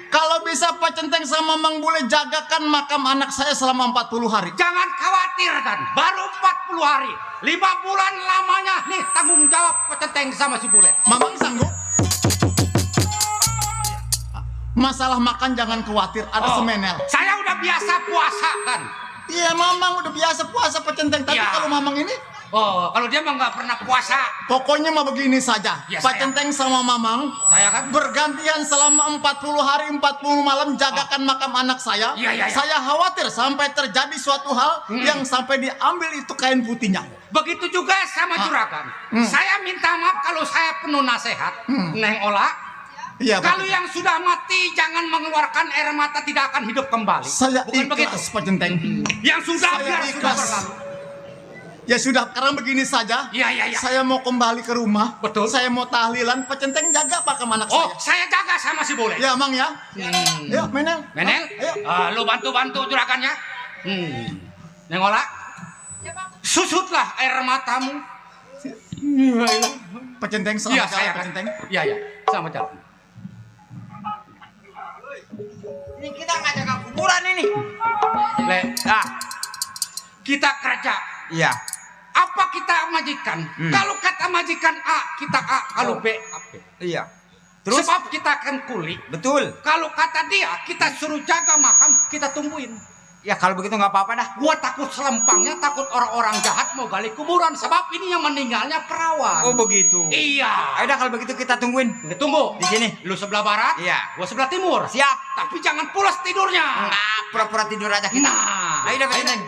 S5: Kalau bisa Pak Centeng sama Mang Bule jagakan makam anak saya selama 40 hari.
S7: Jangan khawatir kan, baru 40 hari. 5 bulan lamanya nih tanggung jawab Pecenteng sama si Bule.
S5: Mamang sanggup? Masalah makan jangan khawatir, ada semenel.
S7: Saya udah biasa puasa kan.
S5: Iya, Mamang udah biasa puasa Pak Centeng. Tapi
S7: Iya.
S5: kalau Mamang ini,
S7: Oh, kalau dia mah nggak pernah puasa.
S5: pokoknya mah begini saja.
S7: Ya,
S5: Pak
S7: saya-
S5: Centeng sama Mamang
S7: Saya kan
S5: bergantian selama 40 hari 40 malam jagakan makam anak saya.
S7: Iya.
S5: Saya khawatir sampai terjadi suatu hal yang sampai diambil itu kain putihnya.
S7: begitu juga sama juragan. Saya minta maaf kalau saya penuh nasihat. Neng Ola.
S5: Iya, Pak
S7: Kalau
S5: Centeng.
S7: yang sudah mati jangan mengeluarkan air mata, tidak akan hidup kembali.
S5: Saya
S7: Bukan begitu.
S5: ikhlas Pak Centeng.
S7: Yang sudah
S5: Saya
S7: biar sudah
S5: ikhlas.
S7: berlalu.
S5: Ya sudah, sekarang begini saja.
S7: Iya.
S5: Saya mau kembali ke rumah.
S7: Betul.
S5: Saya mau tahlilan. Pak Centeng jaga makam anak
S7: Oh,
S5: saya.
S7: saya jaga sama si Bule.
S5: Ya, Mang ya. Ayo, Menel.
S7: Menel,
S5: Ayo.
S7: lu bantu-bantu juragannya. Neng Ola, susutlah air matamu.
S5: Pak Centeng
S7: Iya,
S5: selamat
S7: saya
S5: jalan, Pak
S7: kan.
S5: Centeng.
S7: Iya, selamat jalan. Ini kita nggak jaga kuburan ini. Kita kerja.
S2: Iya.
S7: Apa kita majikan? Kalau kata majikan A, kita A. Kalau B, B.
S2: Iya.
S7: Terus? Sebab kita akan kulik.
S2: Betul.
S7: Kalau kata dia, kita suruh jaga makam, kita tungguin.
S2: Ya kalau begitu nggak apa-apa dah.
S7: Gua takut selempangnya, takut orang-orang jahat mau gali kuburan. Sebab ini yang meninggalnya perawan.
S2: Oh begitu.
S7: Iya.
S2: Ayo dah kalau begitu kita tungguin.
S7: Kita tunggu.
S2: Di sini.
S7: Lu sebelah barat,
S2: Iya.
S7: gua sebelah timur.
S2: Siap.
S7: Tapi jangan pulas tidurnya.
S2: Enggak, pura-pura tidur aja kita.
S7: Nah.
S2: Ayo dah Pak Centeng.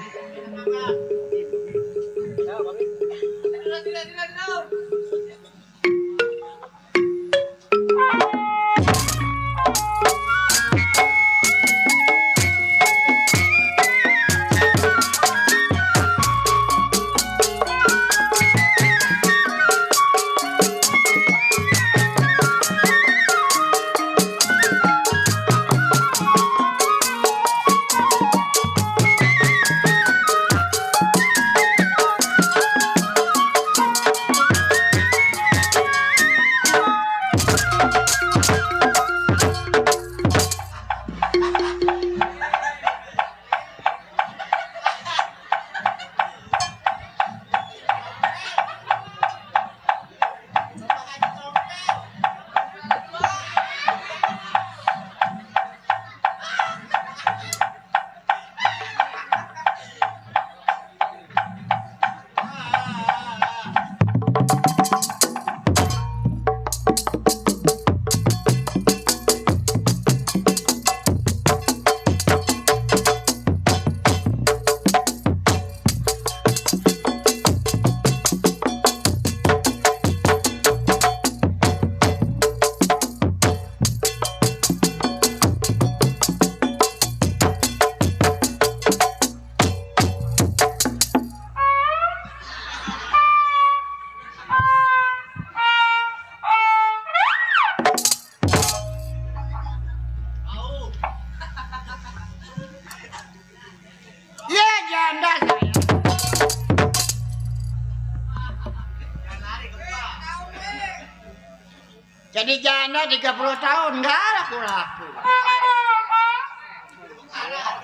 S7: janda 30 tahun nggak laku-laku.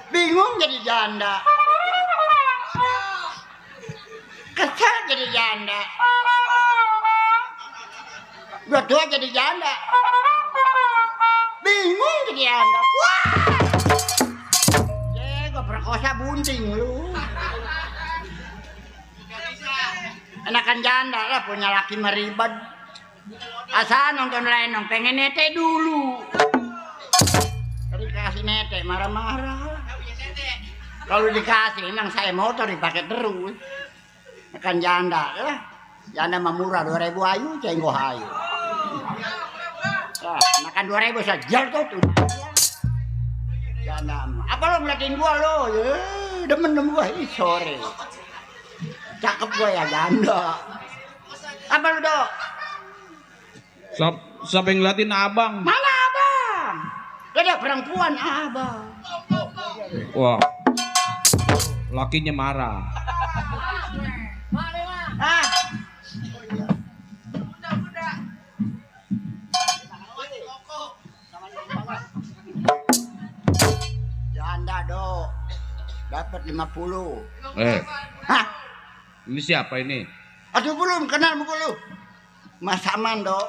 S7: Bingung jadi janda. Kesel jadi janda. Udah tua jadi janda. Bingung jadi janda. Wah! Gue perkosa bunting lu. Enakan janda lah punya laki meribad. Asal nonton lenong pengen nete dulu. Tadi kasih nete marah-marah. Kalau dikasih emang saya motor dipakai terus. Enakan janda lah. Janda mah murah 2.000 ayu cenggo ayu. Nah, makan 2.000 saja tuh. Janda mah. Apa lo ngeliatin gua lo? Ya, demen gua sore. Cakep gue ya janda. Apa lu dok?
S3: Siapa yang ngeliatin abang?
S7: Mana abang? Ada perempuan abang.
S3: Wah, lakinya marah.
S7: Ah. Janda dok. Dapat 50. Hah?
S3: Ini siapa ini?
S7: Aduh belum kenal muka lu. Mas Aman dok.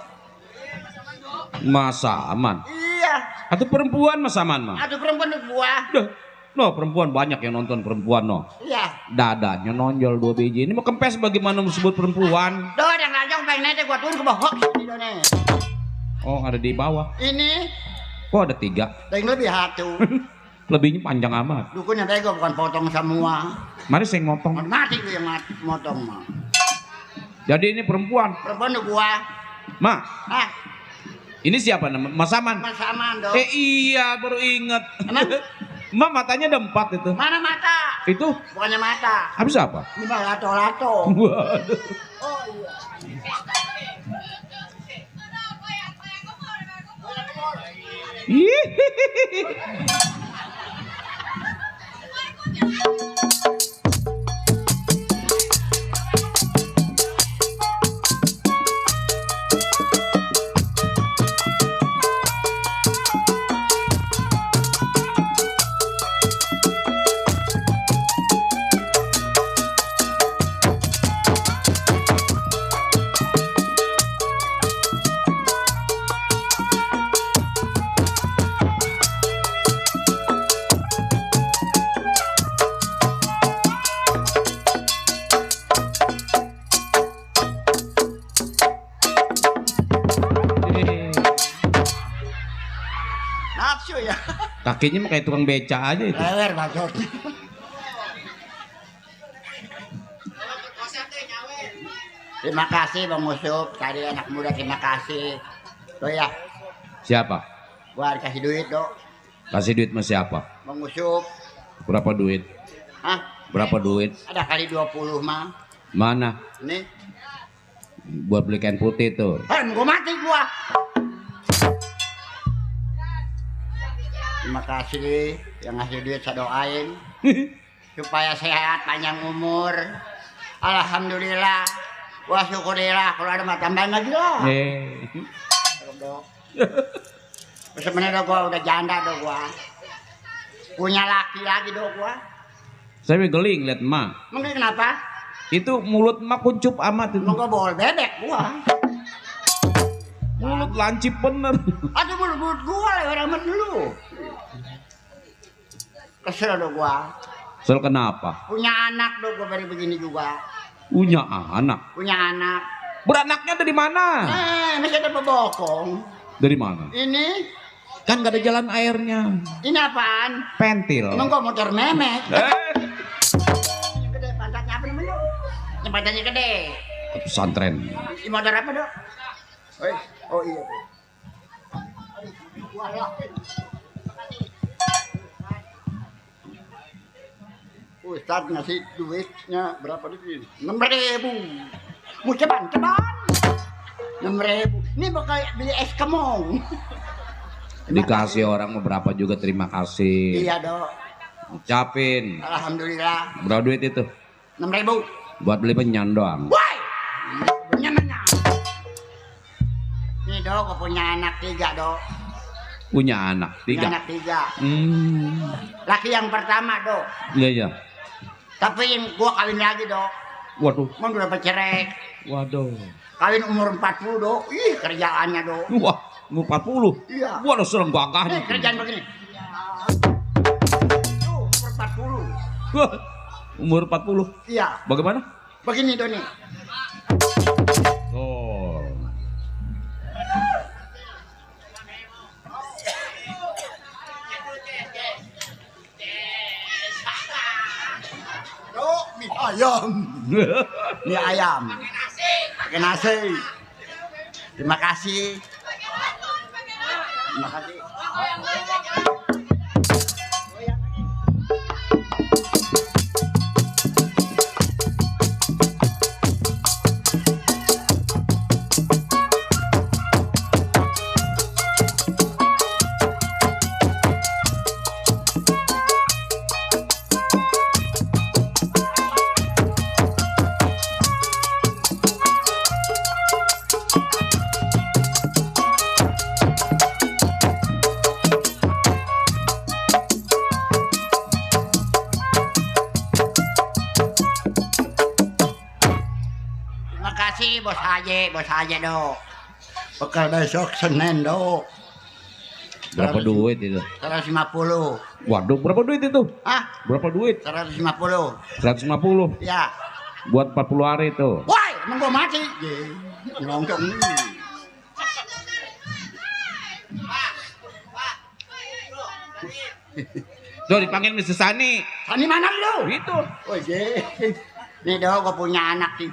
S3: Mas Aman.
S7: Iya.
S3: Atau perempuan Mas Aman mah?
S7: Aduh perempuan gua.
S3: No, perempuan banyak yang nonton perempuan no.
S7: Iya.
S3: Dadanya nonjol 2 biji. Ini mau kempes bagaimana disebut perempuan?
S7: Dok yang lajong pengen nete gua turun ke bawah.
S3: Oh, ada di bawah.
S7: Ini.
S3: Kok ada 3?
S7: Yang lebih satu.
S3: Lebihnya panjang amat.
S7: Dukunnya bego bukan potong semua.
S3: Mari saya ngotong.
S7: Mati gue yang motong mah.
S3: Jadi ini perempuan.
S7: Perempuan gua.
S3: Ma,
S7: Ah,
S3: ini siapa nama? Mas Aman.
S7: Mas Aman dok.
S3: Iya, baru inget.
S7: Emang?
S3: Ma, matanya ada 4 itu.
S7: Mana mata?
S3: Itu
S7: Bukannya mata.
S3: habis apa?
S7: Ini mah lato-lato.
S3: Waduh.
S7: Oh iya.
S3: Hihihi.
S7: Nafsu ya.
S3: Kakinya mah kayak tukang beca aja itu.
S7: Lewer bacot. Terima kasih Bang Musup, tadi anak muda terima kasih. Tuh ya,
S3: Siapa?
S7: gua kasih duit dok.
S3: Kasih duit sama siapa?
S7: Bang Musup.
S3: Berapa duit?
S7: Hah?
S3: Berapa duit?
S7: Ada kali 20 mah.
S3: Mana?
S7: Nih.
S3: Buat beli kain putih tuh.
S7: Gua mati gua. Terima kasih yang ngasih duit saya doain supaya sehat panjang umur. Alhamdulillah. Wah syukurillah kalau ada mah tambahin lagi lah. Sebenarnya gua udah janda dong gua. Punya laki lagi dong gua.
S3: Saya geling liat emak.
S7: Mungkin kenapa?
S3: Itu mulut emak kuncup amat itu.
S7: Emang gua bol bebek gua.
S3: Mulut lancip bener.
S7: Aduh mulut gua lewat amat dulu. Kesel dong gua.
S3: Soal kenapa?
S7: Punya anak dong gua baru begini juga.
S3: Punya anak.
S7: Punya anak.
S3: Beranaknya dari mana?
S7: Masih ada pebokong.
S3: Dari mana?
S7: Ini
S3: Kan gak ada jalan airnya.
S7: ini apaan?
S3: Pentil.
S7: Emang gua motor memek. Yang gede pantatnya apa namanya? Yang pantatnya gede.
S3: Pesantren.
S7: Ini motor apa dok? Oh iya. Ustadz ngasih duitnya berapa duit? 6.000. Mau ceban. 6.000. Ini bakal beli es kemong.
S3: Dikasih orang berapa juga terima kasih.
S7: Iya dok.
S3: Ucapin.
S7: Alhamdulillah.
S3: Berapa duit itu?
S7: 6.000.
S3: Buat beli penyan doang.
S7: Woi. Benyam. Nih Nih dok, gue punya anak 3 dok.
S3: Punya anak
S7: Punya
S3: 3.
S7: anak 3.
S3: Hmm.
S7: Laki yang pertama dok.
S3: Iya iya.
S7: Tapi yang gue kawin lagi dok.
S3: Waduh.
S7: Mau udah bercerai.
S3: Waduh.
S7: Kawin umur 40 dok. Ih kerjaannya dok.
S3: Wah, umur 40.
S7: Iya.
S3: Waduh, serem banget.
S7: Nih kerjaan begini. Tuh, umur 40.
S3: Wah, umur 40.
S7: Iya.
S3: Bagaimana?
S7: Begini dok nih.
S3: Oh.
S7: Dok, mie ayam. Mie ayam. Pakai nasi. Terima kasih. Terima kasih. Terima kasih bos Haji dok. Bekal besok Senin dok.
S3: Berapa duit itu?
S7: 150.
S3: Waduh, berapa duit itu?
S7: Hah?
S3: Berapa duit?
S7: 150.
S3: 150
S7: Ya.
S3: buat 40 hari itu.
S7: Woi, emang gua mati. Ngomong ini.
S3: Tuh dipanggil Mrs. Sani.
S7: Sani mana lu?
S3: Itu.
S7: Oh je. Nih dok, gua punya anak 3.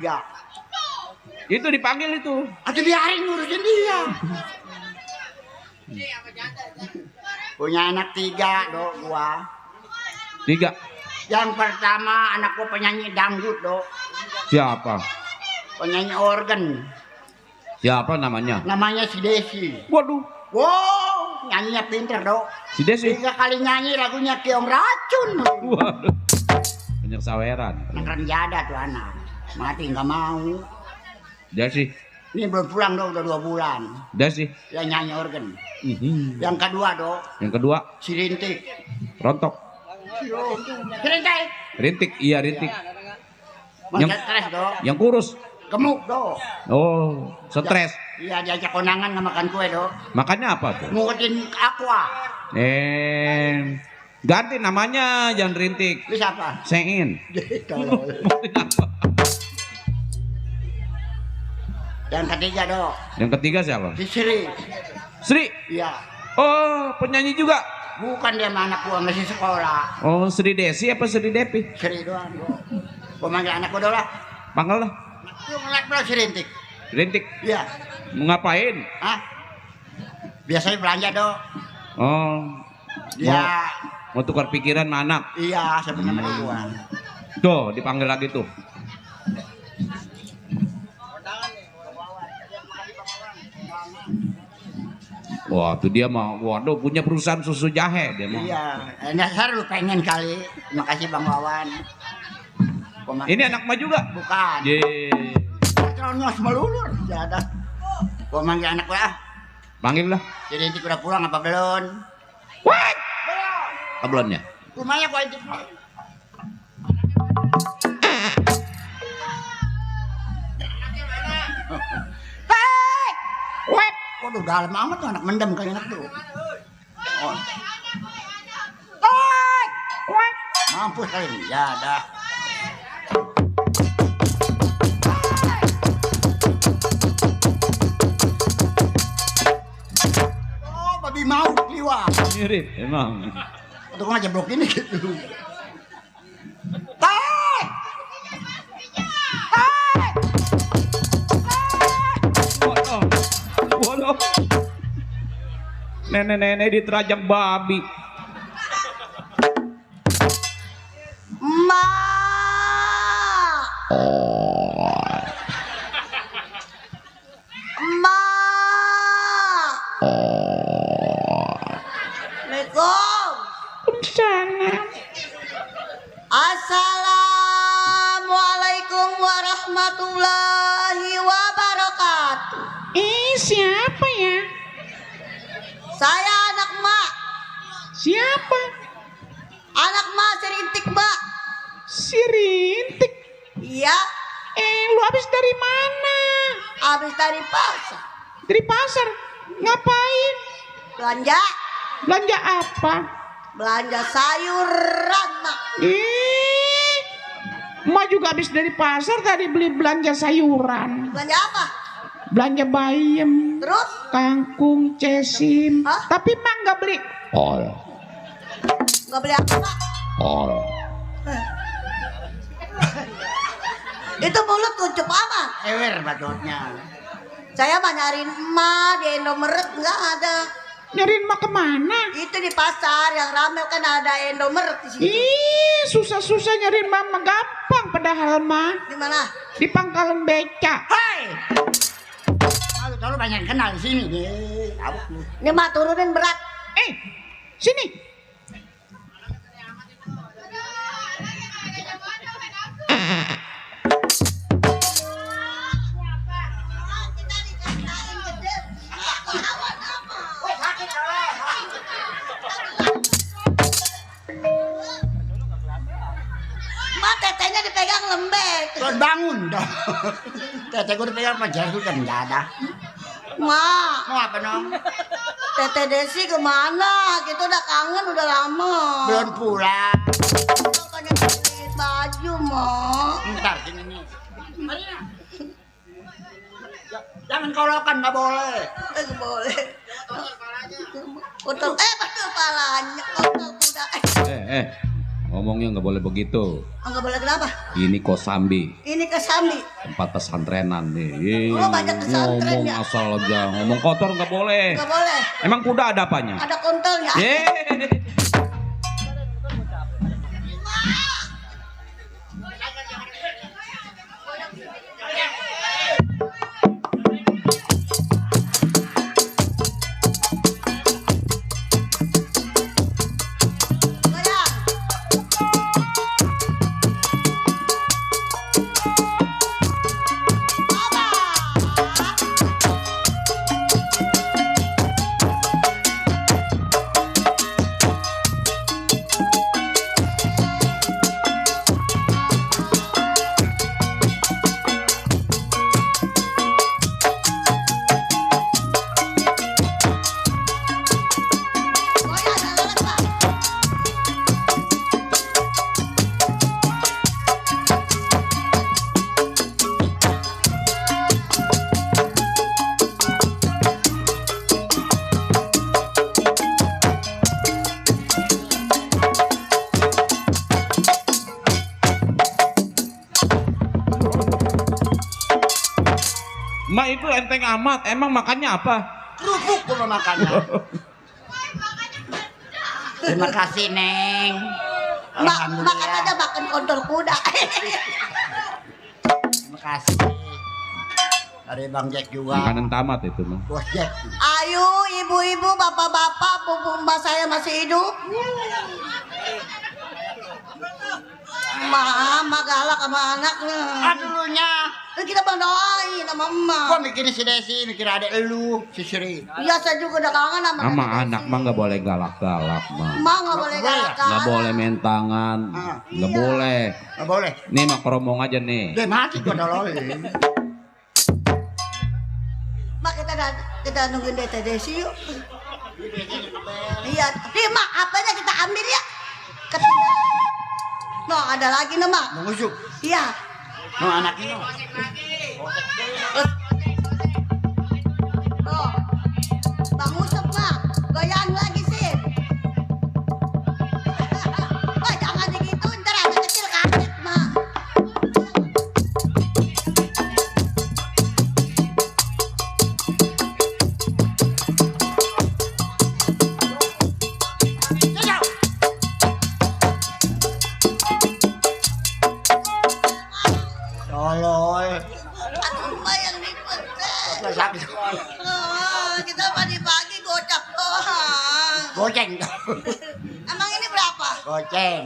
S3: Itu dipanggil itu.
S7: Aduh biarin ngurusin dia. Punya anak 3 dok gua.
S3: 3.
S7: Yang pertama anak gua penyanyi dangdut dok.
S3: Siapa?
S7: Penyanyi organ.
S3: Siapa namanya?
S7: Namanya si Desi.
S3: Waduh,
S7: Wow, nyanyinya pinter dok.
S3: si Desi.
S7: 3 kali nyanyi lagunya Keong Racun.
S3: Waduh. Banyak saweran.
S7: Anak renjada tuh anak. Mati nggak mau.
S3: Desi.
S7: Ini belum pulang dok, udah 2 bulan.
S3: Desi.
S7: Yang nyanyi organ.
S3: Mhm.
S7: Yang kedua dok,
S3: Yang kedua,
S7: si Rintik.
S3: rontok.
S7: Si Rintik.
S3: Rintik, iya rintik.
S7: Yang stres dok.
S3: Yang kurus.
S7: Gemuk dok.
S3: Oh, stres.
S7: Iya diajak kondangan nggak makan kue dok.
S3: Makannya apa tuh?
S7: Ngurutin aqua.
S3: Ganti namanya, jangan rintik.
S7: Lu siapa?
S3: Sein.
S7: Tolol. Yang ketiga dok,
S3: Yang ketiga siapa?
S7: si Sri.
S3: Sri.
S7: Iya.
S3: Oh, penyanyi juga.
S7: Bukan dia sama anak gua masih sekolah.
S3: Oh, Sri Desi apa Sri Depi?
S7: Sri doang dok. Gua manggil anak gua dong lah.
S3: Panggil lah.
S7: Lu ngeliat bro si Rintik.
S3: Rintik.
S7: Iya.
S3: Mau ngapain?
S7: Hah? Biasanya belanja dok.
S3: Oh,
S7: Dia
S3: mau tukar pikiran sama anak.
S7: iya sebenarnya sama gua.
S3: Tuh, dipanggil lagi tuh. Wah, tuh dia mau, waduh punya perusahaan susu jahe dia mau.
S7: Iya. Dasar lu pengen kali. Terima kasih Bang Wawan. Gua manggil-
S3: Ini anak mah juga.
S7: bukan.
S3: Ye.
S7: Ternyos melulur. Ya ada. Gua manggil anak gua ah.
S3: Panggil lah.
S7: Si Rintik udah pulang apa belum?
S3: What? Kablonnya.
S7: Rumahnya gua intip. Hei! Wep! Waduh dalam amat tuh anak mendem kayak anak tuh. Oh. Hei! Wep! Mampus kali ini. Ya dah. Oh, babi mau liwat.
S3: Mirip emang.
S7: Untuk aja blok ini gitu. Tay! Tay!
S3: Waduh. Waduh. Nenek-nenek diterajang babi.
S6: Ma. Ma. Assalamualaikum. Assalamualaikum warahmatullahi wabarakatuh.
S9: Siapa ya?
S6: Saya anak mak.
S3: Siapa?
S6: Anak mak serintik mak.
S3: Si Rintik.
S6: Iya,
S3: Lu habis dari mana?
S6: habis dari pasar.
S3: Dari pasar. Ngapain?
S6: Belanja.
S3: Belanja apa?
S6: Belanja sayuran mak.
S3: Emak juga habis dari pasar tadi beli belanja sayuran.
S6: Belanja apa?
S3: Belanja bayam,
S6: Terus?
S3: kangkung, cesim.
S6: Hah?
S3: Tapi mak nggak beli.
S6: Nggak beli apa mak? Itu mulut kuncup amat.
S7: Ewer batutnya.
S6: Saya mah nyariin emak di Indomaret nggak ada.
S3: Nyariin mak kemana?
S6: Itu di pasar yang rame kan ada Indomaret di situ.
S3: Ih, susah-susah nyariin mama gampang padahal mah.
S6: Di mana?
S3: Di pangkalan beca.
S7: Hei. Tahu banyak kenal di sini.
S6: Ini mak turunin berat.
S3: Sini.
S6: Mak tetenya dipegang lembek.
S7: Tuan bangun dong. Tete gue dipegang sama Jerry kan nggak ada.
S6: Mak,
S7: Mau apa nong?
S6: Tete Desi kemana? Kita udah kangen udah lama.
S7: Belum pulang.
S6: Banyak beliin baju, Mak.
S7: Ntar sini nih. Jangan kolokan, nggak boleh.
S6: Nggak boleh. Kotor, betul palanya. Kotor kuda.
S3: Ngomongnya nggak boleh begitu.
S6: Nggak boleh kenapa?
S3: Ini Kosambi,
S6: Ini kesambi.
S3: tempat pesantrenan nih.
S6: Oh, banyak pesantren
S3: Ngomong
S6: ya?
S3: asal aja, ngomong kotor nggak boleh.
S6: Nggak boleh.
S3: Emang kuda ada apanya?
S6: Ada kontolnya. Goyang. Goyang, jangan lupa.
S3: Mak itu enteng amat. Emang makannya apa?
S7: Kerupuk gue makannya. Terima kasih Neng.
S6: Makan aja makan kontol kuda.
S7: Terima kasih. Dari Bang Jack juga.
S3: Makanan tamat itu mah.
S7: Bos Jack.
S6: Ayo ibu-ibu, bapak-bapak, pupuk mbak saya masih hidup. Mama galak sama anaknya.
S7: Dulunya.
S6: Kita berdoain sama emak.
S7: Gua mikirin si Desi, mikir adek lu, si Sri.
S6: Iya, saya juga udah kangen sama
S3: Sama
S6: Desi.
S3: anak mah nggak boleh galak-galak mah.
S6: Emak nggak boleh galak.
S3: Nggak boleh main tangan. Nggak boleh.
S7: Nggak boleh.
S3: Nih mak keromong aja nih.
S7: Dia mati gua dololin.
S6: Mak kita nungguin Tete Desi yuk. Iya, nih mak apanya kita ambil ya? No, ada lagi nih mak.
S7: Mengusuk.
S6: Iya.
S7: No anaknya.
S6: Oh, Bang Usep mak, goyang lagi sih. Wah, jangan begitu, ntar anak kecil kaget mak.
S7: Tolol.
S6: Aduh, mbak yang dipencet.
S7: Sakit.
S6: Kita pagi-pagi gocap doang.
S7: Goceng.
S6: Emang ini berapa?
S7: Goceng.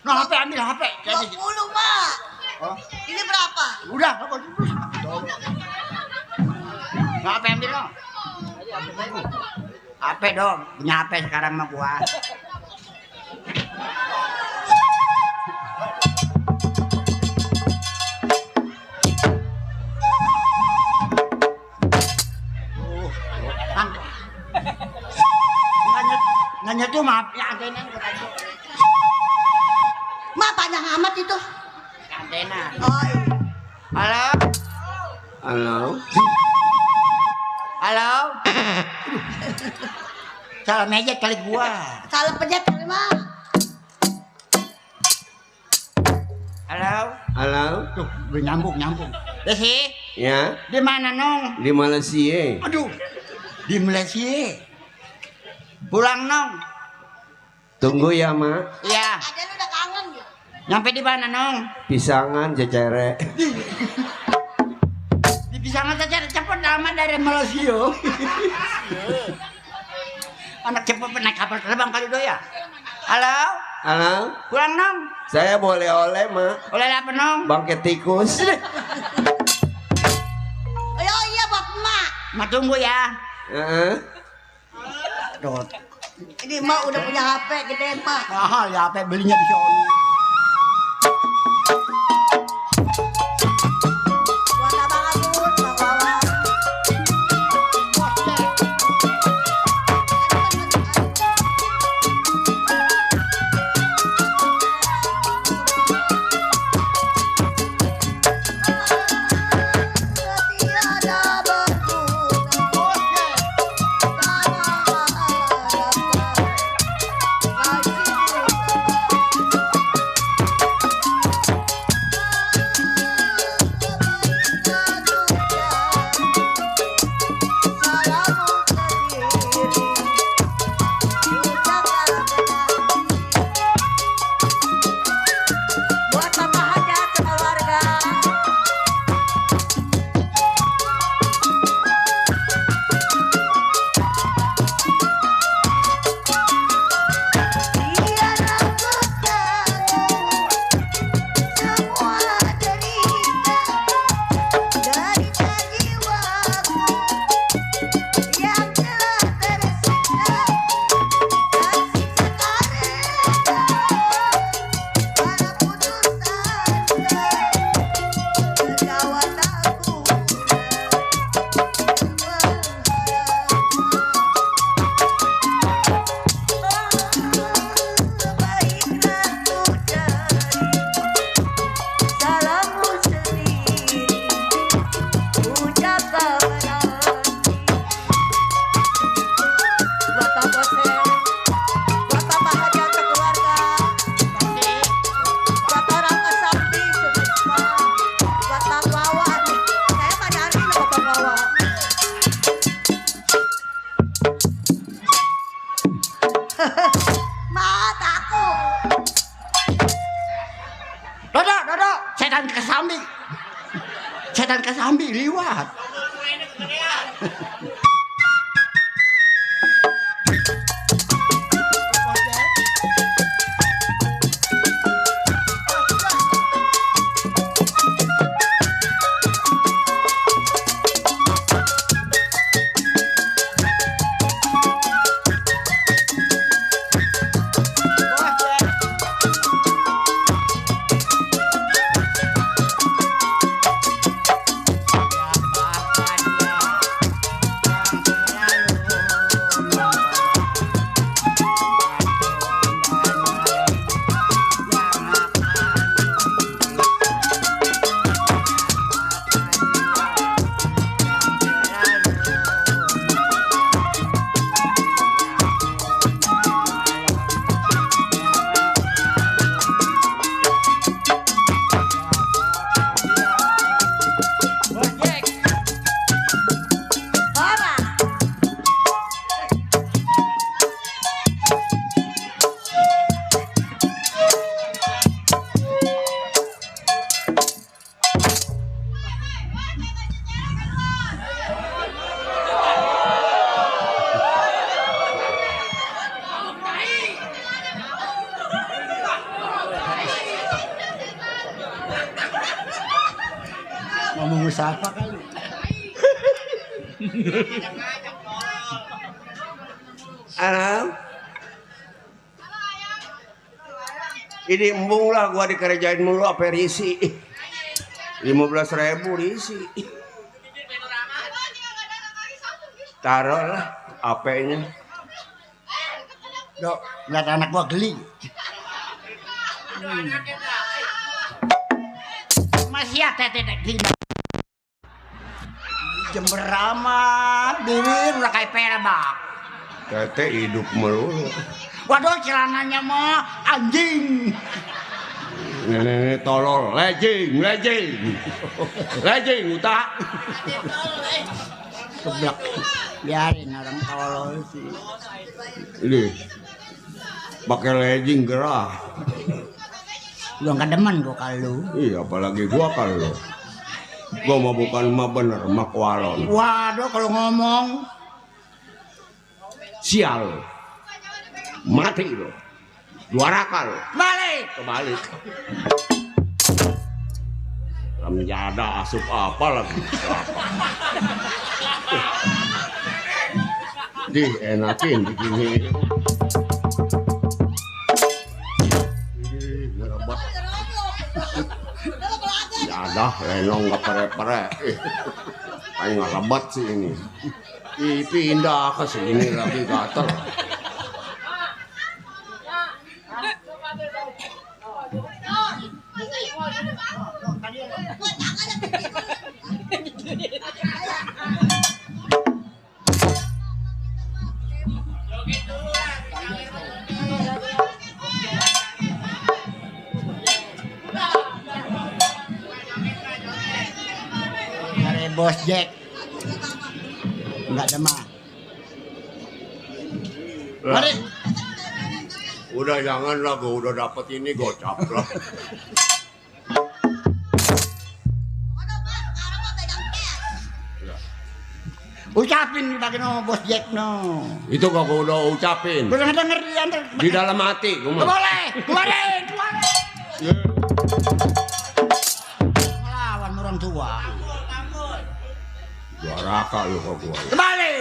S7: No, HP ambil HP.
S6: 20 mak.
S7: Oh.
S6: Ini berapa?
S7: Udah, apa dulu? No, HP ambil no. Apa dong? Punya apa sekarang mah gua? Nanya tuh maaf ya antena gua tanya.
S6: Ma panjang amat itu.
S7: Antena.
S6: Oh, iya.
S7: Halo?
S5: Halo.
S7: Halo? Salah meja kali gua.
S6: Salah pencet kali mah.
S7: Halo?
S5: Halo.
S7: Tuh, udah nyambung. Desi,
S5: Ya,
S7: di mana nong?
S5: di Malaysia.
S7: Aduh, di Malaysia. Pulang nong.
S5: Tunggu ya, Mak.
S7: Iya.
S6: Ada lu udah kangen gitu.
S7: Nyampe di mana nong?
S5: Pisangan cecere.
S7: Di Pisangan saja cepet lama dari Malaysia. Anak cepet naik kapal terbang kali do ya. Halo?
S5: Halo.
S7: Pulang nong?
S5: Saya boleh oleh, Mak.
S7: Oleh apa nong?
S5: Bangkit tikus.
S6: Oh iya Bapak Mak.
S7: Ma tunggu ya.
S5: Heeh.
S7: Dot.
S6: Ini Mak udah punya HP gedean Mak.
S7: Mahal ya apa belinya di sono.
S6: Buat abang Abud, Bang Wawan. Setiada berguna. Buat Bapak Hajat keluarga. Biar aku tahu semua derita jiwaku yang telah tersiksa dan siksa karena para putus asa kawan aku baiklah ku cari salammu sendiri ucap kawan buat Bapak Sen, buat Bapak Hajat keluarga, buat orang kesakti semua, buat Bang Wawan. Saya pada hari ini Bapak Wawan. Mat aku.
S7: Dodo, setan kesambi. Setan kesambi liwat.
S6: Ora.
S7: Ngomong siapa kali?
S5: Ini embung lah gua dikerjain mulu apa risi. 15.000 risi. Taruh lah AP-nya.
S7: Dok, lihat anak gua geli. Masih ada tetek gini. Jember amat, bibir udah kayak perebak.
S5: Tete hidup melulu.
S7: Waduh, celananya mah anjing.
S5: Nenek tolol, lejing. Lejing utak.
S7: Keblak. Biarin orang tolol sih.
S5: Ini pakai legging gerah.
S7: Gua nggak demen gua kalau.
S5: Iya, apalagi gua kalau gua mau bukan mah bener mah kualon.
S7: Waduh, kalau ngomong
S5: Sial. Mati lo. Juara kal.
S7: balik.
S5: Kebalik. Menjada asup apa lagi? Enakin begini. Jadah lenong gak pere-pere. Kayak nggak lebat sih ini. Pindah ke sini lagi gatel.
S7: Dari Bos Jack. Enggak demam. Mari.
S5: Udah jangan lah, gue udah dapet ini gocap lah.
S7: Ucapin bagi no Bos Jack no.
S5: Itu gak gue udah ucapin.
S7: Belum denger dia.
S5: Di dalam hati.
S7: Gak boleh. Keluarin. Melawan orang tua.
S5: Juara kak lu kok gue.
S7: Kembali.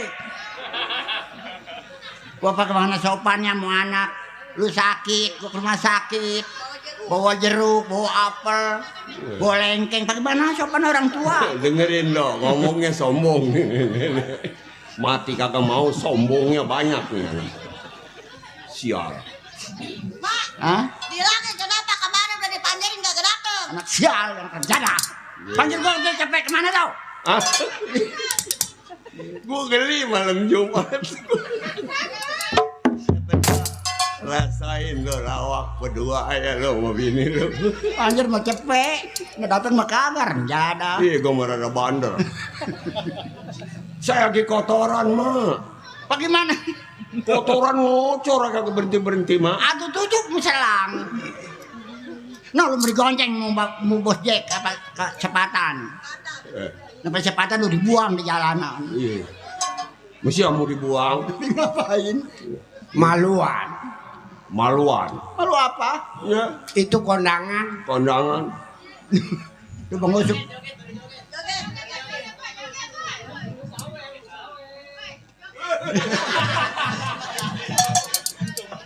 S7: Gua pakai mana sopannya mau anak. Lu sakit, gua ke rumah sakit. Bawa jeruk, bawa apel, bawa lengkeng. Pakai mana sopan orang tua?
S5: Dengerin dong, ngomongnya sombong. Mati kagak mau, sombongnya banyak nih. Sial.
S7: Hah?
S6: Bilangin kenapa kemarin udah dipanjarin gak dateng?
S7: Anak sial yang kerjana. Panggil gua udah capek kemana tau?
S5: Gue geli malam Jumat. Rasain lo lawak berdua aja lo sama bini lo.
S7: Anjir mau cepet, nggak datang mah kabar, jada.
S5: Iya gue merada bandel. Saya lagi kotoran mah.
S7: Bagaimana?
S5: Kotoran ngocor agak berhenti mah.
S7: Aduh tutup misalang. No lu beri gonceng mau Bos Jack apa kecepatan. Sampai kecepatan lu dibuang di jalanan.
S5: Iya. Mesti mau dibuang.
S7: Ngapain?
S8: Maluan.
S5: Maluan.
S7: Malu apa?
S5: Ya.
S8: Itu kondangan.
S5: Kondangan.
S7: Lu pengusuk.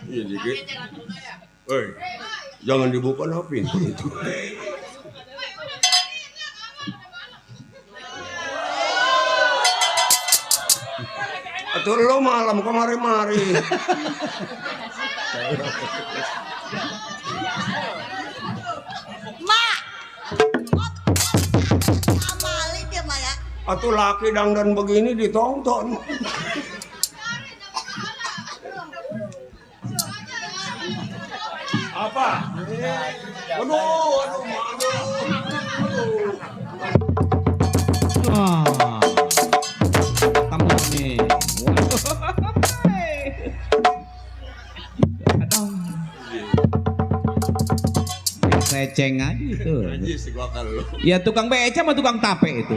S5: Iya dikit. Hei, jangan dibuka lah pintu itu. Atur lo malam kemari-mari.
S6: Mak! Amali dia Mak ya.
S5: Atuh laki dangdan begini ditonton. Apa? Aduh,
S3: Kamu nih. Seceng aja itu.
S5: Anjir sih gua kalau.
S3: Ya tukang beca sama tukang tape itu.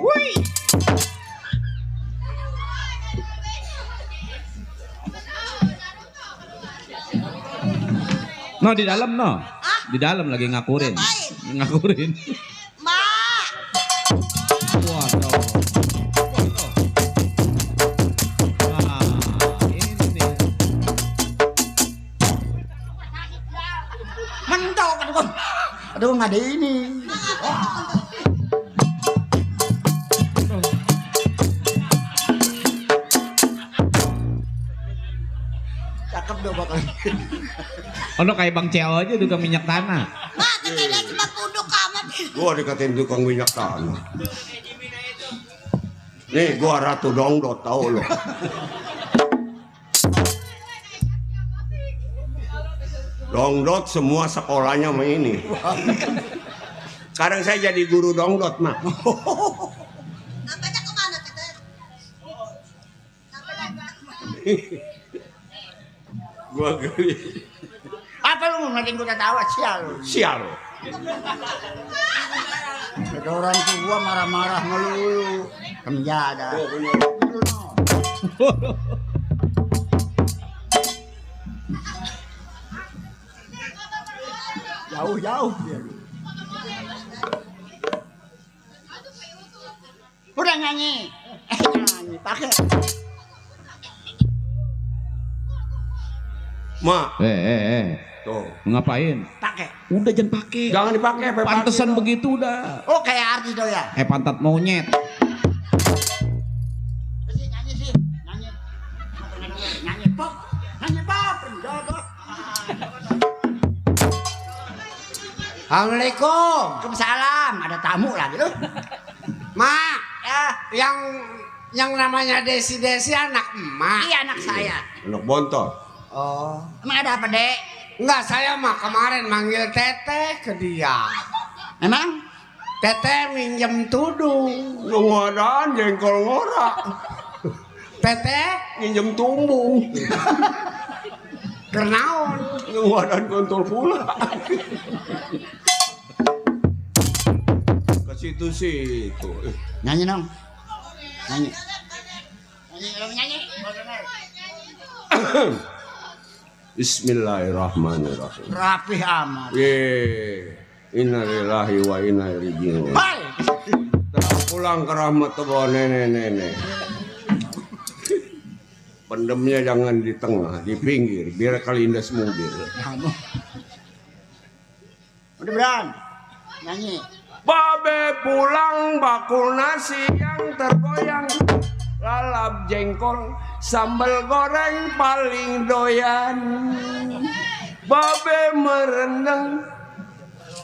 S3: Wih. No di dalam no. Di dalam lagi ngakurin.
S6: Ngapain?
S3: Ngakurin.
S6: Mak!
S3: Waduh. Wah, ini nih.
S7: mentok. Aduh nggak ada ini. Cakep dong bakal.
S3: Ono kayak Bang Ceo aja juga minyak tanah.
S6: Nah, tetenya cuma puduk amat.
S5: Gua dikatain tukang minyak tanah. Nih, gua ratu dongdot tahu lo. Dongdot semua sekolahnya sama ini. Sekarang saya jadi guru dongdot mah.
S6: Nampaknya kemana, Teten?
S5: Gua geli.
S7: Apa lu ngeliatin gue ketawa sial lu.
S5: Sial lo.
S7: Ada orang tua marah-marah melulu. Kemjada. Jauh-jauh dia. Udah nyanyi. Nyanyi pakai.
S5: Ma, tuh.
S3: Ngapain?
S7: Pakai.
S3: Udah jangan pakai.
S5: Jangan dipakai,
S3: Pantesan begitu udah.
S7: Oh kayak artis dong ya.
S3: Pantat monyet.
S7: Nyanyi sih, nyanyi. Nyanyi pop. Nyanyi pop. Penjaga.
S8: Assalamualaikum.
S7: Waalaikumsalam. Ada tamu lagi lu.
S8: Mak,
S7: Ya,
S8: yang namanya Desi anak emak.
S7: iya anak saya.
S5: Anak bontot.
S8: Oh.
S7: Emang ada apa, Dek?
S8: Enggak, saya mah kemarin manggil Teteh ke dia.
S7: Emang?
S8: Teteh minjem tudung.
S5: Ngadaan jengkol ngorak.
S8: Teteh
S5: Minjem tumbung.
S8: kernaon.
S5: Ngadaan kontol pula. Ke situ-situ.
S7: Nyanyi dong. Nyanyi. Nyanyi.
S5: Bismillahirrahmanirrahim.
S7: Rapih amat.
S5: Innalillahi wa inna ilaihi raji'un.
S7: Hai.
S5: Pulang ke rahmat Allah nenek-nenek. Pendemnya jangan di tengah, di pinggir, biar kelindas mobil.
S7: Kamu. Udah Bran. Nyanyi.
S5: Babe pulang bakul nasi yang tergoyang, lalap jengkol, sambal goreng paling doyan. Babe merendeng,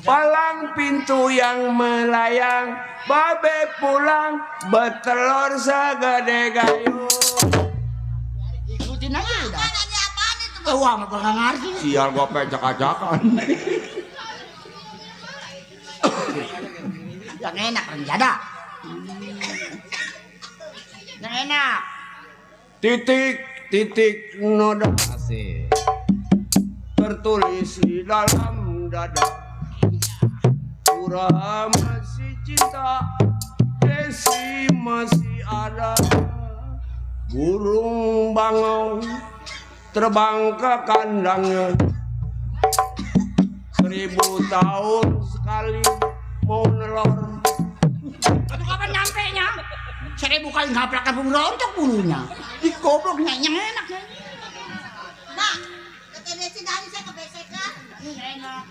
S5: palang pintu yang melayang. Babe pulang, betelor segede gayung.
S7: Ikutin aja udah.
S6: Nyanyi apaan itu?
S7: Wah, nggak ngerti.
S5: Sial gua pecak-acakan.
S7: Yang enak renjada. Yang enak.
S5: Titik noda
S3: Asik.
S5: tertulis di dalam dada. Pura masih cinta, Desi masih ada. Burung bangau terbang ke kandangnya. 1000 tahun sekali mau nelor.
S7: Aduh kapan nyampe nya? 1000 kali ngaplakan bung rontok bulunya. Ih goblok yang enak ya.
S6: Nah, Tete Desi dari saya ke BCK.
S7: Enak.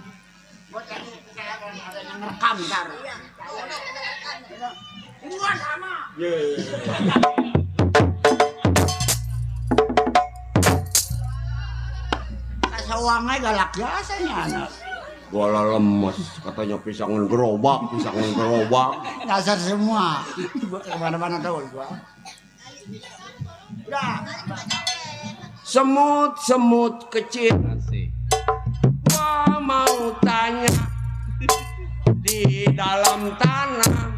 S7: Buat cari ada yang rekam ntar. Buruan sama. Kasih uangnya galak biasanya anak.
S5: Gua lemes, katanya pisangan gerobak.
S7: Dasar semua. Gua kemana-mana tahu gua. Udah.
S5: Semut kecil,
S3: Asik.
S5: gua mau tanya, di dalam tanah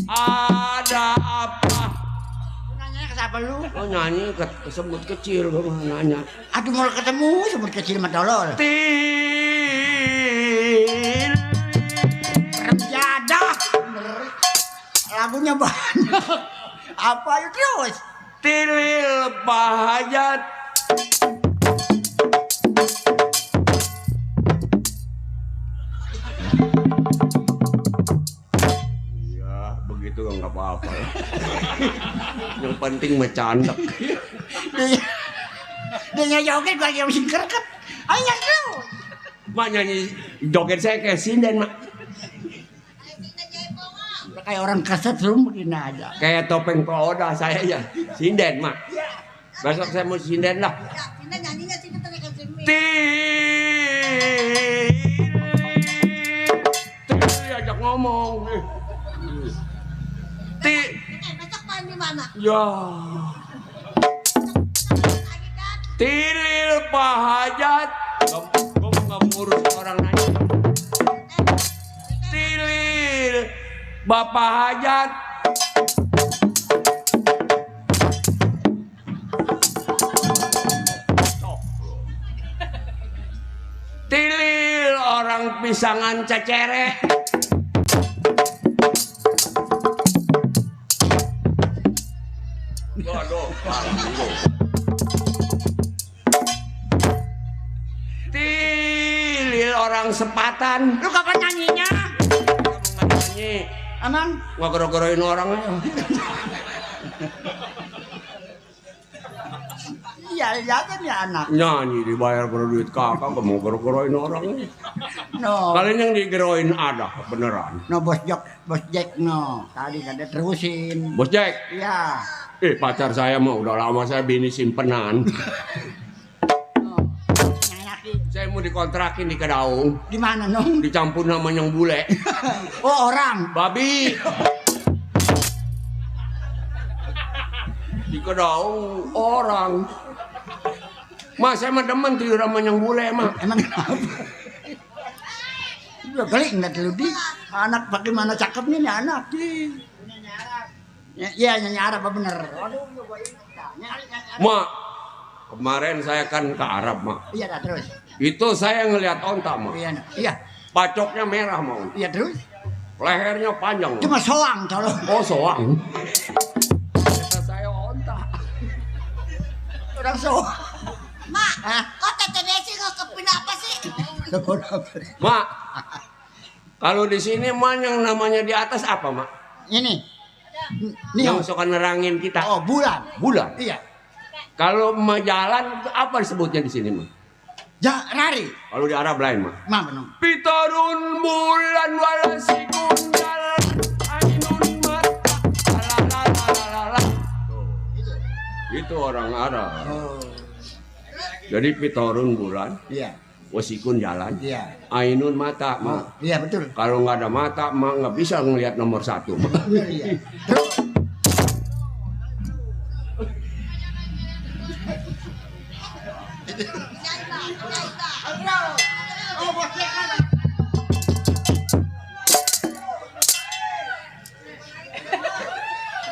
S5: ada apa?
S7: Lu nanya ke siapa lu?
S5: Oh nyanyi ke semut kecil, gua mau nanya.
S7: Aduh mau ketemu semut kecil mah tolol.
S5: Til
S7: Remjada. Bener. Lagunya banyak. Apa yuk terus?
S5: tilil pahajat. Ya begitu nggak apa-apa. Yang penting bercanda.
S7: Dia joget gua yang singkerket. Ayo terus.
S4: Mak nyanyi joget saya kayak sinden, Mak.
S7: Kayak orang kaset rum begini aja.
S4: Kayak topeng peoda saya ya. Sinden, Mak. Besok saya mau sinden lah. Ajak ngomong. Ya. Tilil Pak Hajat. Gue nggak ngurus orang nanya. Tilil Bapak Hajat. Tilil orang pisangan cecere. Tilil orang sepatan.
S7: Lu kapan nyanyinya?
S4: Kamu nggak nyanyi.
S7: Aman?
S4: Nggak gero-geroin orang aja.
S7: Iya, liatin ya anak.
S4: Nyanyi dibayar per duit kakak, kamu gero-geroin orang.
S7: No.
S4: Kalian yang digeroin ada beneran.
S7: No bos Jack no. Tadi kan dia terusin.
S4: Bos Jack,
S7: Iya.
S4: pacar saya mah udah lama saya bini simpenan.
S7: No. Nyayakin.
S4: Saya mau dikontrakin di Kedaung,
S7: Di mana nong?
S4: dicampur nama yang bule.
S7: Oh orang.
S4: Babi. Di Kedaung orang. Mas, saya mah demen tidur sama yang bule mah.
S7: Emang kenapa? Udah kali nggak terlalu di anak bagaimana cakepnya nih anak. Iya nyanyi Arab apa bener?
S4: Mak, kemarin saya kan ke Arab mak.
S7: Iya dah terus.
S4: Itu saya ngelihat onta mak.
S7: Iya, iya,
S4: Pacoknya merah mau.
S7: iya terus.
S4: Lehernya panjang.
S7: Cuma soang kalau.
S4: Oh soang. Kata saya onta.
S7: Orang soang.
S6: Mak,
S7: Hah?
S6: kok Tete Desi nggak kepin apa sih?
S4: Mak, kalau di sini mak yang namanya di atas apa mak?
S7: Ini.
S4: Yang suka nerangin kita.
S7: Oh bulan.
S4: Bulan.
S7: Iya.
S4: Kalau mau jalan apa disebutnya di sini mak?
S7: Ja, rari.
S4: Kalau di Arab lain mak.
S7: Mah benar.
S4: Pitarun bulan walasikun jalan ainun mata lalalala. Itu orang Arab.
S7: Oh.
S4: Jadi pitarun bulan,
S7: Iya.
S4: wasikun jalan,
S7: Iya.
S4: ainun mata
S7: Oh,
S4: mak.
S7: iya betul.
S4: Kalau nggak ada mata mak nggak bisa ngelihat nomor 1 mak.
S7: Iya. Terus.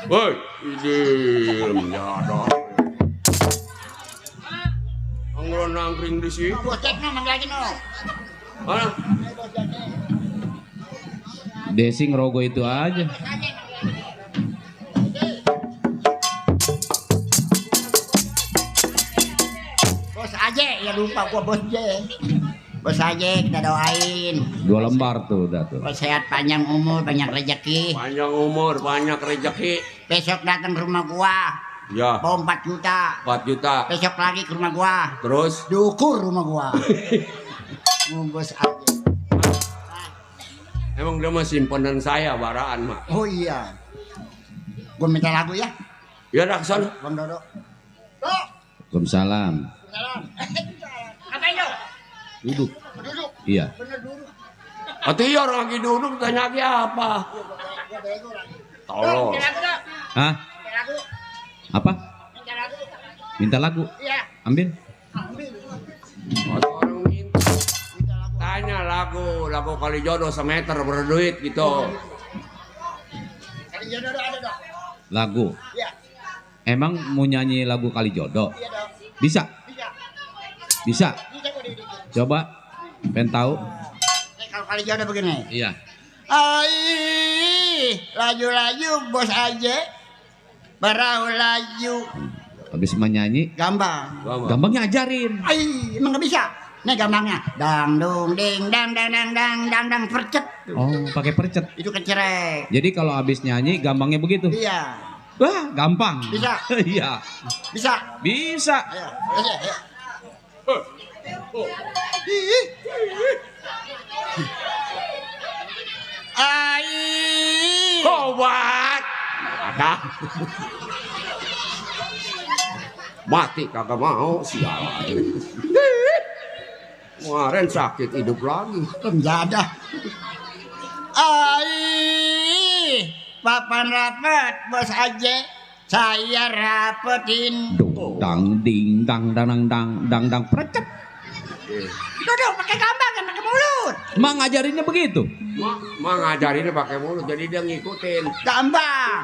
S4: Woi, idem ya ada. Angguran nangkring di sini.
S7: Bos cek no manggil lagi no.
S4: Mana?
S3: Desi ngerogoh itu aja.
S7: Bos aja ya lupa gua bos aja. Bos aja kita doain.
S3: 2 lembar tuh udah tuh.
S7: Bos sehat panjang umur banyak rezeki.
S4: Panjang umur, banyak rezeki.
S7: Besok datang ke rumah gua.
S4: Ya,
S7: Bawa 4 juta.
S4: 4 juta.
S7: Besok lagi ke rumah gua.
S4: Terus
S7: Diukur rumah gua. Bos aja.
S4: emang dia mah simpenan saya baraan mak.
S7: Oh iya. Gua minta lagu ya.
S4: Ya dah kesana.
S7: Bang Dodo.
S3: Waalaikumsalam.
S7: Ngapain lo?
S3: Duduk.
S7: Duduk.
S3: Iya.
S7: Bener duduk.
S4: Ati orang lagi duduk tanya lagi apa? Tolong.
S3: Hah?
S7: Lagu.
S3: Apa?
S7: Minta lagu.
S3: Minta lagu.
S7: Iya.
S3: Ambil.
S4: Orang minta. Tanya lagu kali jodoh semeter berduit gitu.
S7: Kali jodoh ada dong.
S3: Lagu.
S7: Iya.
S3: Emang mau nyanyi lagu Kali Jodoh?
S7: Iya dong.
S3: Bisa?
S7: Bisa.
S3: Bisa.
S7: Bisa gua dikit.
S3: Coba. Pengen tahu?
S7: Kalau kali jodoh begini.
S3: Iya.
S7: Ai, laju-laju bos aja. Barau laju.
S3: Habis menyanyi,
S7: Gampang.
S3: gampangnya ajarin.
S7: Ai, emang gak bisa. Nih gampangnya. Dang dong ding dang dang dang dang dang dang percet.
S3: Oh, pakai percet.
S7: Itu kecerek.
S3: Jadi kalau habis nyanyi gampangnya begitu.
S7: Iya.
S3: Wah, gampang.
S7: Bisa.
S3: Iya.
S7: Bisa.
S3: Bisa.
S7: Ayo, ayo, ayo. Ai.
S4: Obat. Ada. Mati kagak mau sialan. Kemarin sakit hidup lagi.
S7: Penjadah. Ai. Papan rapat bos aja. Saya rapetin.
S3: Dang ding dang precet.
S7: Duduk pakai gambar kan pakai mulut.
S3: Mang ngajarinnya begitu.
S4: Mak ngajarinnya pakai mulut jadi dia ngikutin.
S7: Gambang.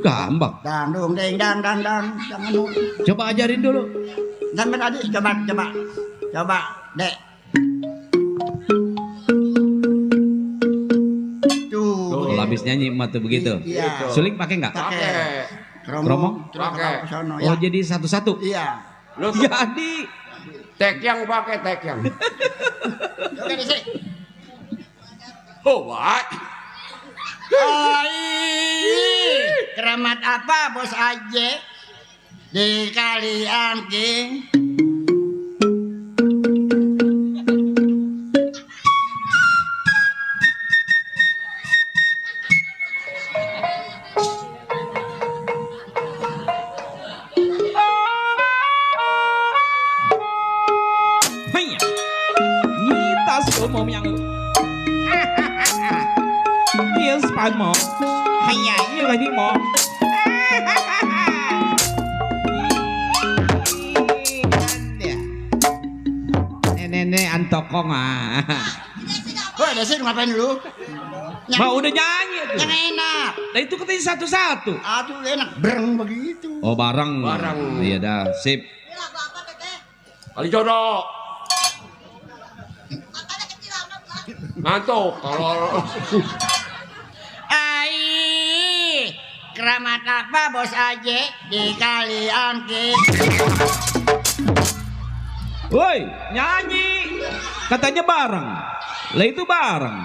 S3: Gampang.
S7: Dang dong deng dang jangan mulut.
S3: Coba ajarin dulu.
S7: Sampai tadi coba dek. Tuh.
S3: Kalau habis nyanyi emak tuh begitu.
S7: Iya.
S3: Suling pakai nggak?
S4: Pakai.
S7: Keromong.
S4: Pakai.
S3: Oh jadi satu-satu.
S7: Iya.
S4: Lu
S3: Jadi
S4: tek yang pakai tek yang.
S7: Oke di sini.
S4: Obat.
S7: Ai. Keramat apa bos aja? Di kalian king.
S3: Hanya nyitas umum yang yes mo hanya ini lagi mo nenek antokong ah.
S7: Woi, Desir ngapain dulu?
S3: Mau udah nyanyi tuh.
S7: Yang enak.
S3: Nah itu katanya satu-satu.
S7: Aduh enak bereng begitu.
S3: Oh bareng.
S4: Bareng.
S3: Iya dah, sip.
S4: Kali jodoh. Ngantuk kalau
S7: Ai. Keramat apa bos aja di kalian king.
S3: Woi, nyanyi. Katanya bareng. Lah itu bareng.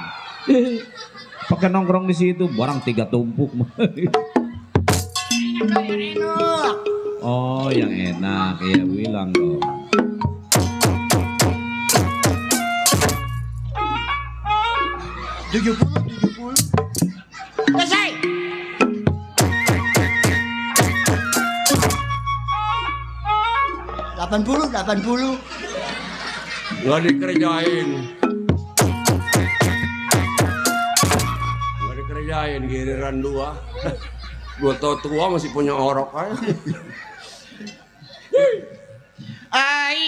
S3: Pakai nongkrong di situ, barang 3 tumpuk. Oh, yang enak. Ya bilang dong.
S7: Tujuh puluh. Selesai. Delapan puluh.
S4: nggak dikerjain. Nggak dikerjain giliran 2. Gua tau tua masih punya orok aja.
S7: Ai.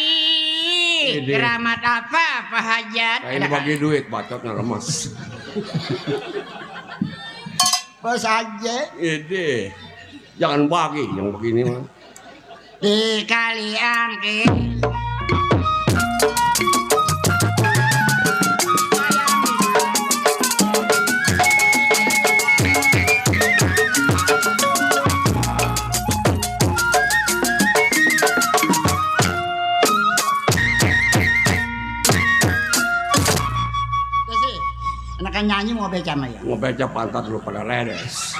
S4: Ini.
S7: Keramat apa Pak Hajat?
S4: Kayak ini bagi duit, bacotnya lemas.
S7: Bos aja
S4: Ini jangan bagi yang begini mah.
S7: di kalian king. Anak nyanyi mau beca mah ya.
S4: Ngebeca pantat lu pada ledes.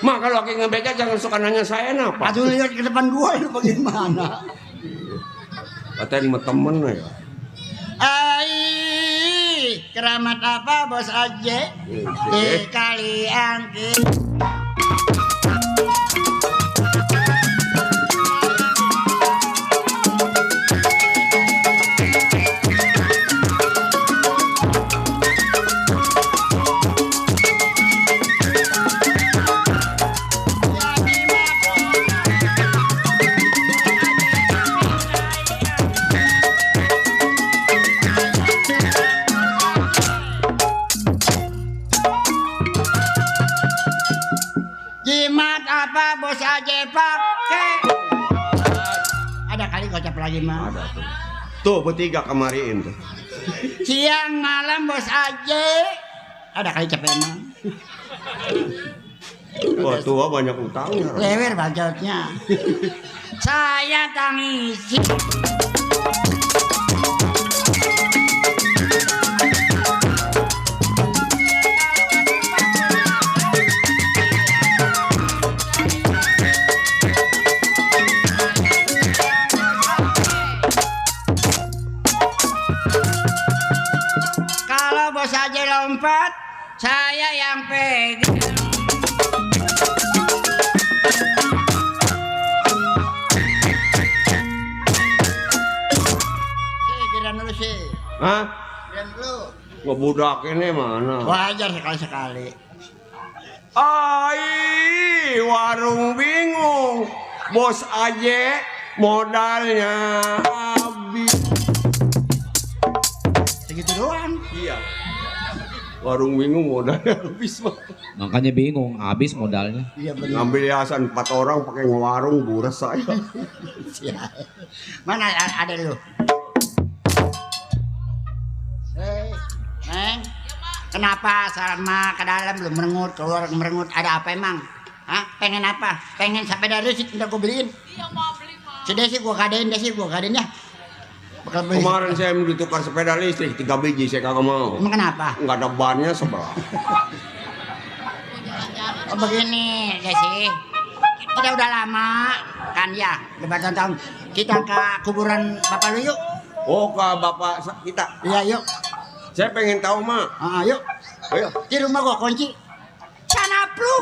S4: Mak kalau lagi ngebeca jangan suka nanya saya kenapa.
S7: Aduh lihat ke depan gua lu bagaimana?
S4: Katain sama temen ya.
S7: Ai, keramat apa bos aja di kalian king. Jimat apa bos aja pakai? Ada kali kocap lagi mah.
S4: Ada tuh. Tuh bertiga kemariin tuh.
S7: Siang malam bos aja. Ada kali capek mah.
S4: Wah tua banyak utangnya.
S7: Lewer bacotnya. Saya tangisi. dompet, saya yang pegang. Kira dulu sih.
S5: Hah?
S7: Kira dulu.
S5: Gua budak ini mana?
S7: Wajar sekali-sekali.
S5: Ai, warung bingung. Bos aja modalnya habis.
S7: Segitu doang.
S5: Iya. Warung bingung modalnya habis mah.
S3: Makanya bingung, habis modalnya.
S7: Iya benar.
S5: Ngambil hiasan 4 orang pakai ngewarung buras saya.
S7: Mana ada lu? Neng, kenapa sama ke dalam belum merengut, keluar merengut? Ada apa emang? Hah? Pengen apa? Pengen sampai dari situ udah gue beliin. Iya mau beli mah. Si Desi gue gadein, ya. Bakal beli.
S5: Kemarin saya mau ditukar sepeda listrik 3 biji saya kagak mau.
S7: Emang kenapa?
S5: Enggak ada bannya sebelah.
S7: Oh begini, Desi. Kita udah lama kan ya, udah bertahun-tahun. Kita ke kuburan bapak lu yuk.
S5: Oh, ke bapak kita.
S7: Iya yuk.
S5: Saya pengen tahu, Mak.
S7: Yuk.
S5: Ayo.
S7: Di rumah gua kunci. Sana lu.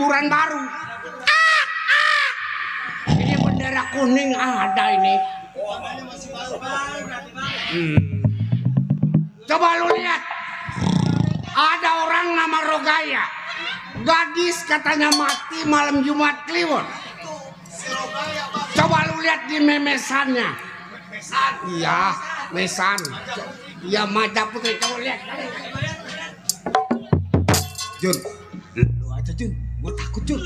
S4: kuburan baru. Ini bendera kuning ada ini. Coba lu lihat. Ada orang nama Rogaya. Gadis katanya mati malam Jumat Kliwon. Coba lu lihat di memesannya. Iya, mesan. Ya Maja Putri, coba lihat.
S5: Jun, lu aja Jun, gue takut Jun.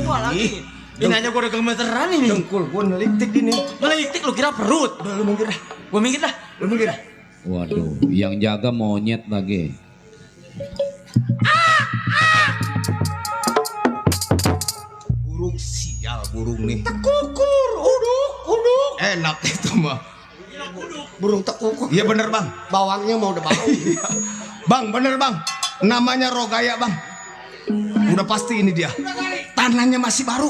S2: Wah lagi. Ini aja gua udah gemeteran ini.
S5: Dengkul gue nelitik ini.
S2: Ngeliktik lu kira perut.
S5: Udah lu minggir dah.
S2: Gua minggir dah.
S5: Lu minggir dah.
S3: Waduh, yang jaga monyet lagi.
S5: Burung sial burung nih.
S4: Kukur, uduk.
S5: Enak itu mah.
S4: Burung tekukur.
S5: Iya bener bang.
S4: Bawangnya mau udah bau.
S5: Bang bener bang. Namanya Rogaya bang. Udah pasti ini dia. Tanahnya masih baru.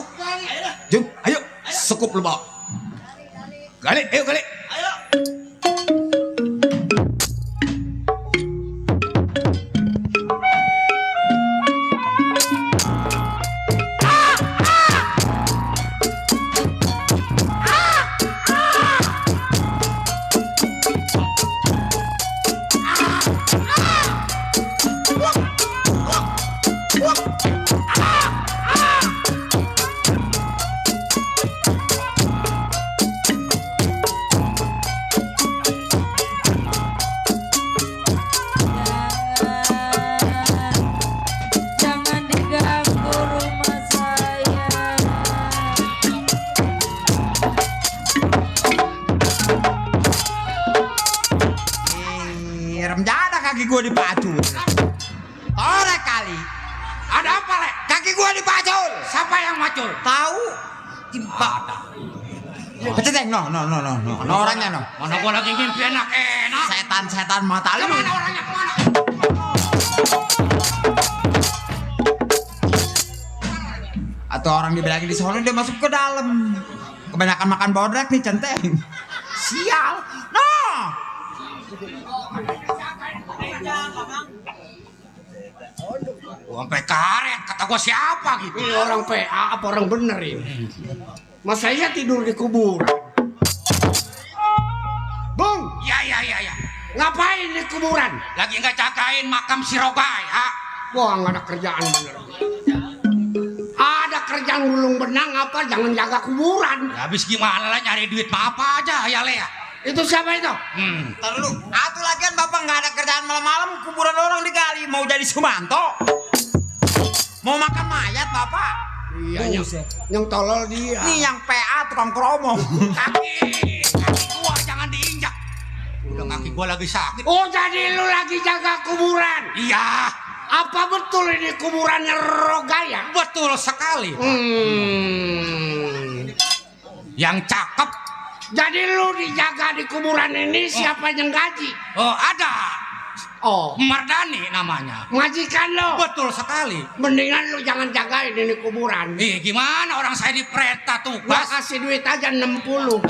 S5: Jun, ayo sekup lu bawa. Gali, ayo gali.
S9: Jangan diganggu rumah saya.
S7: Remjada kaki gua dipacul. Orek kali.
S4: Ada apa, Le?
S7: Kaki gua dipacul.
S4: Siapa yang macul?
S7: Tahu? Timpa. Peceteng, no, orangnya no.
S4: Mana gua lagi ngimpi enak-enak.
S7: Setan mata lu.
S4: Kemana orangnya, kemana?
S7: Atau orang dibilangin di sono dia masuk ke dalam. Kebanyakan makan bodrek nih centeng. Sial. No.
S4: Gua sampai karet, kata gua siapa gitu. Ini orang PA apa orang bener ini? Mas saya tidur di kuburan. Bung, ya. Ngapain di kuburan? Lagi nggak jagain makam si Rogaya. Wah, nggak ada kerjaan bener. Ada kerjaan gulung benang apa? Jangan jaga kuburan. Ya, habis gimana lah nyari duit mah apa aja ya Lea. Itu siapa itu?
S7: Ntar lu. Atuh lagian bapak nggak ada kerjaan malam-malam kuburan orang digali. Mau jadi Sumanto? Mau makan mayat bapak?
S4: Iya, yang tolol dia.
S7: Nih yang PA tukang kromo.
S4: Kaki gua jangan diinjak. Udah kaki gua lagi sakit. Oh, jadi lu lagi jaga kuburan? Iya. Apa betul ini kuburannya Rogaya? Betul sekali. Yang cakep. Jadi lu dijaga di kuburan ini siapa yang gaji? Oh, ada. Oh, Mardani namanya. Majikan lo? Betul sekali. Mendingan lu jangan jagain ini kuburan. Gimana orang saya diperintah tugas? Gua kasih duit aja 60.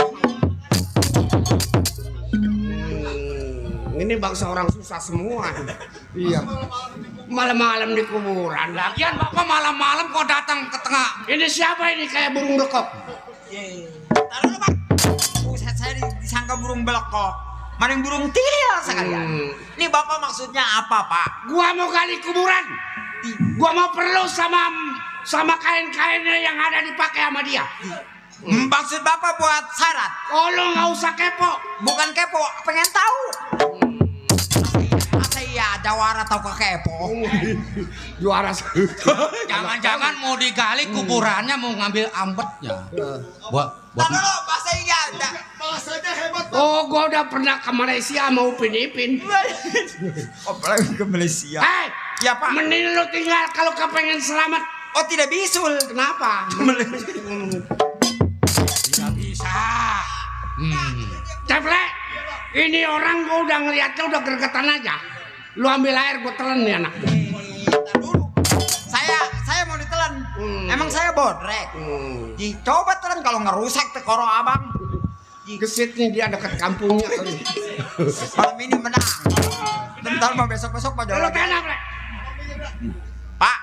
S4: Ini bangsa orang susah semua. Iya. Malam-malam di kuburan. Lagian bapak malam-malam kok datang ke tengah. Ini siapa ini kayak burung bekok?
S7: Taruh lu bang. Buset saya disangka burung belekok. Maning burung tiil sekalian. Ini bapak maksudnya apa pak?
S4: Gua mau gali kuburan. Gua mau perlu sama kain-kainnya yang ada dipakai sama dia.
S7: Maksud bapak buat syarat?
S4: Oh lu nggak usah kepo.
S7: Bukan kepo, pengen tahu. Masa iya jawara atau kepo?
S4: Juara.
S2: Jangan-jangan mau digali kuburannya mau ngambil ambetnya.
S7: Taruh lu bahasa iya.
S4: Oh, gua udah pernah ke Malaysia mau Upin Ipin.
S7: Apalagi ke Malaysia.
S4: Hei,
S7: ya pak.
S4: mending lu tinggal kalau kepengen selamat.
S7: Oh tidak bisul.
S4: Kenapa? Tidak bisa. Ceple, ini orang gua udah ngeliatnya udah gergetan aja. Lu ambil air gua telan nih anak.
S7: Ntar dulu. Saya mau ditelan. Emang saya bodrek. Coba telan kalau ngerusak tekoro abang.
S4: Gesit nih dia dekat kampungnya kali.
S7: Malam ini menang. Bentar mau besok-besok mau
S4: Lu
S7: jalan lagi.
S4: kenapa, Le?
S7: Pak,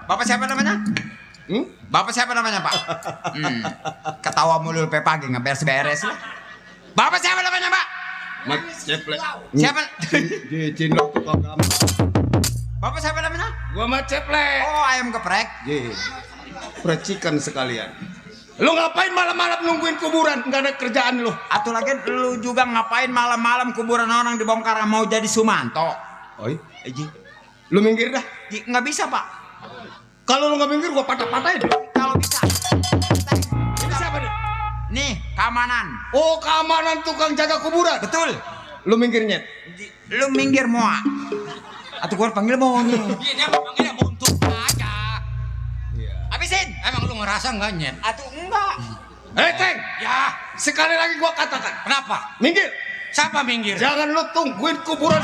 S7: Bapak siapa namanya? Bapak siapa namanya, Pak? Ketawa mulu pe pagi nggak beres-beres lah. Bapak siapa namanya, Pak?
S5: Mat Ceplek.
S7: Siapa?
S5: Cinlok tukang gambar.
S7: Bapak siapa namanya?
S5: Gua Mat Ceplek.
S7: Oh, ayam geprek.
S5: Percikan sekalian. Lu ngapain malam-malam nungguin kuburan? Nggak ada kerjaan lu.
S7: Atau lagi lu juga ngapain malam-malam kuburan orang dibongkar mau jadi Sumanto?
S5: Oi, Eji. Lu minggir dah.
S7: Nggak bisa, Pak.
S5: Kalau lu nggak minggir gua patah-patahin.
S7: Kalau bisa.
S5: Ini siapa nih?
S7: Nih, keamanan.
S5: Oh, keamanan tukang jaga kuburan.
S7: Betul.
S5: Lu minggir nyet.
S7: Lu minggir moa. Atau gua panggil maunya.
S4: Dia mau panggilnya buntuk aja.
S7: Habisin.
S4: Emang lu ngerasa nggak nyet?
S7: Atau enggak.
S5: Teng.
S4: Ya,
S5: Sekali lagi gua katakan.
S4: kenapa?
S5: Minggir.
S4: Siapa minggir?
S5: Jangan lu tungguin kuburan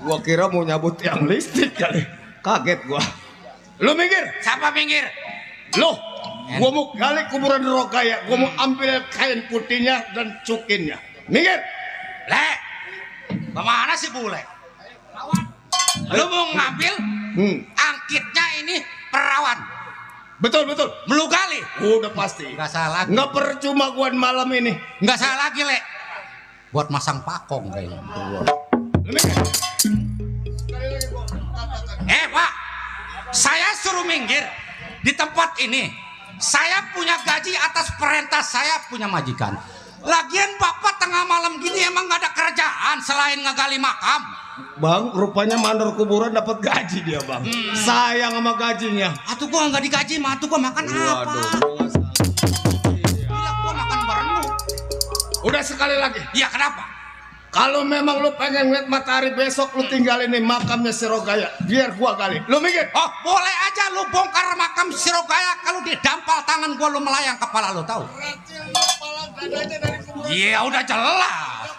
S5: Gua kira mau nyabut yang listrik kali. Kaget gua. Lu minggir.
S4: Siapa minggir?
S5: Lu. Gua mau gali kuburan Rogaya. Gua mau ambil kain putihnya dan cukinnya. Minggir.
S4: Le, kemana sih bule? Lu mau ngambil angkitnya ini perawan?
S5: Betul, betul.
S4: Melu gali?
S5: Udah pasti.
S4: Nggak salah.
S5: Nggak percuma gua malam ini.
S4: Nggak salah lagi, Le. Buat masang pakong kayaknya.
S5: Lu minggir.
S4: Pak, saya suruh minggir di tempat ini. Saya punya gaji atas perintah saya punya majikan. Lagian Bapak tengah malam gini emang nggak ada kerjaan selain ngegali makam.
S5: Bang, rupanya mandor kuburan dapat gaji dia, Bang. Sayang sama gajinya.
S4: Atuh gua nggak digaji, mah atuh gua makan apa? Gila, gua makan berenung.
S5: Udah sekali lagi.
S4: Iya, kenapa?
S5: Kalau memang lu pengen ngeliat matahari besok, lu tinggalin nih makamnya si Rogaya. Biar gua gali. Lu mikir?
S4: Oh, boleh aja lu bongkar makam si Rogaya. Kalau didampal tangan gua lu melayang kepala lu, tahu? Iya, udah jelas.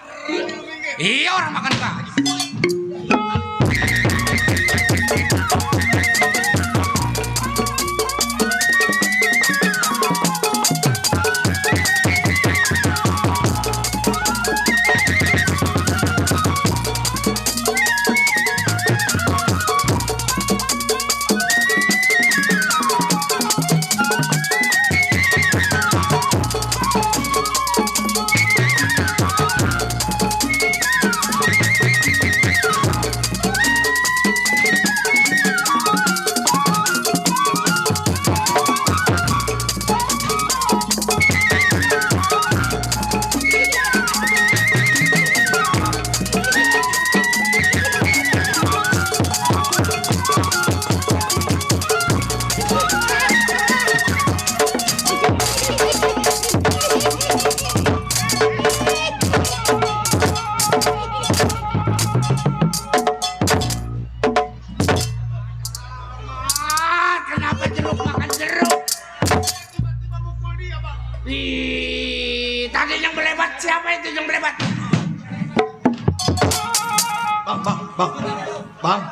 S4: Iya, orang makan gaji. Kenapa jeruk makan jeruk? Tiba-tiba mukul dia, Bang. Tadi yang melebat, siapa itu yang melebat?
S5: Bang.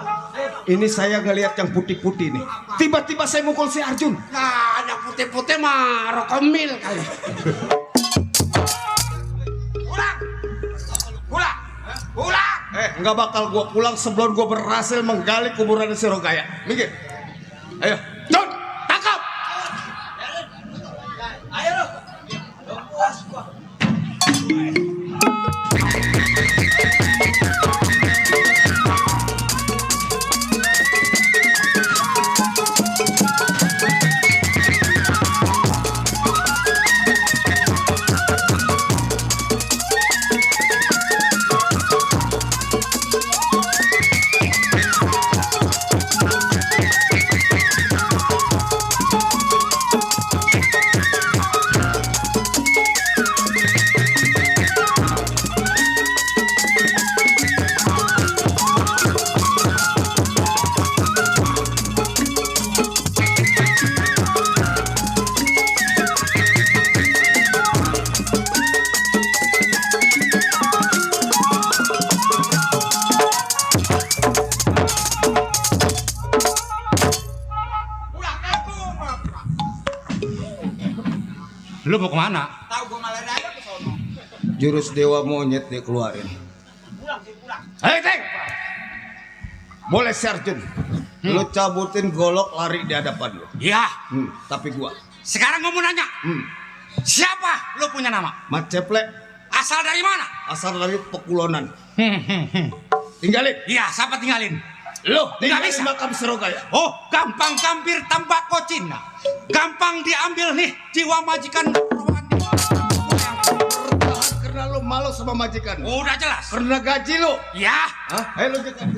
S5: Ini saya ngelihat yang putih-putih nih. Tiba-tiba saya mukul si Arjun.
S4: Nah, yang putih-putih mah rokomil kali. Pulang!
S5: Nggak bakal gua pulang sebelum gua berhasil menggali kuburan si Rogaya. Minggir. Ayo, John, tangkap.
S4: Lu mau kemana?
S7: Tahu gua malah aja ke sono.
S1: Jurus dewa monyet dia keluarin.
S5: Hei, Teng. Boleh Sergeant. Lu cabutin golok lari di hadapan lu.
S4: Iya.
S5: Tapi gua
S4: Sekarang gua mau nanya. Siapa lu punya nama?
S5: Mat Ceplek
S4: Asal dari mana?
S5: asal dari Pekulonan. Tinggalin.
S4: Iya, siapa tinggalin?
S5: Lu
S4: Nggak
S5: tinggalin
S4: bisa.
S5: makam Serogaya.
S4: Oh, gampang kampir tambah kocina. Gampang diambil nih jiwa majikan rohani.
S5: Karena lu malu sama majikan.
S4: Udah jelas.
S5: Karena gaji lu.
S4: Ya.
S5: Hah? Hei lu jekat.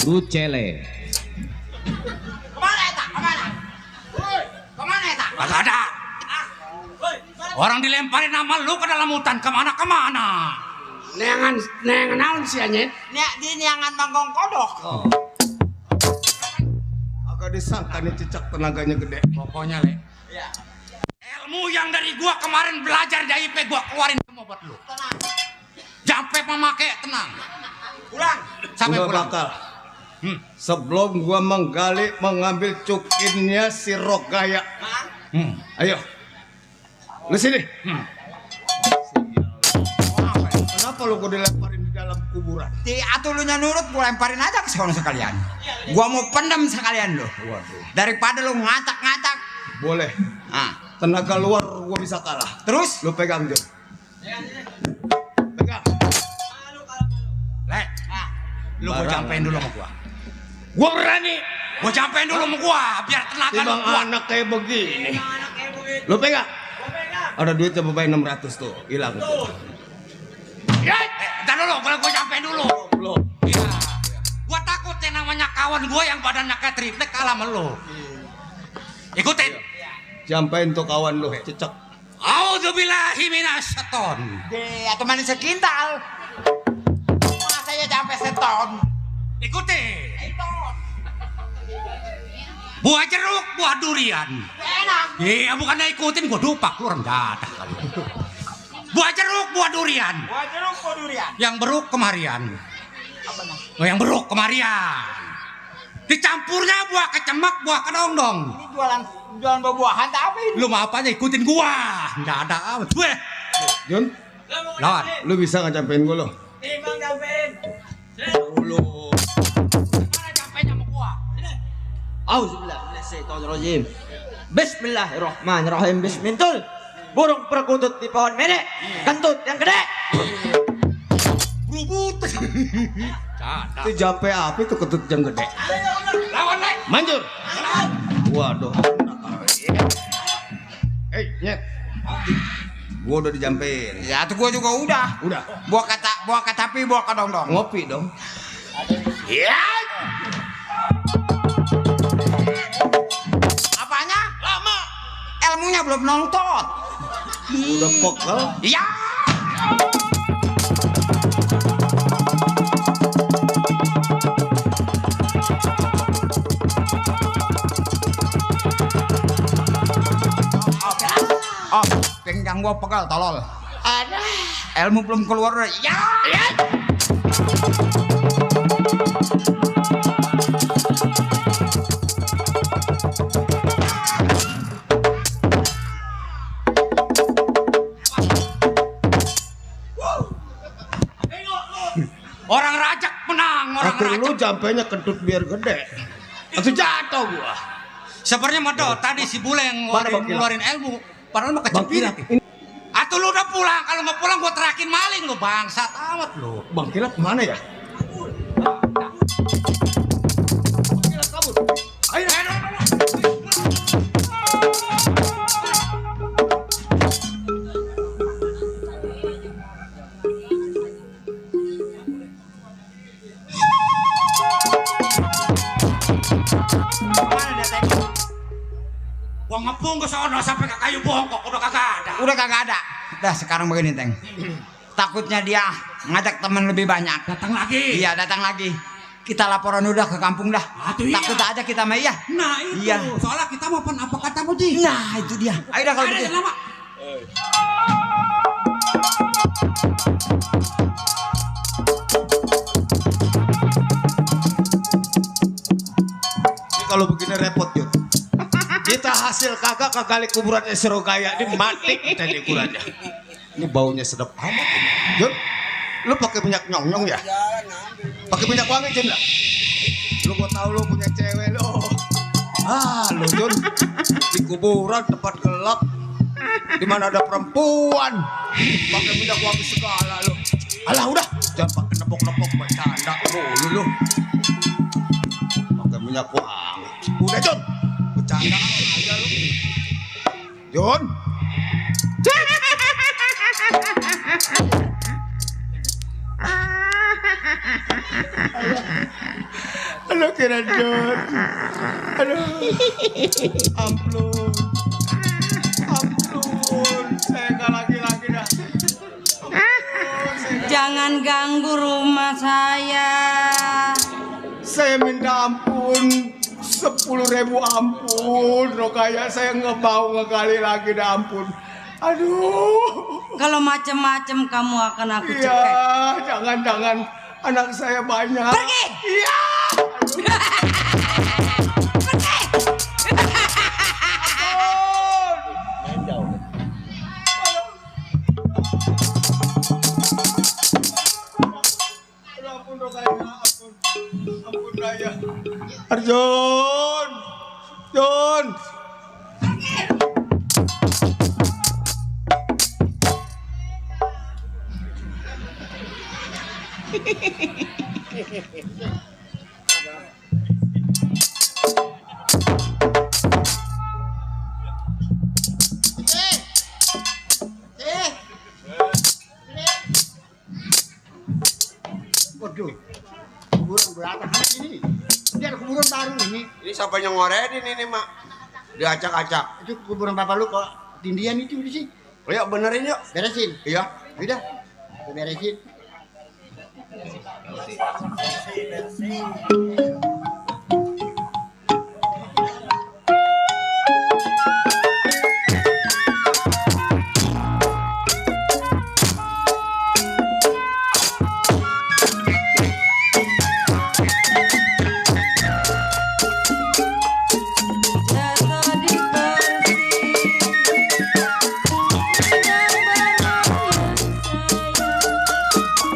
S3: Rucele.
S7: Kemana eta? Kemana? Kemana eta?
S4: Kagak ada. Orang dilemparin nama lu ke dalam hutan kemana-kemana.
S5: Neangan naon sih anyet?
S7: Nya di niangan manggong kodok.
S5: Agak disangka nih cicak tenaganya gede.
S4: Pokoknya le. Ilmu yang dari gua kemarin belajar di IP gua keluarin semua buat lu. Jampe memakai tenang.
S7: Pulang.
S4: Sampai
S5: Gua
S4: pulang.
S5: bakal. Sebelum gua menggali mengambil cukinnya si Rogaya. Ayo. Lu sini. Kenapa lu gua dilemparin di dalam kuburan?
S7: Di atulunya nurut gua lemparin aja ke sono sekalian. Gua mau pendam sekalian lo. Daripada lu ngacak-ngacak.
S5: Boleh.
S7: Ah,
S5: Tenaga luar gua bisa kalah.
S7: terus
S5: Lu pegang Jon. Pegang.
S4: Le. Lu gua
S5: Barang
S4: jampein dulu sama gua.
S5: Gua berani.
S4: Gua jampein dulu sama gua biar tenaga lu
S5: Timbang
S4: kuat.
S5: anak kayak begini. Lu pegang. Ada duit coba bayar 600 tuh. Hilang.
S4: Entar dulu, gua jampein dulu.
S5: Belum.
S4: Iya. Gua takut yang namanya kawan gua yang badannya kayak triplek kalah sama lu. Ikutin.
S5: Jampain tuh kawan lu, cecek.
S4: Auzubillahi minasyaiton.
S7: di atau manis sekintal. Masa ya sampai seton.
S4: Ikutin. Buah jeruk, buah durian.
S7: Enak.
S4: Iya, bukannya ikutin gua dupak lu orang dadah kali. Buah jeruk, buah durian.
S7: Buah jeruk buah durian.
S4: Yang beruk kemarian. Oh, yang beruk kemarian. Dicampurnya buah kecemak, buah kedongdong.
S7: Ini jualan buah-buahan tapi
S4: Lu mau apanya ikutin gua. Enggak ada amat. Gue.
S5: Jun,
S4: Lawan.
S5: lu bisa nggak campein gua lo?
S2: Timbang jampein.
S5: Lu.
S4: Mana jampenya sama gua?
S2: Auzubillah minasyaitonirrajim. Bismillahirrahmanirrahim. Bismintul. Burung perkutut di pohon mene. Kentut yang gede.
S4: Berubut. Cadak.
S5: Itu jampe api tuh ketut yang gede.
S4: Lawan lagi.
S5: Manjur. Waduh. Hei, nyet. Gua udah dijampein.
S7: Ya tuh gua juga udah.
S5: Udah.
S7: Buah kecapi, buah kedong-dong.
S5: Ngopi dong.
S7: Ya. Apanya?
S5: Lama.
S7: Ilmunya belum nontot.
S5: Udah pokok.
S7: Iya. Oh, pinggang gua pegal tolol. Ada. Ilmu belum keluar. Ya. Ya. Orang rajak menang, orang
S5: Atau lu
S7: rajak.
S5: jampenya kentut biar gede. Atau jatuh gua.
S7: Sebenarnya Mado tadi si bule yang
S5: Mana Bang Kilat?
S7: ngeluarin ilmu. Padahal mah
S5: Bang
S7: kecepirit.
S5: Kilat,
S7: Atau lu udah pulang? Kalau nggak pulang gua terakin maling lu bangsat amat lu.
S5: Bang Kilat kemana ya?
S7: Ayo, ayo, ayo. Mana dia tadi? Gua ngepung ke sono sampai ke kayu bongkok udah kagak ada. Udah kagak ada. Dah sekarang begini, Teng. Takutnya dia ngajak teman lebih banyak. Datang lagi. Iya, datang lagi. Kita laporan udah ke kampung dah. Takut aja kita mah iya.
S3: Nah itu,
S7: Iya.
S3: soalnya kita mau apa kata Muji?
S7: Nah, itu dia. Ayo dah kalau begitu.
S5: Ini kalau begini repot Jun. Kita hasil kagak kali kuburan Serogaya ini mati kita di kuburannya. Ini baunya sedap amat. Jun, lu pakai minyak nyong-nyong ya? Pakai minyak wangi Jun lah. Lu gua tahu lu punya cewek lu. Lu Jun di kuburan tempat gelap di mana ada perempuan pakai minyak wangi segala lu. Alah udah, jangan pakai nepok-nepok bercanda lu. Pakai minyak wangi. Udah Jun, bercanda aja lu. Jun. Halo kira Jun. Aduh. Ampun. Saya nggak lagi-lagi dah.
S9: Jangan ganggu rumah saya.
S5: Saya minta ampun 10.000 ampun. Rokaya saya nggak mau ngekali lagi dah ampun. Aduh.
S9: Kalau macam-macam kamu akan aku
S5: Iya,
S9: cekek.
S5: jangan anak saya banyak.
S9: Pergi.
S5: Iya. Ampun Rokaya, ampun Raya. Arjun. Jun.
S8: Waduh, kuburan berapa ini? Ini ada kuburan baru ini.
S5: Ini siapa yang ngoredin ini, Mak? Diacak-acak.
S8: Itu kuburan bapak lu kok tindian itu sih.
S5: Ayo benerin yuk.
S8: Beresin.
S5: Iya.
S8: Udah, aku beresin.
S9: Jatuh di kursi. Yang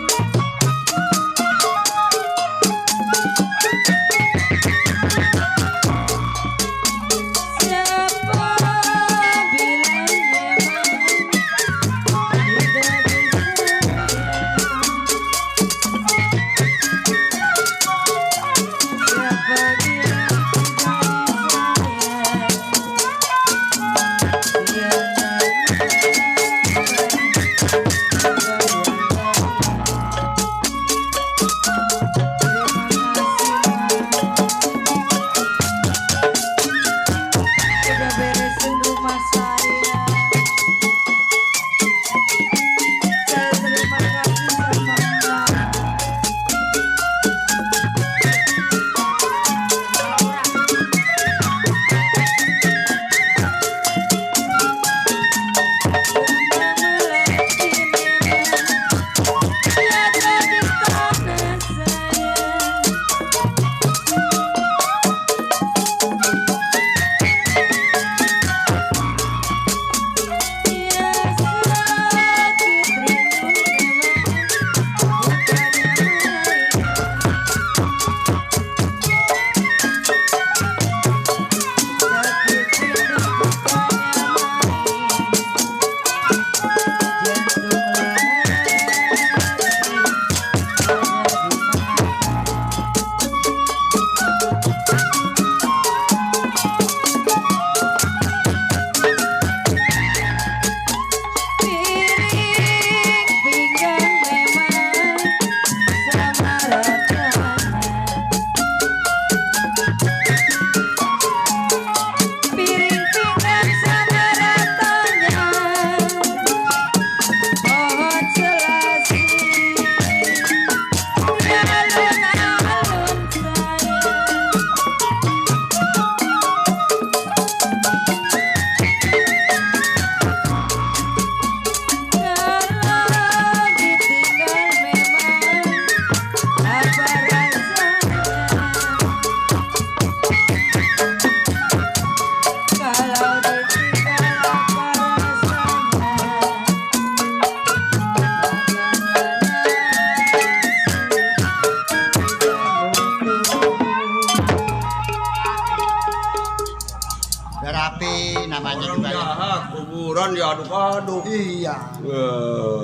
S4: kuburan diaduk-aduk.
S5: Iya.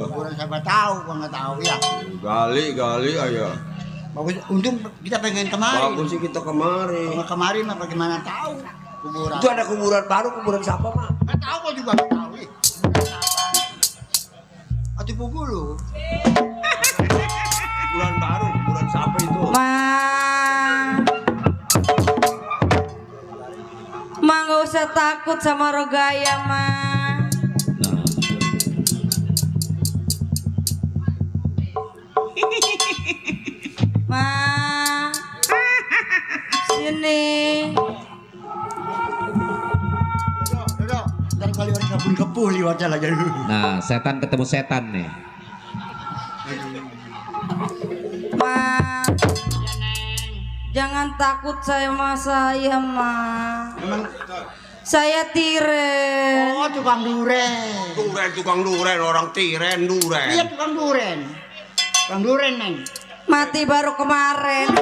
S5: Kuburan siapa tahu, gua nggak tahu ya.
S4: Gali aja.
S5: Bagus, untung kita pengen kemari.
S4: Bagus sih kita kemari.
S5: Kalau kemari mah bagaimana tahu kuburan.
S4: Itu ada kuburan baru, kuburan siapa mah?
S5: Nggak tahu, gua juga nggak tahu. Atuh pukul lu.
S4: Kuburan baru, kuburan siapa itu?
S9: Ma nggak usah takut sama Rogaya, Ma. Ma, sini.
S5: Dodok, ntar kali orang kebun liwat jalan jadi.
S3: Nah, setan ketemu setan nih.
S9: Ma, jangan takut sama saya, Ma.
S5: Emang
S9: Saya Tiren.
S5: oh tukang duren.
S4: Tukang duren, orang tiren duren.
S5: Iya tukang duren. Tukang duren, Neng.
S9: Mati baru kemarin.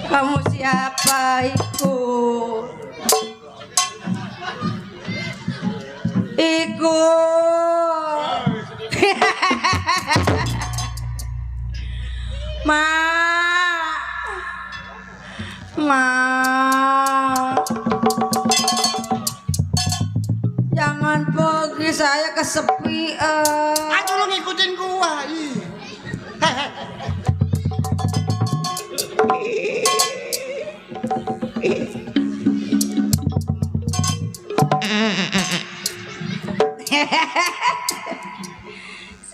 S9: Kamu siapa? Ikut. Ma. Jangan pergi, saya kesepian.
S5: Aduh lu ngikutin gua. Ih.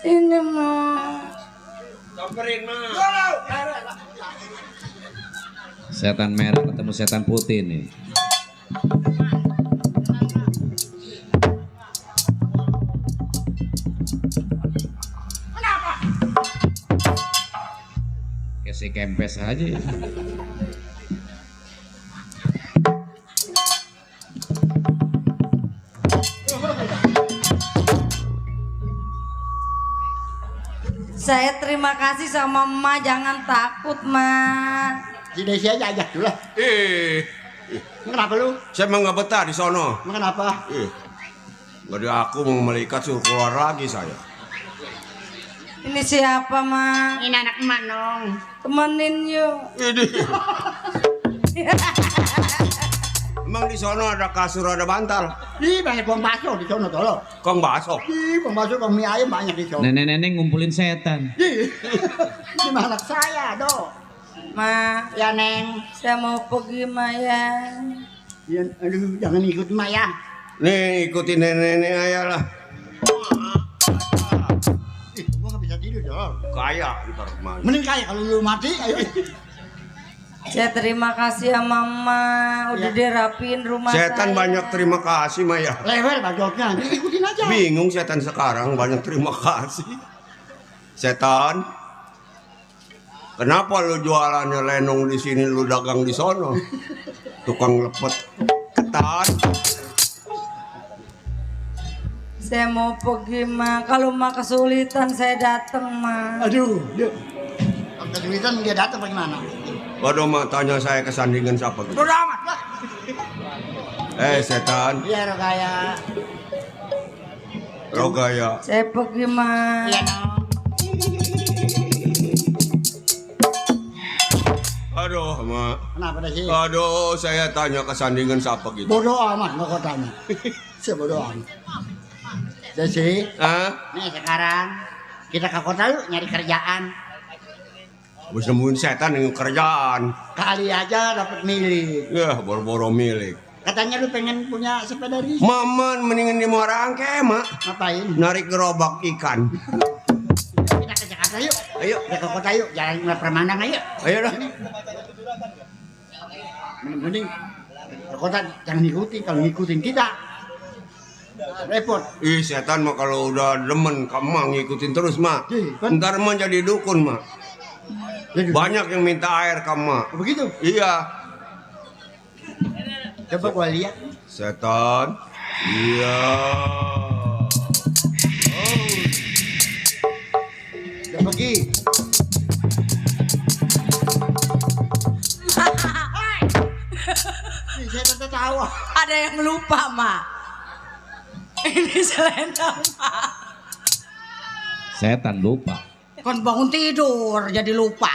S9: Sini, Ma.
S4: Samperin mah.
S3: Setan merah ketemu setan putih nih. Kasih kempes aja ya.
S9: Saya terima kasih sama Ma, jangan takut, Ma.
S5: Si Desi aja ajak dulu lah. Kenapa lu?
S4: Saya emang nggak betah di sono.
S5: Emang kenapa?
S4: Jadi aku mau melikat suruh keluar lagi saya.
S9: Ini siapa, Ma?
S5: Ini anak emak nong.
S9: Temenin yuk.
S4: Ini. Emang di sono ada kasur, ada bantal.
S5: Ih banyak bang bakso di sono tolong.
S4: Kong bakso.
S5: Ih bang bakso, bang mie ayam banyak di sono.
S3: Nenek-nenek ngumpulin setan.
S5: Ih, ini mah anak saya dong.
S9: Ma,
S5: Ya Neng.
S9: saya mau pergi, Ma ya.
S5: Ya, aduh jangan ikut emak ya.
S4: Nih ikutin nenek-nenek aja lah.
S5: Ih gua nggak bisa tidur dong.
S4: Kaya ntar kemana.
S5: Mending kaya kalau lu mati. Ayo.
S9: Saya terima kasih ya Mama, udah dirapiin rumah
S4: Setan
S9: saya.
S4: banyak terima kasih Maya.
S5: Level bajotnya, jadi ikutin aja.
S4: Bingung setan sekarang banyak terima kasih. Setan, kenapa lu jualannya lenong di sini, lu dagang di sono? Tukang lepet ketan.
S9: Saya mau pergi, Ma. Kalau Ma kesulitan saya datang, Ma.
S5: Aduh, dia. Kesulitan dia datang bagaimana?
S4: Waduh mak tanya saya kesandingan siapa gitu.
S5: Udah amat lah.
S4: Setan,
S5: Iya Rogaya.
S4: Rogaya.
S9: Saya pergi, Ma.
S5: Iya nong.
S4: Aduh mak.
S5: Kenapa dah sih?
S4: Aduh saya tanya kesandingan siapa gitu.
S5: Bodoh amat nggak kau tanya. Saya bodoh amat. Desi,
S4: Hah?
S5: nih sekarang kita ke kota yuk nyari kerjaan.
S4: Bisa nemuin setan dengan kerjaan.
S5: Kali aja dapat milik.
S4: Ya boro-boro milik.
S5: Katanya lu pengen punya sepeda ris.
S4: Maman mendingan di Muarangke mak.
S5: Ngapain?
S4: Narik gerobak ikan.
S5: Kita ke Jakarta yuk.
S4: Ayo.
S5: Kita ke kota yuk. Jalan ngeliat permandang ayo.
S4: Ayo dah.
S5: Mending ke kota jangan ngikutin. Kalau ngikutin kita repot.
S4: Ih setan mah kalau udah demen kamu ngikutin terus mak.
S5: Kan?
S4: Ntar mah jadi dukun mak. Banyak yang minta air kamu mak.
S5: Begitu.
S4: Iya.
S5: Coba gua lihat.
S4: Setan. Iya.
S5: Udah pergi.
S9: ada yang lupa, Mak. Ini selendang, Mak.
S3: Setan lupa.
S9: Kan bangun tidur jadi lupa.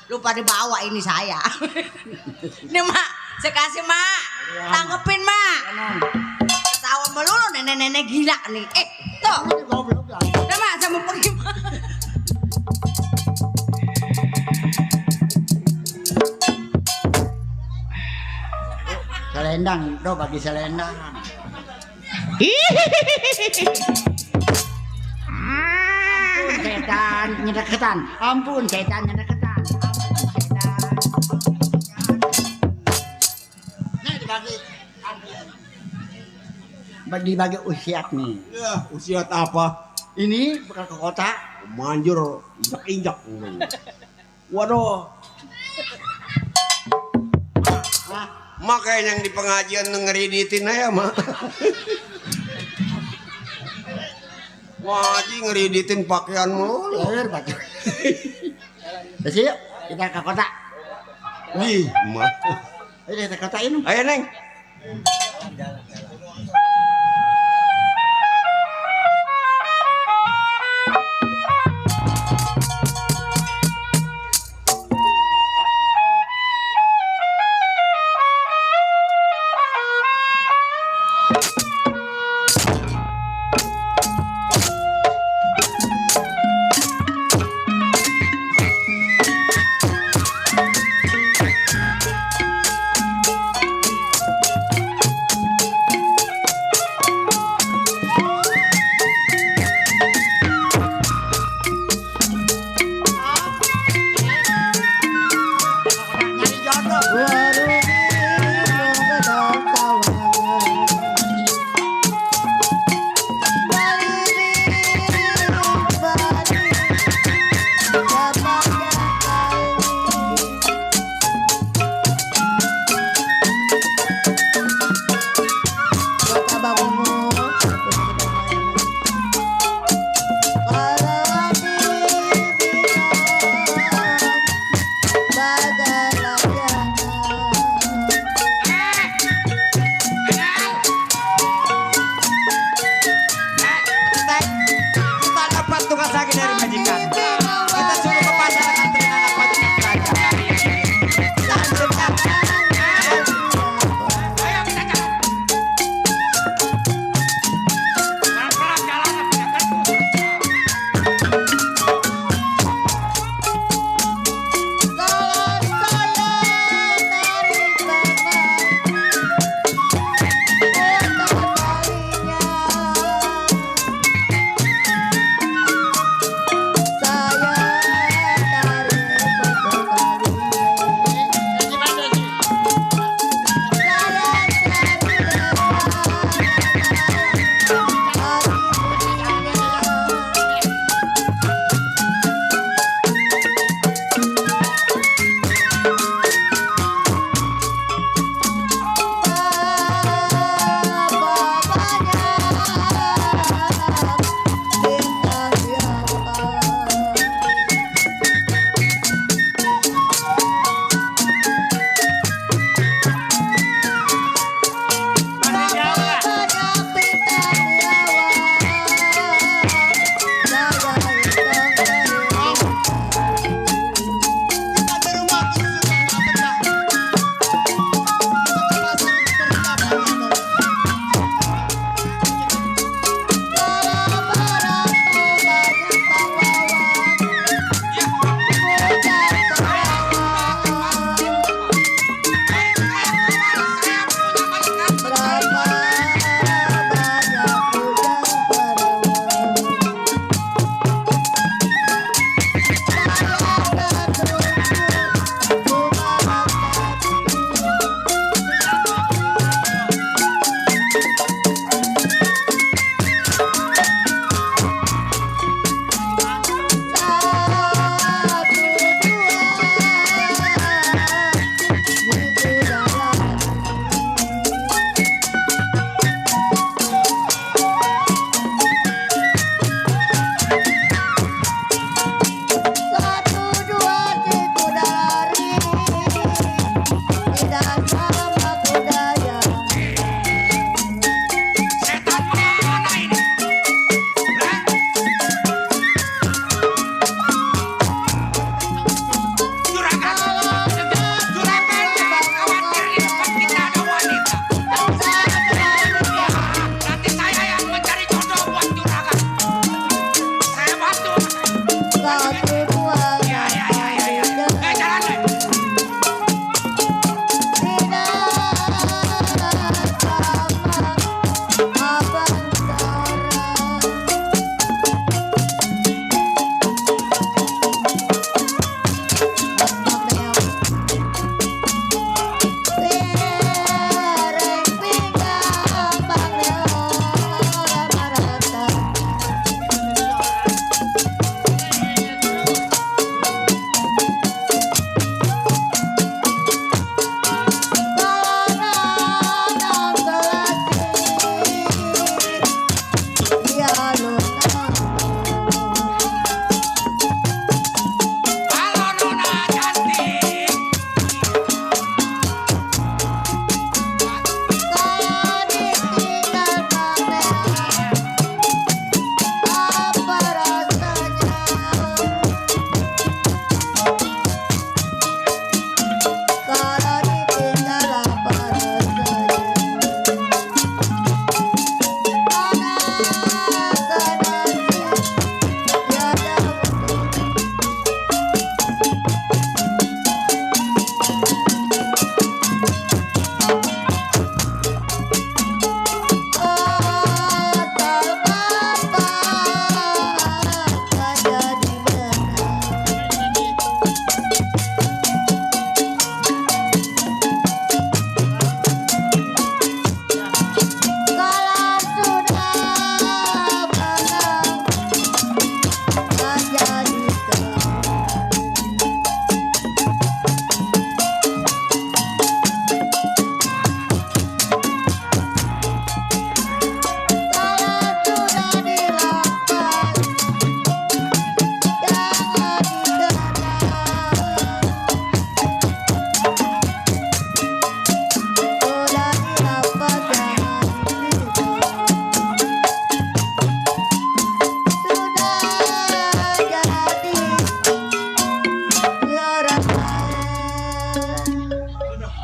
S9: Lupa dibawa ini saya. Ini, Mak, saya kasih, Mak. Tanggepin, Mak. Ketawa melulu nenek-nenek gila nih. Tuh. Udah, Mak, saya mau pergi, Mak.
S8: Selendang, do bagi selendang. Ampun setan nyedeketan. Ampun setan nyedeketan. Ampun setan. Nih dibagi. Bagi usiat nih.
S5: Ya, usia apa?
S8: Ini bakal ke kota.
S5: Manjur, injak-injak. Waduh. Makanya yang di pengajian ngeriditin aja mah. Wajib ngeriditin pakaian mulu.
S8: Baju. Terus yuk kita ke kota.
S5: Wih, mah.
S8: Ayo kita ke kota ini.
S5: Ayo Neng.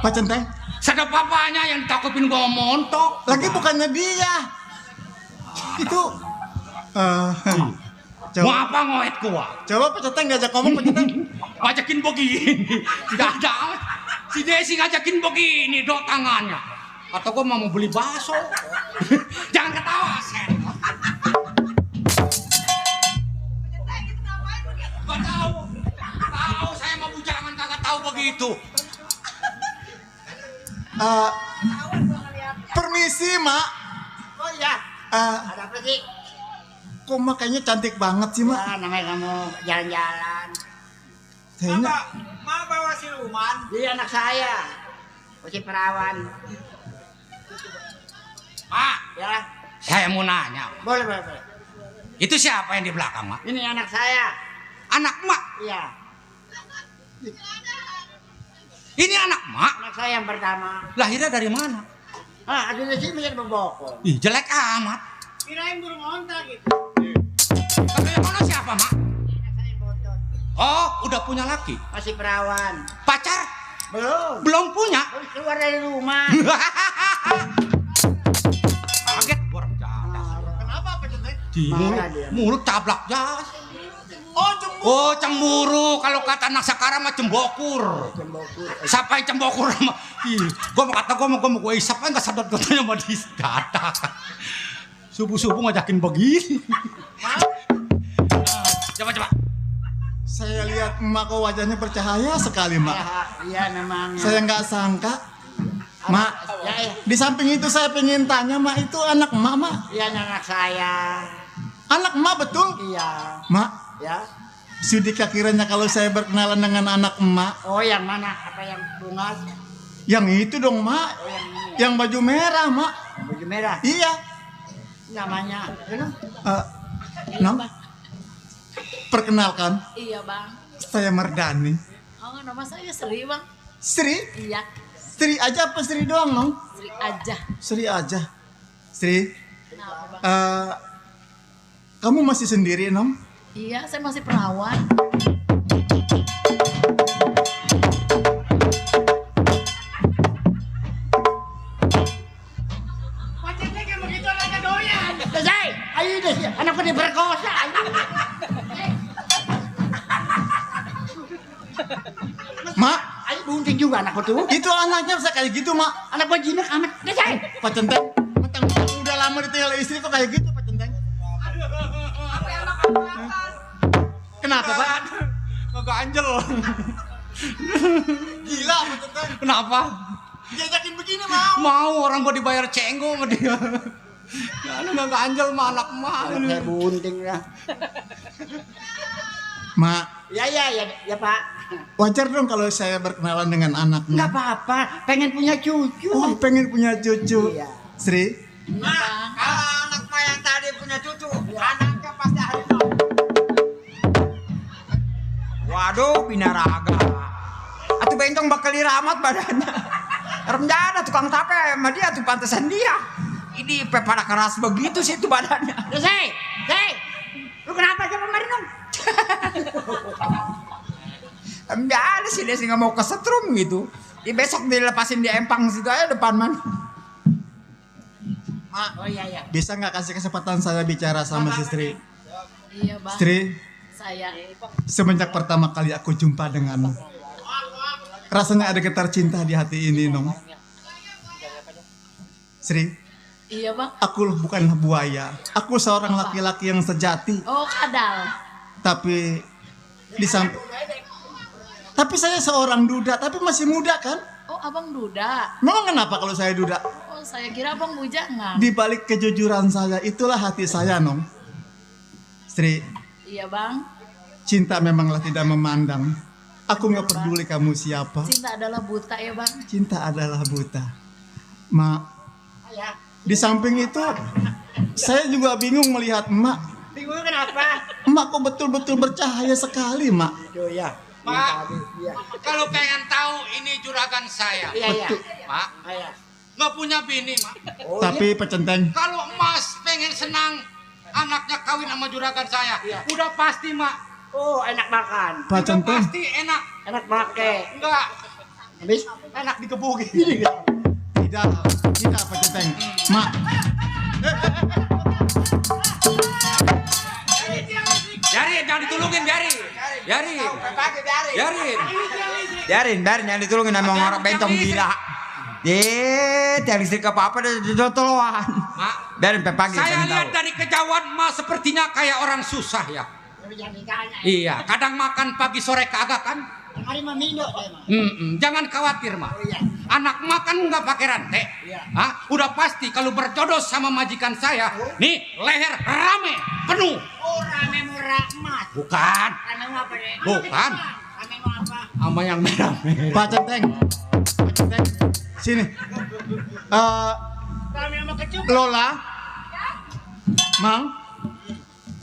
S10: Pak Centeng,
S4: Sadap papanya yang takupin gua montok.
S10: lagi bukannya dia. Itu
S4: Mau apa ngoet gua?
S10: coba Pak Centeng diajak ngomong Pak Centeng.
S4: Ngajakin begini. Tidak ada. Si Desi ngajakin begini dok tangannya. Kata gua mau beli bakso. Jangan ketawa, Sen. Gak tahu. Tahu saya mau bujangan kagak tahu begitu.
S10: Permisi Mak.
S8: Oh iya, ada apa sih?
S10: Kok Mak kayaknya cantik banget sih Mak.
S8: Ah, namanya kamu jalan-jalan.
S10: Kayaknya
S8: Ma bawa siluman? Dia anak saya. Uci perawan.
S4: Mak,
S8: Ya,
S4: saya mau nanya.
S8: boleh, boleh, boleh.
S4: Itu siapa yang di belakang, Mak?
S8: Ini anak saya.
S4: Anak Mak.
S8: Iya,
S4: Ini anak Mak.
S8: anak saya yang pertama.
S4: Lahirnya dari mana?
S8: Ah, ada di sini menjadi bebokong.
S4: Ih, jelek amat.
S8: Kirain burung onta gitu.
S4: Tapi yang mana siapa, Mak?
S8: Anak saya yang bontot.
S4: Oh, udah punya laki.
S8: Masih perawan.
S4: Pacar?
S8: Belum.
S4: Belum punya.
S8: Harus keluar dari rumah.
S4: Kaget gua orang jahat.
S10: kenapa Pak Centeng?
S8: Marah dia.
S4: Mulut cablak jas.
S10: Oh cemburu.
S4: Oh, cemburu. Kalau kata anak sekarang mah cembokur. Siapa yang cembokur sama? Ih, gua mau gua isap aja enggak sadar katanya sama di data. Subuh-subuh ngajakin begini. Coba.
S10: Saya lihat Mak kok wajahnya bercahaya sekali Mak.
S8: Iya, memang.
S10: Saya nggak sangka. Mak,
S8: Ya,
S10: di samping itu saya pengen tanya Mak, itu anak Mak Mak?
S8: iya anak saya.
S10: Anak Mak betul?
S8: Iya.
S10: Mak,
S8: Ya.
S10: sudikah kiranya kalau saya berkenalan dengan anak Mak?
S8: Oh, yang mana? Apa yang bunga?
S10: Yang itu dong Mak.
S8: Oh, yang ini.
S10: Yang baju merah Mak.
S8: Baju merah.
S10: Iya.
S8: Namanya. Ano?
S10: Nom? Perkenalkan,
S6: Iya bang.
S10: saya Mardani.
S6: Oh nama saya Sri bang.
S10: Sri?
S6: Iya.
S10: Sri aja apa Sri doang Nom?
S6: Sri aja.
S10: Sri aja. Sri,
S6: Kenapa bang?
S10: kamu masih sendiri Nom?
S6: Iya saya masih perawan.
S8: Macetnya kayak begitu anaknya doyan. Desi, ayo Desi, anakku diperkosa.
S10: Mak,
S8: Ayo bunting juga anakku tuh.
S10: itu anaknya bisa kayak gitu Mak.
S8: Anak gua jinak amat. Desi.
S10: Pak Centeng, mentang udah lama ditinggal istri kok kayak gitu Pak Centeng? Kenapa Pak?
S4: Kagak anjel.
S10: Gila Pak Centeng.
S4: Kenapa?
S10: Diajakin begini mau.
S4: Mau orang gua dibayar cenggo sama dia. Ya, lu nggak anjel mah anak mah.
S8: Kayak bunting lah.
S10: Mak,
S8: Ya Pak.
S10: wajar dong kalau saya berkenalan dengan anak
S8: Enggak
S10: Mak.
S8: apa-apa, pengen punya cucu.
S10: Oh, pengen punya cucu.
S8: Iya.
S10: Sri,
S7: Kalau anak mah yang tadi punya cucu, anaknya pasti hari ini. Waduh, binaraga. Atuh bencong bakal diramat badannya. Remjana tukang tape sama dia tuh pantesan dia. Ini pada keras begitu sih tuh badannya.
S8: Desi, lu kenapa aja kemarin dong?
S7: Remjana sih dia sih nggak mau kesetrum gitu. Di besok dilepasin di empang situ aja depan man.
S10: Mak,
S8: Oh iya.
S10: bisa nggak kasih kesempatan saya bicara sama si Sri?
S6: Iya bang.
S10: Sri,
S6: Saya.
S10: semenjak pertama kali aku jumpa denganmu, rasanya ada getar cinta di hati ini, Nong. Sri,
S6: Iya bang.
S10: aku bukanlah buaya. Aku seorang laki-laki yang sejati.
S6: Oh kadal.
S10: Tapi di samping, tapi saya seorang duda, tapi masih muda kan?
S6: Oh abang duda.
S10: Memang kenapa kalau saya duda?
S6: Oh saya kira abang bujangan.
S10: Di balik kejujuran saya, itulah hati saya, Nong. Sri,
S6: Iya bang.
S10: cinta memanglah tidak memandang. Aku nggak peduli kamu siapa.
S6: Cinta adalah buta ya bang.
S10: Cinta adalah buta. Mak, di samping itu, saya juga bingung melihat Mak.
S8: Bingung kenapa?
S10: Mak kok betul-betul bercahaya sekali, Mak.
S8: Itu ya.
S4: Pak, kalau pengen tahu ini juragan saya.
S8: Iya.
S4: Pak,
S8: Iya.
S4: nggak punya bini, Mak.
S10: Tapi Pak Centeng,
S4: Kalau Mas pengen senang anaknya kawin sama juragan saya, udah pasti, Mak.
S8: Oh, enak makan.
S10: Pak
S4: Udah
S10: Centeng,
S4: pasti enak.
S8: Enak make.
S4: Enggak.
S5: Habis enak dikebukin. Tidak Pak Centeng. Mak.
S7: Biarin, jangan ditulungin, biarin. Biarin, jangan ditulungin sama orang bencong gila. Tiang listrik apa-apa udah toloan. Biarin pagi.
S11: Saya lihat dari kejauhan mah sepertinya kayak orang susah ya. Iya, kadang makan pagi sore kagak kan? Jangan khawatir mah. Anak makan nggak pakai rantai. Hah? Udah pasti kalau berjodoh sama majikan saya, nih leher rame penuh.
S9: Oh, rame murah emas.
S11: Bukan.
S9: Rame mau apa deh?
S11: Bukan.
S9: Rame mau apa?
S11: Sama yang merah-merah.
S5: Pak Centeng. Sini.
S9: Rame sama kecup.
S5: Lola.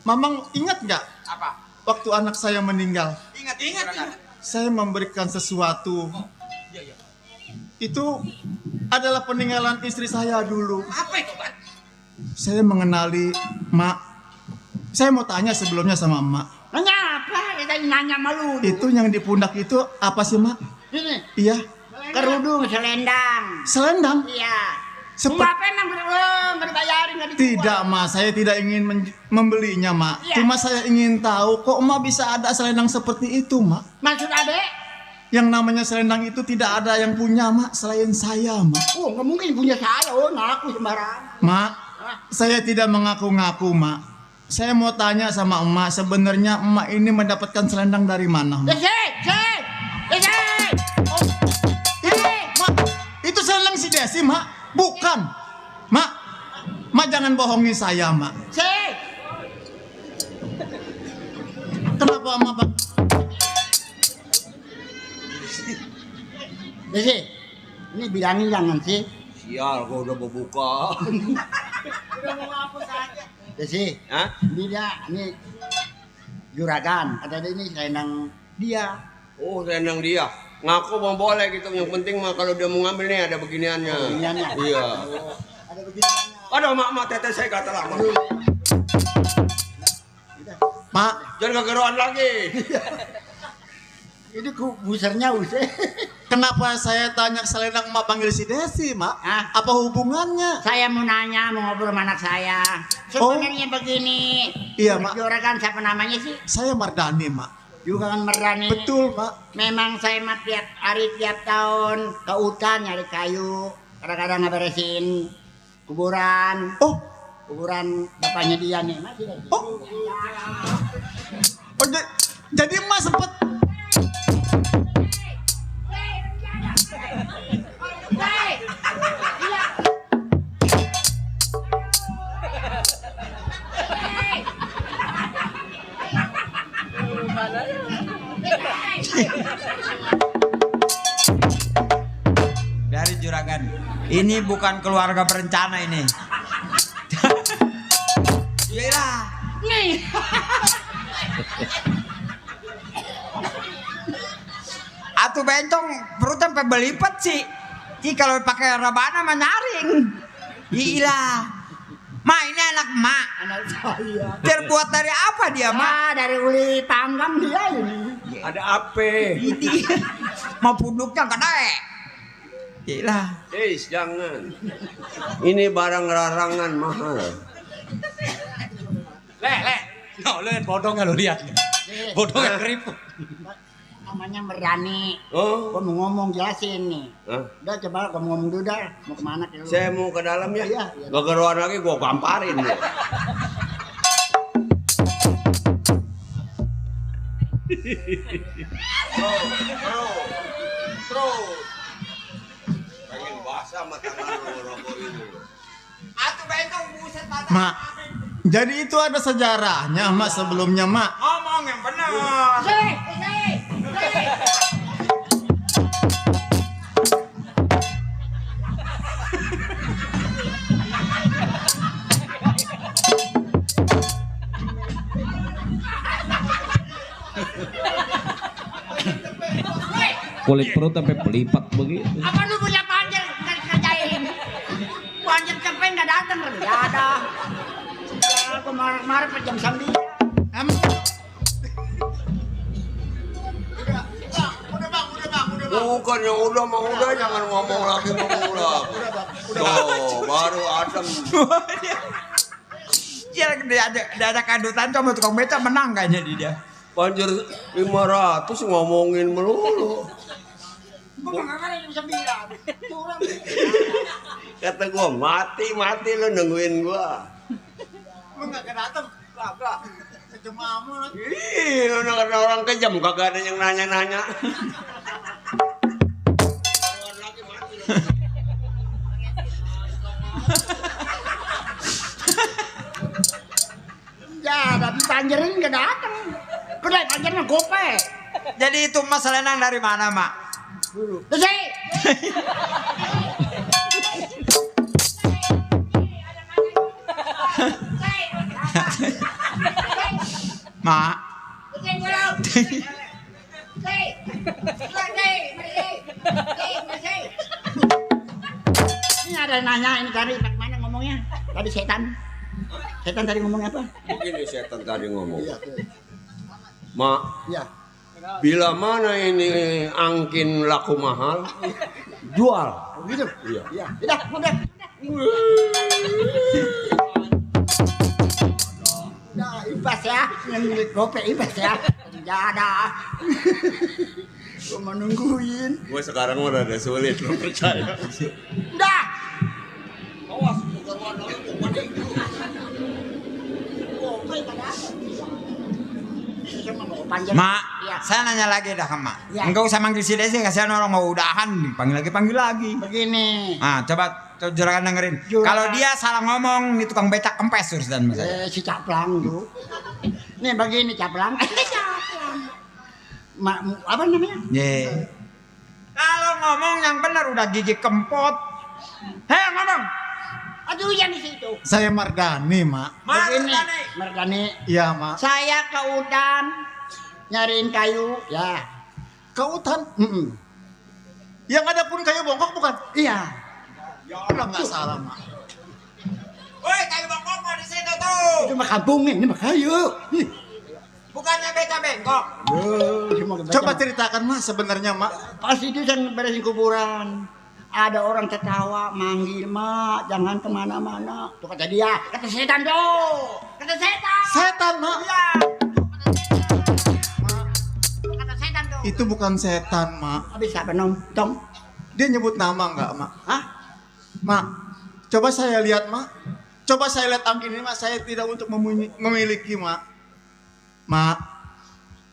S5: Mamang ingat nggak?
S7: Apa?
S5: Waktu anak saya meninggal,
S7: Ingat.
S5: saya memberikan sesuatu. Itu adalah peninggalan istri saya dulu.
S11: Apa itu, Pak?
S5: Saya mengenali Mak. Saya mau tanya sebelumnya sama Mak.
S9: Nanya apa? Kita nanya malu.
S5: Itu yang di pundak itu apa sih, Mak?
S9: Ini
S5: Iya,
S9: kerudung selendang.
S5: selendang.
S9: Iya.
S5: Seperti
S9: Apa emang nggak dibayarin nggak dijual?
S5: tidak, Mak. Saya tidak ingin membelinya, Mak.
S9: Iya.
S5: Cuma saya ingin tahu kok Mak bisa ada selendang seperti itu, Mak.
S9: Maksud adek?
S5: Yang namanya selendang itu tidak ada yang punya, Mak, selain saya, Mak.
S9: Oh nggak mungkin punya saya. Oh ngaku sembarangan.
S5: Mak, saya tidak mengaku-ngaku, Mak. Saya mau tanya sama Emak, sebenarnya Emak ini mendapatkan selendang dari mana, Mak? Mak, itu selendang si Desi, Mak. Bukan. Mak jangan bohongi saya, Mak. Kenapa, Mak?
S9: Desi, ini bilangin jangan sih.
S4: Sial, gua udah mau buka.
S9: Udah mau hapus aja. Desi,
S4: Hah?
S9: ini juragan. Kata dia ini selendang dia.
S4: Oh, selendang dia. Ngaku mau boleh gitu. Yang penting mah kalau dia mau ngambil nih ada beginiannya.
S9: Beginiannya?
S4: Iya.
S9: Ada beginiannya.
S4: Aduh, mak teteh saya gatal lama.
S5: Mak,
S4: Jangan kegeruan lagi.
S9: Ini busernya usai.
S5: kenapa saya tanya selendang Mak panggil si Desi, Mak?
S9: Hah?
S5: Apa hubungannya?
S9: Saya mau nanya, mau ngobrol sama anak saya. Sebenarnya begini.
S5: Iya, Mak.
S9: Juragan siapa namanya sih?
S5: Saya Mardani, Mak.
S9: Juga kan Merdani.
S5: Betul, Mak.
S9: Memang saya mah tiap hari tiap tahun ke hutan nyari kayu. Kadang-kadang ngeberesin kuburan.
S5: Oh,
S9: Kuburan bapaknya dia nih. Masih lagi.
S5: Oh. Jadi Emak sempet
S7: Biarin juragan. Ini bukan keluarga berencana ini. Iyalah.
S9: Nih.
S7: Atuh bencong perutnya sampai belipet sih. Ih kalau pakai rebana mah nyaring. Iyalah. Ma ini anak Mak.
S9: Anak saya.
S7: Terbuat dari apa dia, Mak?
S9: Ah, dari uli panggang dia ini.
S4: Ada apa?
S7: Ini mau punduknya gede. Iyalah.
S4: Jangan. Ini barang larangan mahal.
S11: Lihat bodongnya lo lihat. Bodongnya keriput.
S9: Namanya Merdani.
S4: Oh.
S9: Gua mau ngomong jelasin nih.
S4: Hah?
S9: Udah coba kamu ngomong dulu dah. Mau kemana ke lu?
S4: Saya mau ke dalam ya.
S9: Iya.
S4: Kegeruan lagi gua gamparin ya. Terus. Pengen basah mata lu rokok ini.
S7: Atuh bencong buset mata.
S5: Mak, jadi itu ada sejarahnya, Mak, sebelumnya, Mak.
S7: Ngomong yang benar.
S3: Kulit perut sampai pelipat begitu.
S9: Apa lu punya panjer kerjain? Panjer sampai nggak datang kan? Nggak ada. Aku marah-marah per jam 9.
S4: Bukannya udah mah udah, jangan ngomong lagi mengulang. Tuh, baru adem.
S7: Dia ada kandutan coba tukang beca menang kayaknya dia.
S4: Banjir 500 ngomongin melulu. Kata gua mati lu nungguin gua.
S8: Lu nggak kedateng, kagak. Kejam amat.
S4: Ih, lu karena orang kejam kagak ada yang nanya-nanya.
S8: Ya, tapi Panjerin nggak dateng. Kedai Panjerin gope.
S7: Jadi itu Mas Lenang dari mana, Mak?
S8: Terus
S7: Mak.
S8: Ini ada yang nanya ini tadi bagaimana ngomongnya? Tadi setan. Setan tadi ngomong apa?
S4: Begini setan tadi ngomong. Mak,
S8: Iya.
S4: bila mana ini angkin laku mahal, jual.
S8: Gitu.
S4: Iya.
S8: Iya. Udah. Udah, ibas ya. Yang milik gope ibas ya. Tidak ada. Gue menungguin.
S4: Gue sekarang udah agak sulit, lo percaya?
S8: Udah.
S4: Awas, bukan warna lu, bukan itu.
S8: Gope tidak ada.
S7: Mak,
S8: Iya.
S7: saya nanya lagi dah ke Mak.
S8: Iya.
S7: Enggak usah manggil si Desi, kasihan orang mau udahan, panggil lagi.
S8: Begini.
S7: Nah, coba juragan dengerin.
S8: Juragan.
S7: Kalau dia salah ngomong, nih tukang becak kempes terus dan Mas.
S8: Si Caplang tuh. Nih begini Caplang. Caplang. Apa namanya?
S7: Ye. Kalau ngomong yang benar udah gigi kempot. Hei, ngomong.
S8: Aduh yang di situ.
S10: Saya Mardani, Mak.
S8: Begini, Mardani.
S10: Iya, Mak.
S8: Saya ke hutan nyariin kayu, ya.
S10: Ke hutan?
S8: Mm-mm.
S10: Yang ada pun kayu bongkok bukan?
S8: Iya.
S10: Ya Allah, nggak salah, Mak.
S7: Woi, kayu bongkok mau di situ tuh.
S8: Itu mah kampung ini mah kayu. Ih.
S7: Bukannya beca bengkok.
S10: Coba ceritakan, Mak, sebenarnya, Mak.
S8: Pas itu saya beresin kuburan. Ada orang ketawa manggil, Mak, jangan kemana-mana. Tuh kata dia, kata setan tuh. Kata setan.
S10: Setan, Mak.
S8: Iya. Kata setan tuh.
S10: Itu bukan setan, Mak.
S8: Habis siapa nonton?
S10: Dia nyebut nama nggak, Mak?
S8: Hah?
S10: Mak, coba saya lihat, Mak. Coba saya lihat angkin ini, Mak. Saya tidak untuk memiliki, Mak. Mak,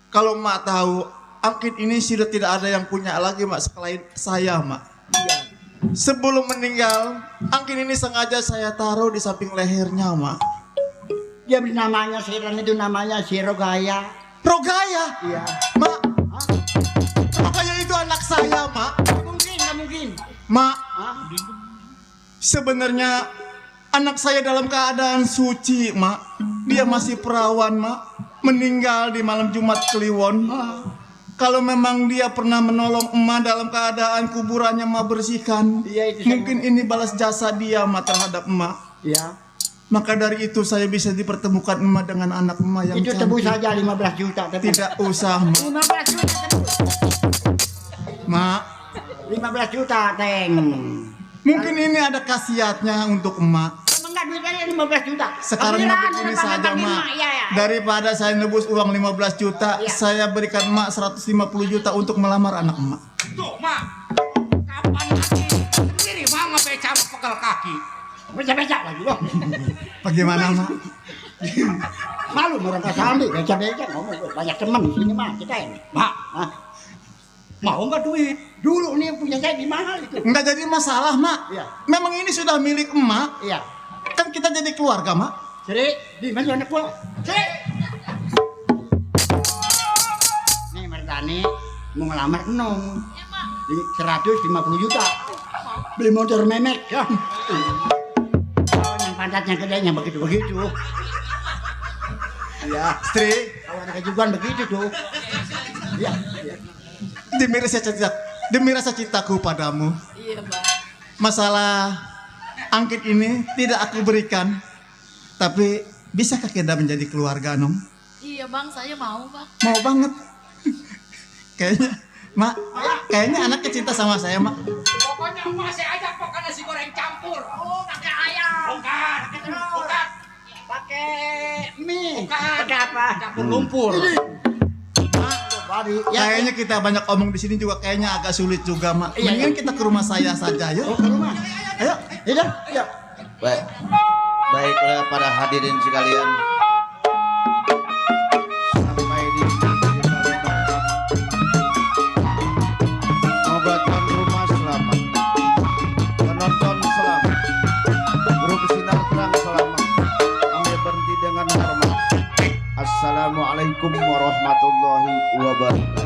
S10: kalau Mak tahu, angkin ini sudah tidak ada yang punya lagi, Mak, selain saya, Mak.
S8: Iya.
S10: Sebelum meninggal, angkin ini sengaja saya taruh di samping lehernya, Mak.
S8: Dia beri namanya setan itu namanya si Rogaya.
S10: Rogaya?
S8: Iya.
S10: Mak, Rogaya itu anak saya, Mak.
S8: Nggak mungkin.
S10: Mak,
S8: Hah?
S10: sebenarnya anak saya dalam keadaan suci, Mak. Dia masih perawan, Mak. Meninggal di malam Jumat Kliwon. Kalau memang dia pernah menolong emak dalam keadaan kuburannya emak bersihkan,
S8: Iya, itu
S10: mungkin ini balas jasa dia, Mak, terhadap emak.
S8: Iya.
S10: Maka dari itu saya bisa dipertemukan emak dengan anak emak yang
S8: Itu
S10: cantik.
S8: tebus saja 15 juta. Tebus.
S10: Tidak usah, Mak.
S8: 15 juta tebus.
S10: Mak,
S8: 15 juta, Teng.
S10: mungkin ini ada khasiatnya untuk emak.
S8: Emang nggak duitnya 15 juta?
S10: Sekarang
S8: Ambilan,
S10: mah begini
S8: udah
S10: saja,
S8: panggil
S10: Mak.
S8: Iya, ya.
S10: Daripada saya nebus uang 15 juta,
S8: Iya.
S10: saya berikan emak 150 juta untuk melamar anak emak.
S11: Tuh, Mak. Kapan lagi? Sendiri Mak ngebeca pegel kaki.
S8: Beca-beca lagi loh.
S10: Bagaimana, Mak?
S8: Malu orang Kasambi, beca-beca ngomong banyak teman di sini mah kita ini.
S11: Mak,
S8: Hah? Mau nggak duit? Dulu nih punya saya di mahal itu.
S10: Enggak jadi masalah, Mak.
S8: Iya.
S10: Memang ini sudah milik emak.
S8: Iya.
S10: Kan kita jadi keluarga, Mak.
S8: Sri, di mana anak gua? Sri. Nih Mardani mau ngelamar Nong. 150 juta. Beli motor memek ya. Oh, yang pantatnya gedenya begitu-begitu. Iya.
S10: Istri,
S8: Kalau ada kejujuan begitu tuh. Iya. Iya.
S10: demi rasa cintaku padamu.
S6: Iya, Bang.
S10: Masalah angkit ini tidak aku berikan. Tapi bisakah kita menjadi keluarga, Nong?
S6: Iya, Bang, saya mau, Bang.
S10: Mau banget. Kayaknya Mak, kayaknya anaknya cinta sama saya, Mak.
S11: Pokoknya emak saya ajak makan nasi goreng campur. Oh, pakai ayam. Bukan.
S8: Pakai mie.
S11: Bukan.
S8: Pakai apa?
S11: Campur lumpur.
S10: Kayaknya kita banyak omong di sini juga kayaknya agak sulit juga, Mak. Mendingan kita ke rumah saya saja, yuk. Ke rumah. Ayo. Iya.
S1: Baik. Baiklah para hadirin sekalian. Sampai di semoga tuan rumah selamat. Penonton selamat. Grup sinar terang selamat. Kami berhenti dengan hormat. Assalamualaikum warahmatullahi wabarakatuh.